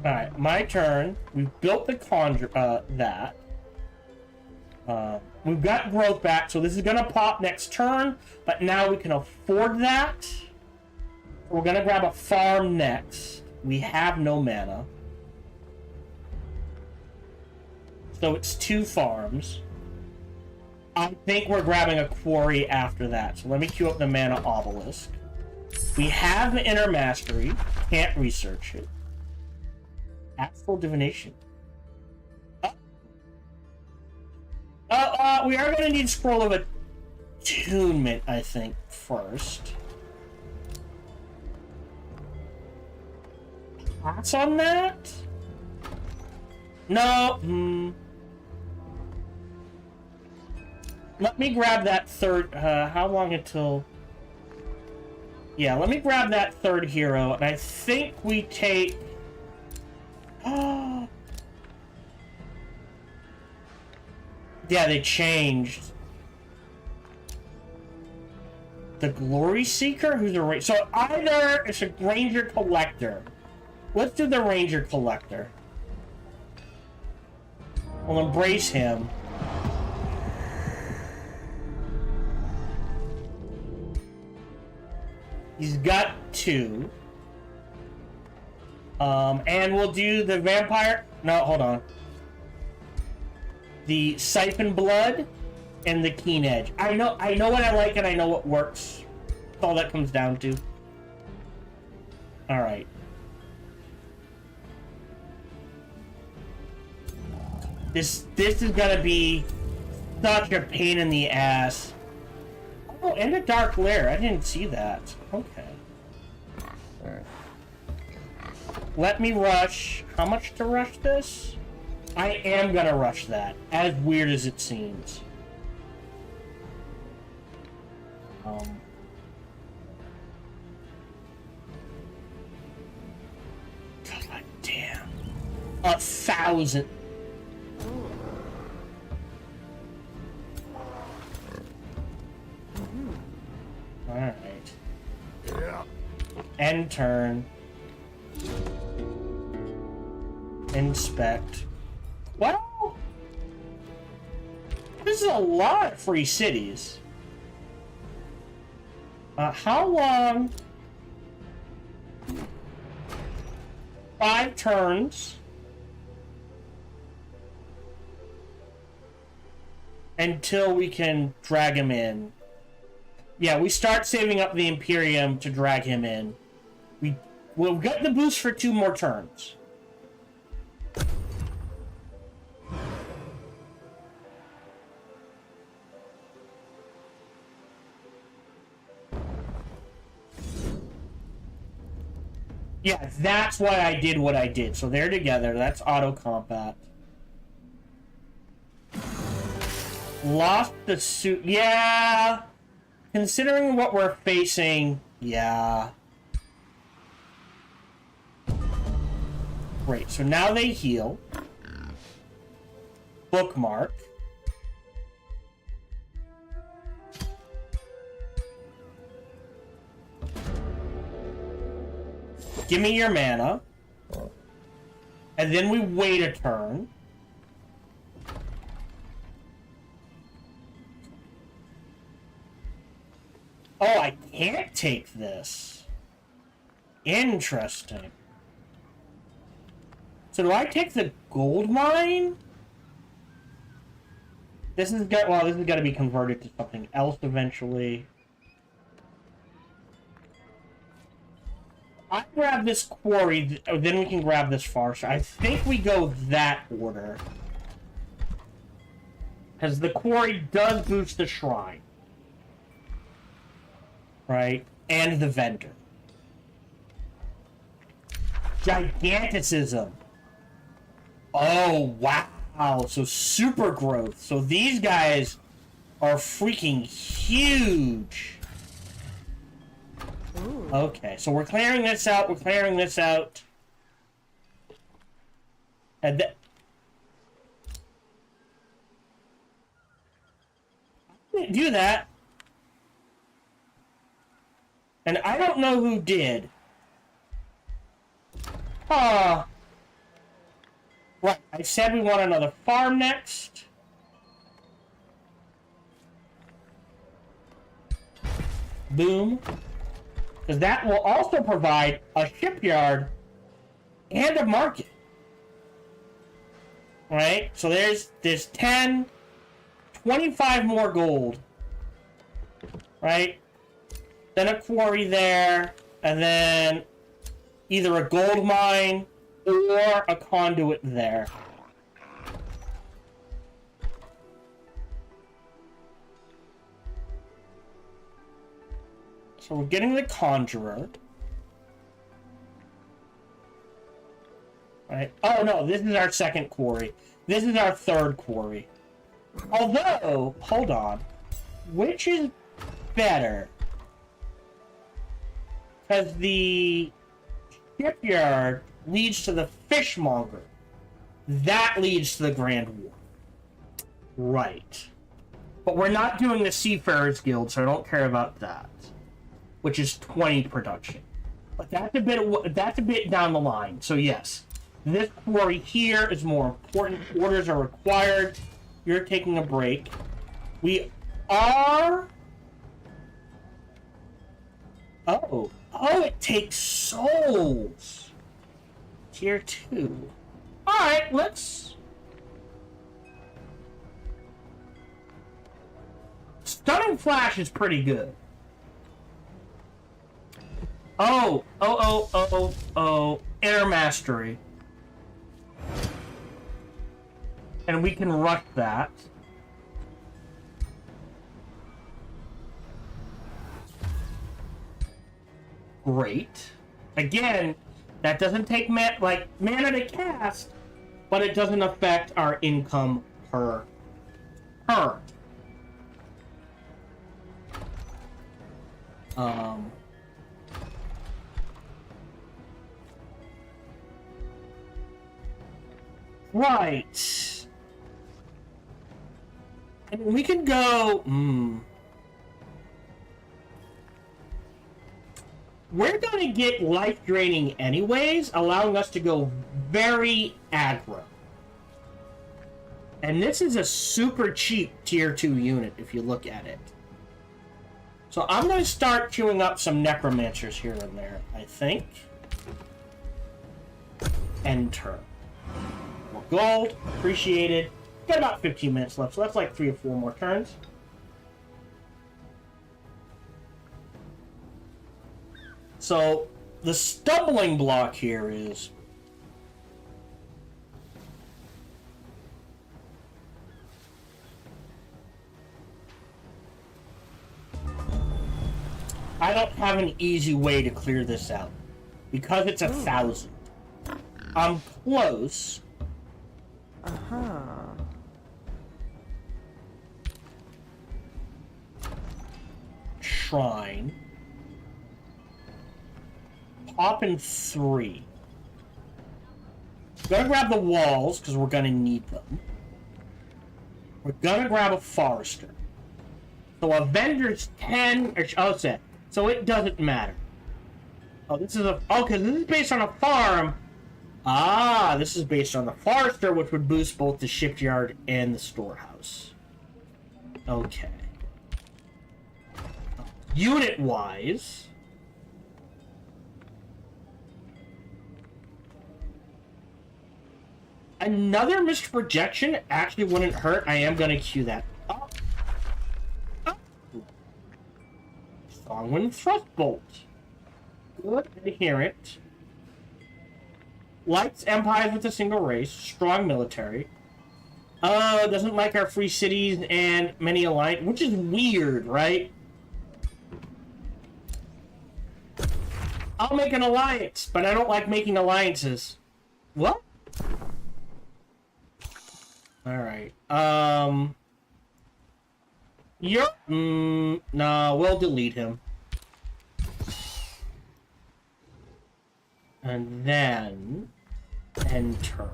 Alright, my turn. We've built the conjure, that. We've got growth back, so this is gonna pop next turn, but now we can afford that. We're gonna grab a farm next. We have no mana. So it's 2 farms. I think we're grabbing a quarry after that, so let me queue up the mana obelisk. We have the inner mastery, can't research it. Astral divination. We are going to need scroll of attunement, I think, first. Pass on that? No. Let me grab that third. How long until? Yeah, let me grab that third hero, and I think we take. Oh. Yeah, they changed. The Glory Seeker? Who's a ranger? So either it's a Ranger Collector. Let's do the Ranger Collector. We'll embrace him. He's got 2. And we'll do the vampire... No, hold on. The Siphon Blood and the Keen Edge. I know what I like and I know what works. That's all that comes down to. Alright. This is gonna be such a pain in the ass. Oh, and a Dark Lair. I didn't see that. Okay. Let me rush. How much to rush this? I am gonna rush that, as weird as it seems. God damn. 1,000. Alright. End turn. Inspect. Well, this is a lot of free cities. How long? 5 turns. Until we can drag him in. Yeah, we start saving up the Imperium to drag him in. We'll get the boost for 2 more turns. Yeah, that's why I did what I did. So they're together. That's auto combat. Lost the suit. Yeah. Considering what we're facing, yeah. Great. So now they heal. Bookmark. Give me your mana. And then we wait a turn. Oh, I can't take this. Interesting. So do I take the gold mine? This is got to be converted to something else eventually. I grab this quarry, then we can grab this farce. I think we go that order. Because the quarry does boost the shrine. Right? And the vendor. Giganticism. Oh, wow. So super growth. So these guys are freaking huge. Ooh. Okay, so we're clearing this out. We're clearing this out. And I didn't do that. And I don't know who did. Right, I said we want another farm next. Boom. Because that will also provide a shipyard and a market. Right? So there's 10, 25 more gold. Right? Then a quarry there, and then either a gold mine or a conduit there. So we're getting the Conjurer. Right? Oh no, this is our second quarry. This is our third quarry. Although, hold on. Which is better? Because the shipyard leads to the fishmonger. That leads to the Grand War. Right. But we're not doing the Seafarers Guild, so I don't care about that. Which is 20 production. But that's a bit down the line, so yes. This quarry here is more important. Orders are required. You're taking a break. We are... Oh, it takes souls. Tier 2. Alright, let's... Stunning Flash is pretty good. Oh, Air Mastery. And we can rush that. Great. Again, that doesn't take mana to cast, but it doesn't affect our income per turn. Right. And we can go... We're going to get life draining anyways, allowing us to go very aggro. And this is a super cheap tier 2 unit if you look at it. So I'm going to start queuing up some necromancers here and there, I think. Enter. More gold, appreciated. Got about 15 minutes left, so that's like 3 or 4 more turns. So, the stumbling block here is... I don't have an easy way to clear this out. Because it's 1,000. I'm close. Shrine. Pop in 3. Gonna grab the walls, because we're gonna need them. We're gonna grab a forester. So a vendor's 10... Oh, so it doesn't matter. Oh, this is a... Okay, this is based on a farm. Ah, this is based on the forester, which would boost both the shipyard and the storehouse. Okay. Unit-wise... Another missed projection actually wouldn't hurt. I am going to queue that up. Strongwind Thrustbolt. Good adherent. Likes empires with a single race. Strong military. Doesn't like our free cities and many alliance, which is weird, right? I'll make an alliance, but I don't like making alliances. What? Alright, Yep. Nah, we'll delete him. And then... Enter.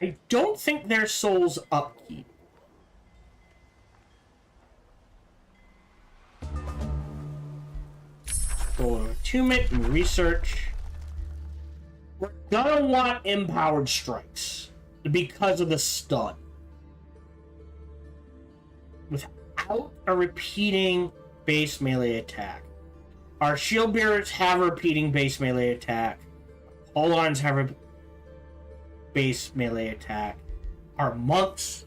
I don't think there's souls upkeep. Go to attunement and research. We're gonna want empowered strikes because of the stun. Without a repeating base melee attack. Our shield bearers have a repeating base melee attack. Holons have a base melee attack. Our monks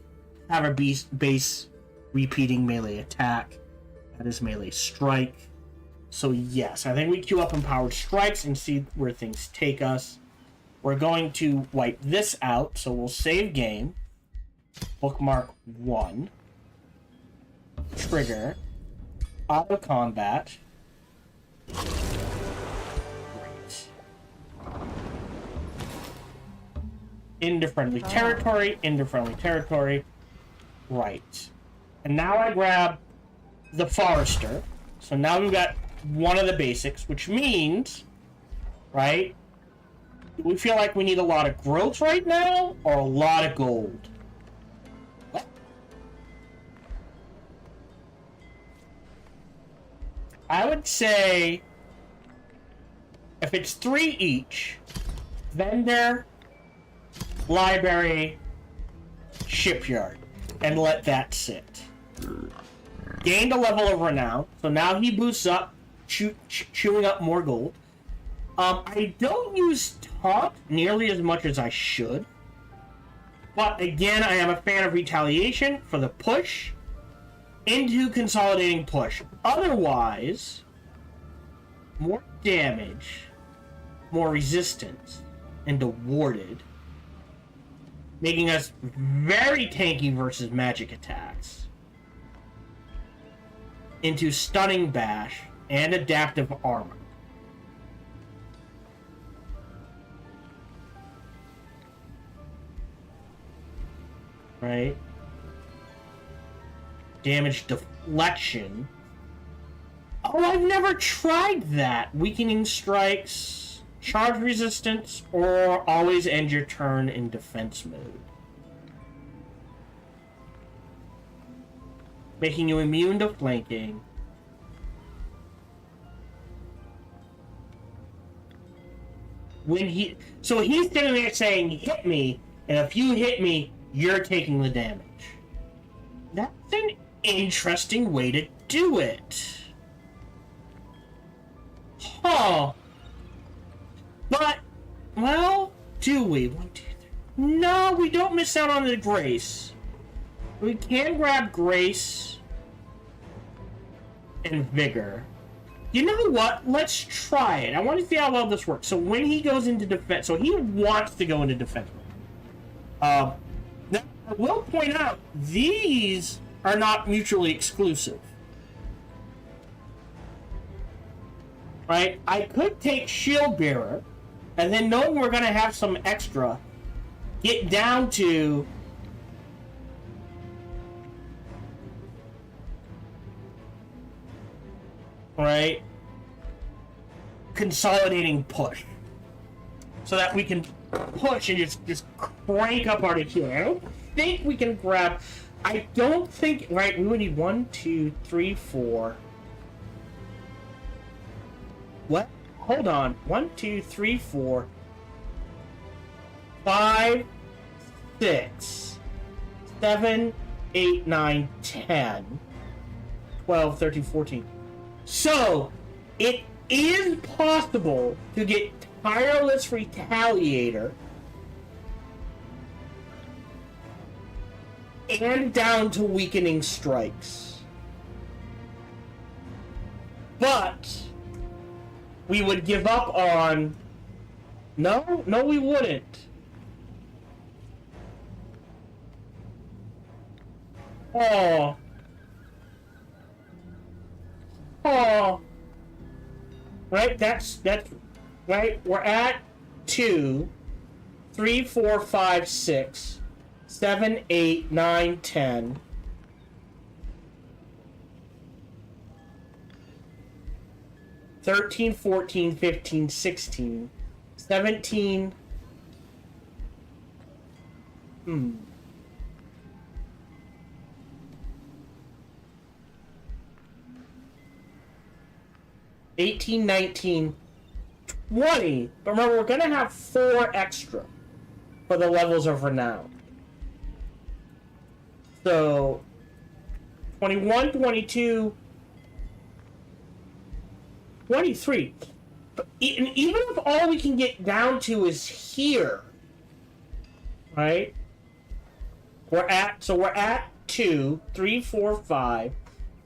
have a base repeating melee attack. That is melee strike. So yes, I think we queue up empowered strikes and see where things take us. We're going to wipe this out, so we'll save game. Bookmark 1. Trigger. Auto combat. Great. Into friendly territory, into friendly territory. Right. And now I grab the forester. So now we've got one of the basics, which means, right, do we feel like we need a lot of growth right now, or a lot of gold? What? I would say if it's 3 each, vendor, library, shipyard, and let that sit. Gained a level of renown, so now he boosts up, chewing up more gold. I don't use taunt nearly as much as I should, but again, I am a fan of retaliation for the push into consolidating push. Otherwise, more damage, more resistance, and awarded, making us very tanky versus magic attacks, into stunning bash and adaptive armor. Right? Damage deflection. Oh, I've never tried that. Weakening strikes, charge resistance, or always end your turn in defense mode. Making you immune to flanking. So he's sitting there saying, hit me, and if you hit me, you're taking the damage. That's an interesting way to do it. Huh. But, well, do we? 1, 2, 3. No, we don't miss out on the grace. We can grab grace and vigor. You know what? Let's try it. I want to see how well this works. So when he goes into defense, so he wants to go into defense. Now, I will point out, these are not mutually exclusive. Right? I could take Shield Bearer, and then knowing we're going to have some extra, get down to right? Consolidating push. So that we can push and just crank up our healing. I don't think we can grab... I don't think... Right, we would need 1, 2, 3, 4... What? Hold on. 1, 2, 3, 4... 5, 6... 7, 8, 9, 10... 12, 13, 14... So, it is possible to get Tireless Retaliator and down to Weakening Strikes. But we would give up on... No, we wouldn't. Oh. Right, that's right. We're at 2, 3, 4, 5, 6, 7, 8, 9, 10. 13, 14, 15, 16, 17. 18, 19, 20. But remember, we're going to have 4 extra for the levels of renown. So, 21, 22, 23. But even if all we can get down to is here, right? We're at 2, 3, 4, 5,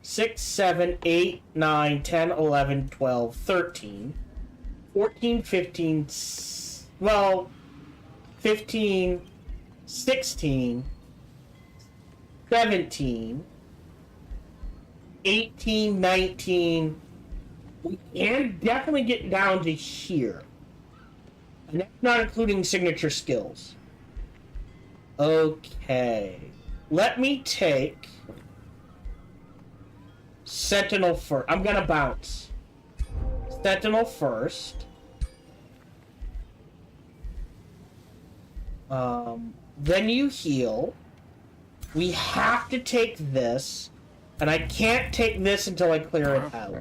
6, 7, 8, 9, 10, 11, 12, 13, 14, 15, 15, 16, 17, 18, 19. We can definitely get down to here. And that's not including signature skills. Okay. Let me take Sentinel first. I'm gonna bounce. Sentinel first. Then you heal. We have to take this. And I can't take this until I clear it out.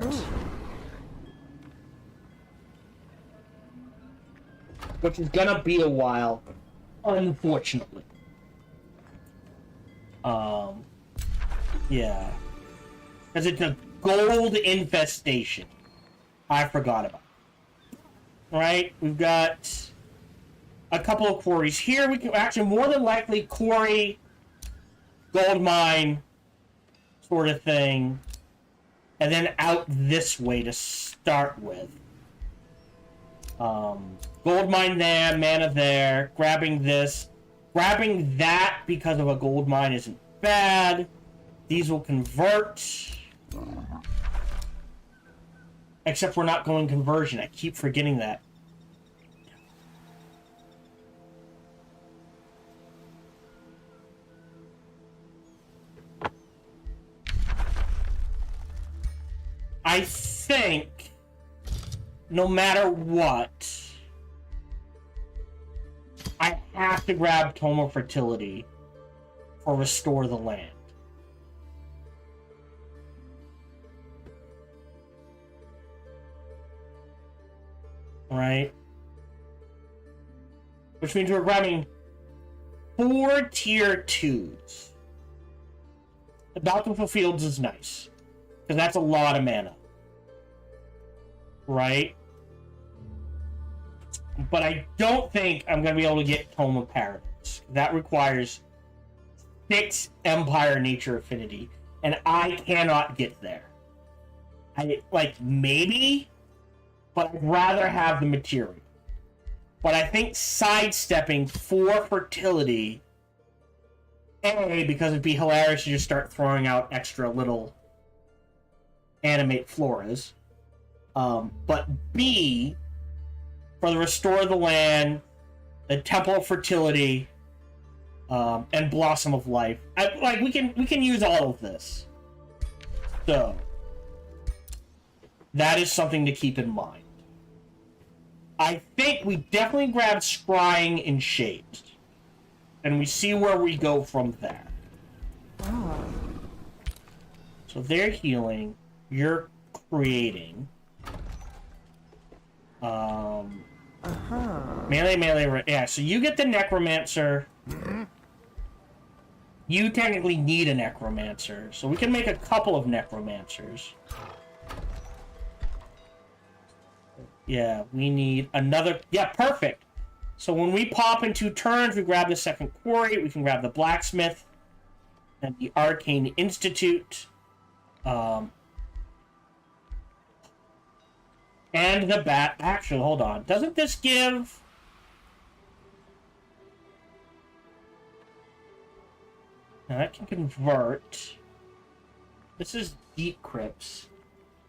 Which is gonna be a while, unfortunately. Yeah. Because it's a gold infestation. I forgot about it. Right? We've got a couple of quarries here. We can actually more than likely quarry, gold mine, sort of thing, and then out this way to start with. Gold mine there, mana there, grabbing this. Grabbing that because of a gold mine isn't bad. These will convert. Except we're not going conversion. I keep forgetting that. I think, no matter what, I have to grab Tome of Fertility or Restore the Land. Right? Which means we're grabbing 4 tier 2s. The Bountiful Fields is nice, because that's a lot of mana. Right? But I don't think I'm going to be able to get Tome of Paradise. That requires 6 Empire Nature Affinity, and I cannot get there. Maybe, but I'd rather have the material. But I think sidestepping 4 fertility, A, because it'd be hilarious to just start throwing out extra little animate floras, but B, for the Restore the Land, the Temple of Fertility, and Blossom of Life. We can use all of this. So that is something to keep in mind. I think we definitely grab Scrying and Shapes, and we see where we go from there. Oh. So they're healing. You're creating. Melee. Yeah, so you get the Necromancer. You technically need a Necromancer, so we can make a couple of Necromancers. Yeah, we need another... Yeah, perfect! So when we pop in 2 turns, we grab the second quarry, we can grab the Blacksmith, and the Arcane Institute. And the bat... Actually, hold on. Doesn't this give... Now that can convert. This is Deep Crypts.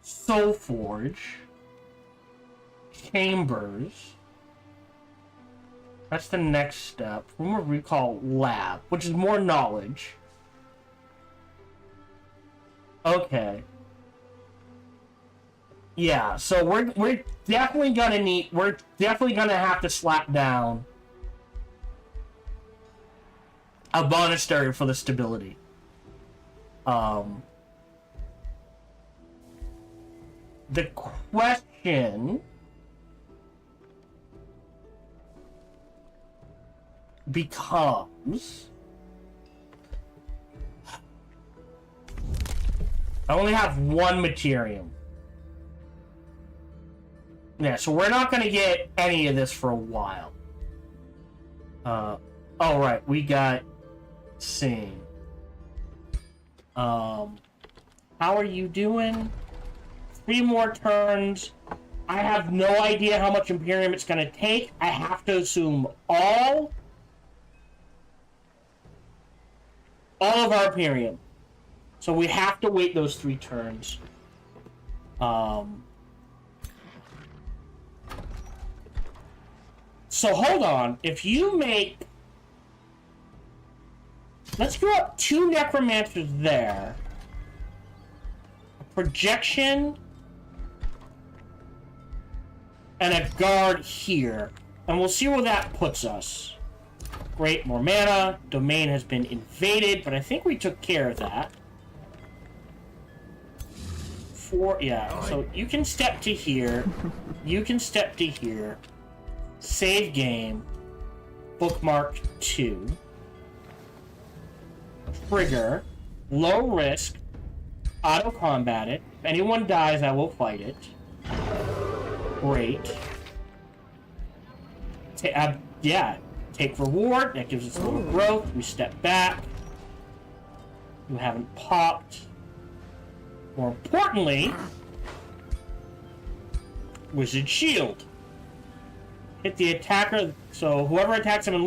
Soul Forge. Chambers. That's the next step. Rumor Recall Lab, which is more knowledge. Okay. Yeah, so we're definitely gonna need... We're definitely gonna have to slap down a monastery for the stability. The question becomes... I only have 1 Materium. Yeah, so we're not gonna get any of this for a while. Oh, right, we got... Sing. How are you doing? 3 more turns. I have no idea how much Imperium it's gonna take. I have to assume all of our Imperium. So we have to wait those 3 turns. So hold on. If you make... Let's throw up 2 Necromancers there. A Projection. And a Guard here. And we'll see where that puts us. Great, more mana. Domain has been invaded, but I think we took care of that. 4, yeah. So you can step to here. You can step to here. Save game. Bookmark 2. Trigger. Low risk. Auto combat it. If anyone dies, I will fight it. Great. Yeah. Take reward. That gives us a little growth. We step back. You haven't popped. More importantly, Wizard Shield. Hit the attacker, so whoever attacks him in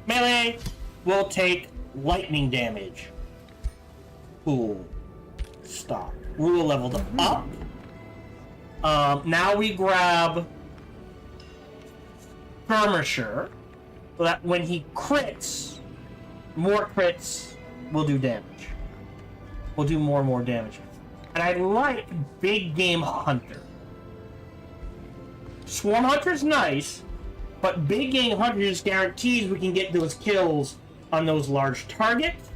melee will take lightning damage. Cool. Stop. Rule leveled up. Now we grab Skirmisher, so that when he crits, more crits will do damage. We'll do more and more damage. And I like Big Game Hunter. Swarm Hunter's nice, but Big Game Hunter just guarantees we can get those kills on those large targets.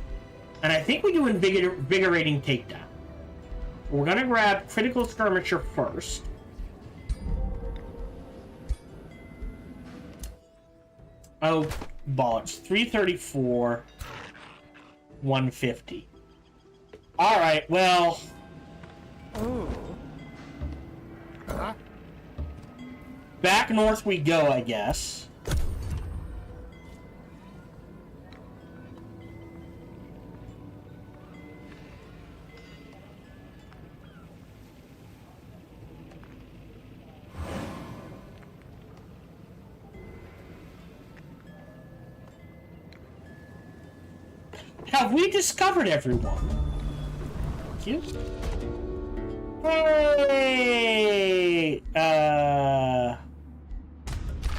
And I think we do Invigorating Takedown. We're gonna grab Critical Skirmisher first. Oh, bollocks. 334, 150. Alright, well... Back north we go, I guess. Have we discovered everyone? Thank you. Hey!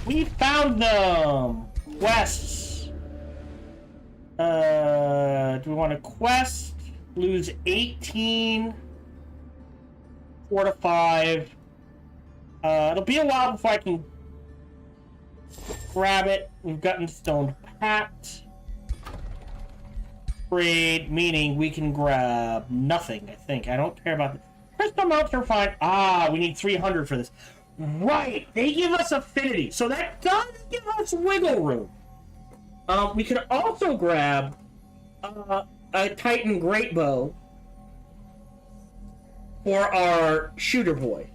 We found them! Quests. Do we want to quest? Lose 18. 4 to 5. It'll be a while before I can grab it. We've gotten Stone Pact. Trade, meaning we can grab nothing, I think. I don't care about the crystal mounts are fine. Ah, we need 300 for this. Right, they give us affinity, so that does give us wiggle room. We could also grab a Titan Great Bow for our shooter boy.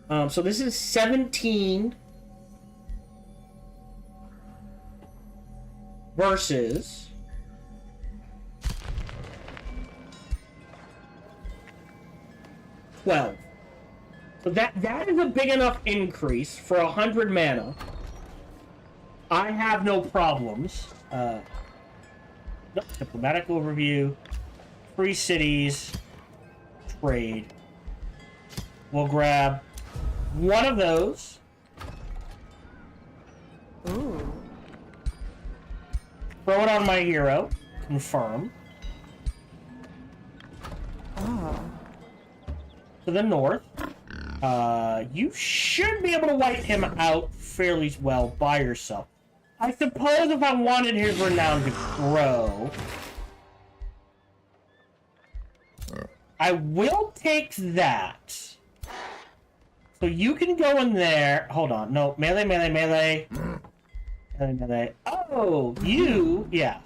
So this is 17 versus 12. So that is a big enough increase for 100 mana. I have no problems. Diplomatic overview. Free cities. Trade. We'll grab one of those. Ooh. Throw it on my hero. Confirm. Oh. To the north. You should be able to wipe him out fairly well by yourself. I suppose if I wanted his renown to grow, I will take that. So you can go in there. Hold on. No, melee, melee, melee. Melee, melee. Oh, you, yeah.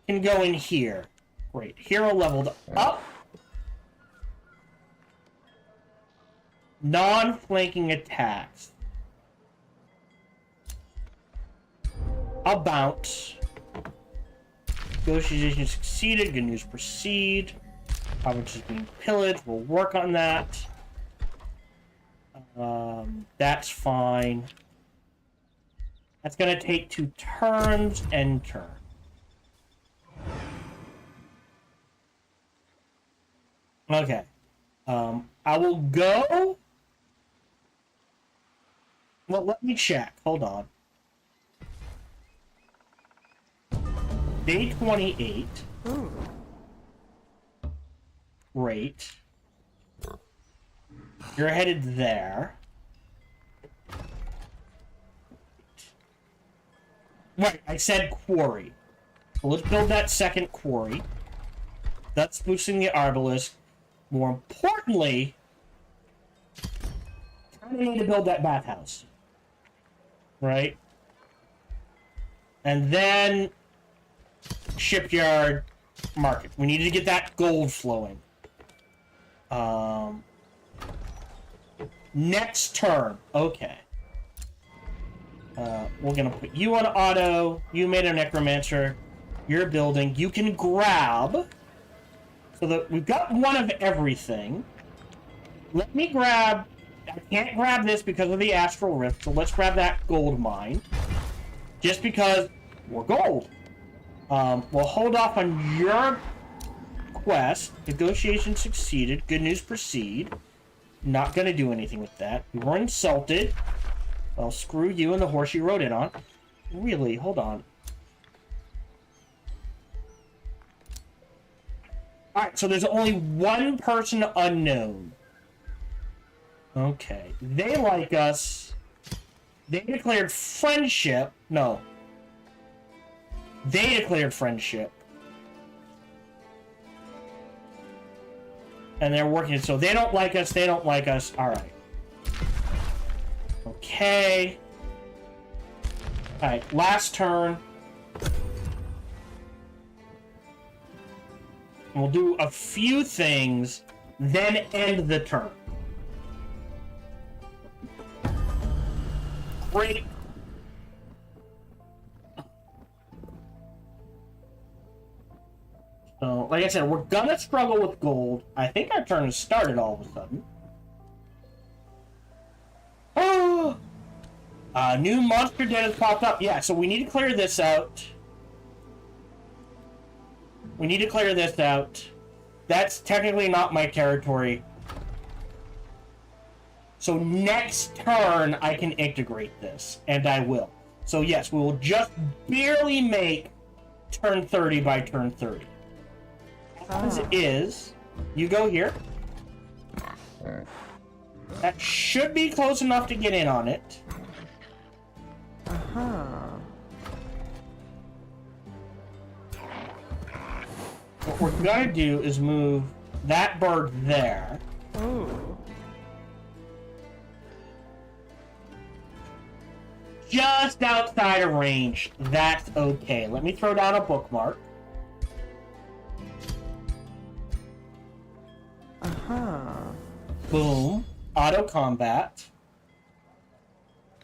Can go in here. Great. Hero leveled up. Non-flanking attacks. I'll bounce. Negotiation succeeded. Good news proceed. Province is being pillaged. We'll work on that. That's fine. That's gonna take 2 turns. End turn. Okay. I will go. Well, let me check. Hold on. Day 28. Ooh. Great. You're headed there. Right, I said quarry. So let's build that second quarry. That's boosting the Arbalisk. More importantly, I need to build that bathhouse. Right? And then shipyard market. We need to get that gold flowing. Next turn. Okay. We're gonna put you on auto. You made a necromancer. You're building. You can grab. So that we've got one of everything. Let me grab. I can't grab this because of the astral rift. So let's grab that gold mine. Just because we're gold. We'll hold off on your quest. Negotiation succeeded. Good news proceed. Not gonna do anything with that. You were insulted. Well, screw you and the horse you rode in on. Really? Hold on. Alright, so there's only one person unknown. Okay. They like us. They declared friendship. No. They declared friendship. And they're working, so they don't like us, they don't like us. Alright. Okay. Alright, last turn. We'll do a few things, then end the turn. Great. So, like I said, we're gonna struggle with gold. I think our turn has started all of a sudden. Oh! New monster den has popped up. Yeah, so we need to clear this out. We need to clear this out. That's technically not my territory. So next turn, I can integrate this, and I will. So yes, we will just barely make turn 30 by turn 30. As it is, you go here. That should be close enough to get in on it. What we're gonna do is move that bird there. Ooh. Just outside of range. That's okay. Let me throw down a bookmark. Boom. Auto combat.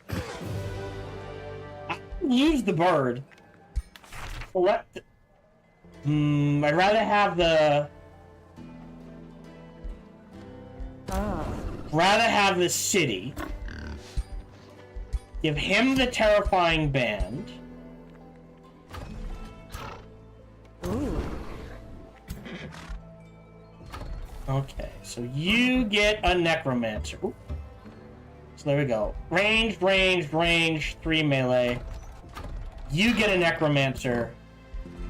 I can use the bird. I'd rather have the... Rather have the city. Give him the terrifying band. Ooh. Okay, so you get a necromancer. Ooh. So there we go. Ranged, ranged, ranged, 3 melee. You get a necromancer.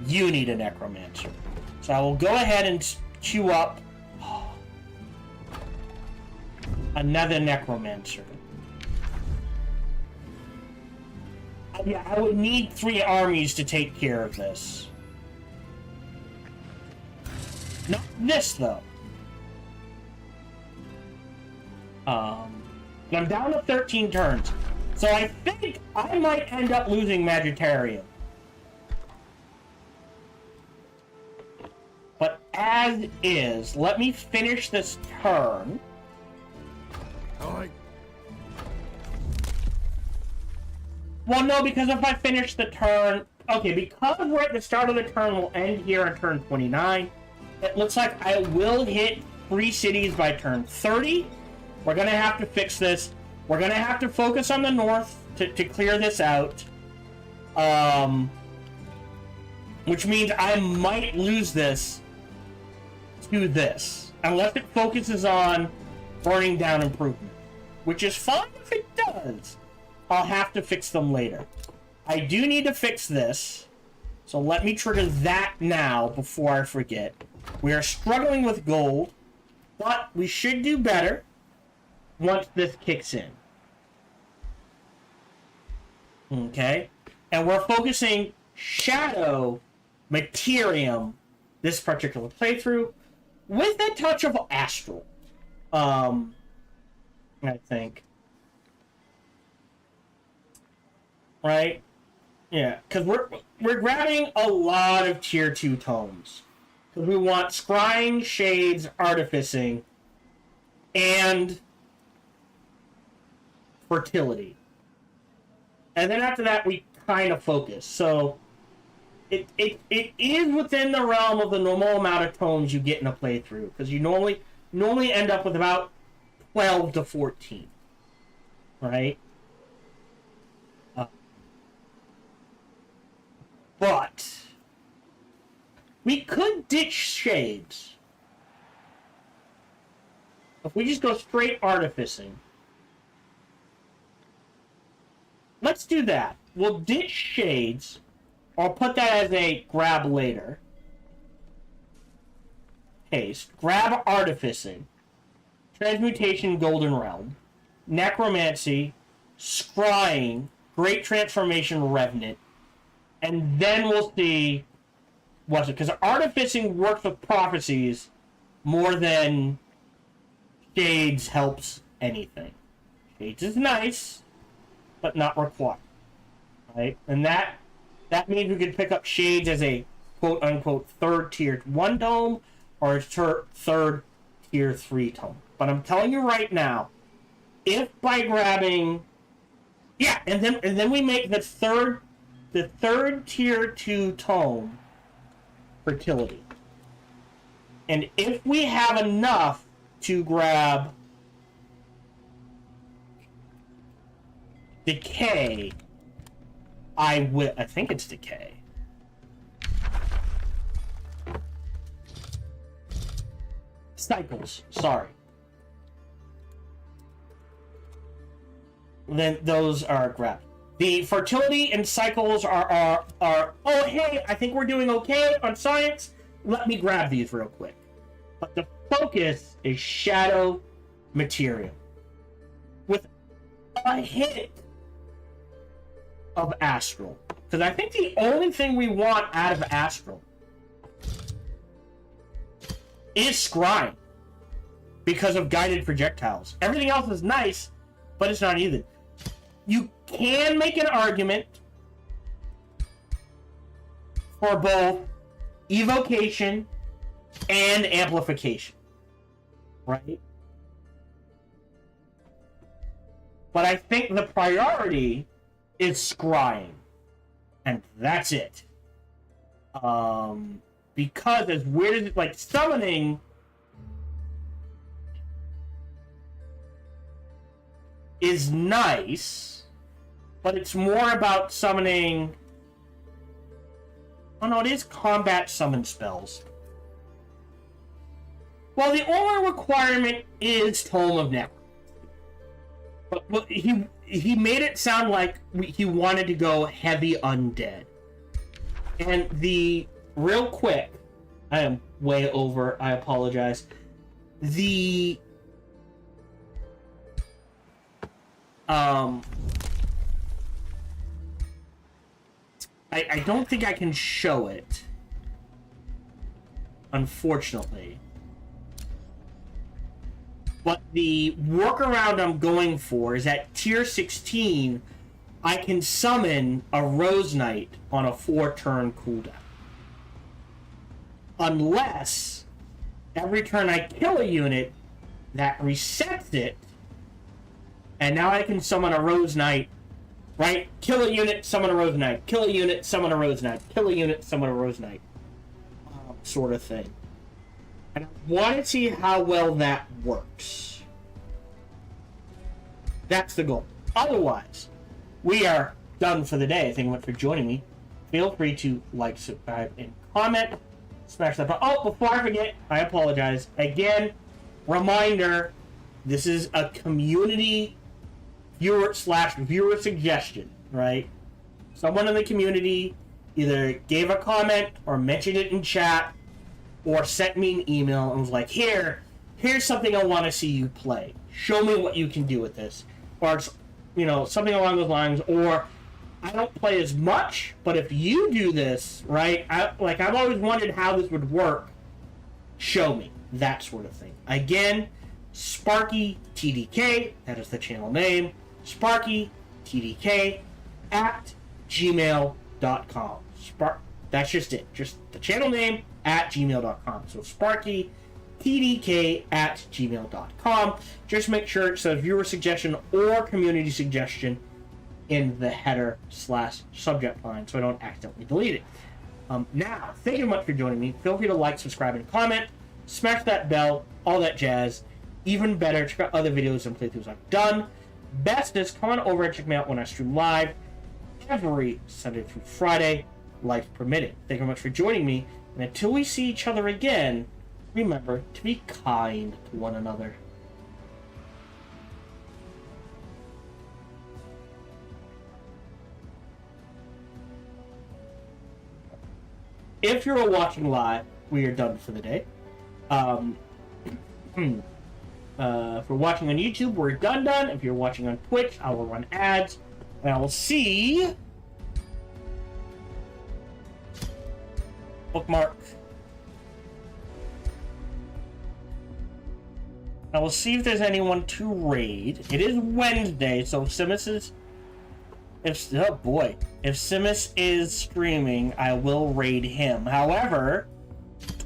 You need a necromancer. So I will go ahead and queue up another necromancer. Yeah, I would need 3 armies to take care of this. Not this, though. And I'm down to 13 turns. So I think I might end up losing Magitarium. But as is, let me finish this turn. Well, no, because if I finish the turn... Okay, because we're at the start of the turn, we'll end here on turn 29. It looks like I will hit 3 cities by turn 30. We're going to have to fix this. We're going to have to focus on the north to clear this out. Which means I might lose this to this. Unless it focuses on burning down improvement. Which is fine if it does. I'll have to fix them later. I do need to fix this. So let me trigger that now before I forget. We are struggling with gold. But we should do better once this kicks in. Okay? And we're focusing Shadow Materium this particular playthrough with a touch of Astral. I think. Right? Yeah, because we're grabbing a lot of tier 2 tomes. Because we want Scrying, Shades, Artificing, and Fertility. And then after that, we kind of focus. So, it is within the realm of the normal amount of tomes you get in a playthrough. Because you normally end up with about 12 to 14. Right? But we could ditch Shades. If we just go straight Artificing. Let's do that. We'll ditch Shades. I'll put that as a grab later. Haste. Grab Artificing. Transmutation Golden Realm. Necromancy. Scrying. Great Transformation Revenant. And then we'll see what's it. Because Artificing works with prophecies more than Shades helps anything. Shades is nice, but not required. Right? And that means we could pick up Shades as a quote-unquote third tier 1 tome or a third tier 3 tome. But I'm telling you right now, if by grabbing... Yeah, and then we make the third tier 2 tome Fertility. And if we have enough to grab Decay, I think it's Decay. Cycles, sorry. Then those are grabbed. The Fertility and Cycles are oh hey, I think we're doing okay on science. Let me grab these real quick. But the focus is Shadow Material. With a hit of Astral. Because I think the only thing we want out of Astral is Scrying. Because of Guided Projectiles. Everything else is nice, but it's not either. You can make an argument for both Evocation and Amplification. Right? But I think the priority is Scrying. And that's it. Because as weird as it, like, summoning is nice, but it's more about summoning... Oh no, it is combat summon spells. Well, the only requirement is Tome of Necromancy. But he made it sound like he wanted to go heavy undead. And the... Real quick, I am way over, I apologize. The... I don't think I can show it. Unfortunately. But the workaround I'm going for is at tier 16, I can summon a Rose Knight on a 4-turn cooldown. Unless every turn I kill a unit, that resets it, and now I can summon a Rose Knight, right? Kill a unit, summon a Rose Knight. Kill a unit, summon a Rose Knight. Kill a unit, summon a Rose Knight. Sort of thing. And I want to see how well that works. That's the goal. Otherwise, we are done for the day. Thank you much for joining me. Feel free to like, subscribe, and comment. Smash that button. Oh, before I forget, I apologize. Again, reminder, this is a community viewer suggestion, right? Someone in the community either gave a comment or mentioned it in chat or sent me an email and was like, here's something I want to see you play. Show me what you can do with this. Or, you know, something along those lines. Or I don't play as much, but if you do this, right, I've always wondered how this would work. Show me. That sort of thing. Again, Sparky TDK, that is the channel name, Sparky TDK at gmail.com. That's just it. Just the channel name at gmail.com. So Sparky TDK at gmail.com. Just make sure it says viewer suggestion or community suggestion in the header / subject line so I don't accidentally delete it. Now, thank you much for joining me. Feel free to like, subscribe, and comment. Smash that bell, all that jazz. Even better, check out other videos and playthroughs I've done. Best is come on over and check me out when I stream live every Sunday through Friday, life permitting. Thank you very much for joining me, and until we see each other again, remember to be kind to one another. If you're watching live, we are done for the day. If we're watching on YouTube, we're done. If you're watching on Twitch, I will run ads, and I will see... Bookmark. I will see if there's anyone to raid. It is Wednesday, so if Simus is... If Simus is streaming, I will raid him. However,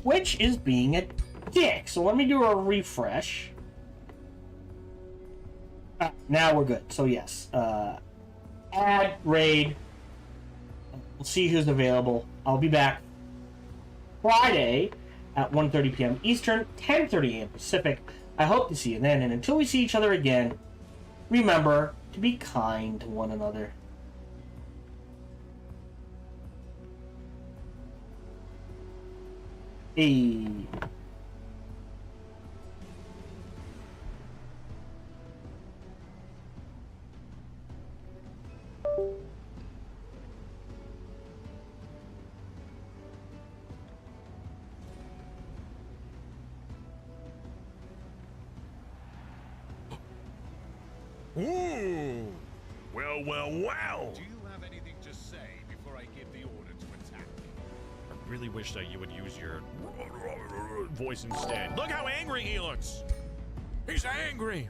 Twitch is being a dick, so let me do a refresh. Now we're good. So yes, add, raid. We'll see who's available. I'll be back Friday at 1:30 p.m. Eastern, 10:30 a.m. Pacific. I hope to see you then, and until we see each other again, remember to be kind to one another. Hey. Ooh! Well, well, well! Do you have anything to say before I give the order to attack? I really wish that you would use your voice instead. Look how angry he looks! He's angry!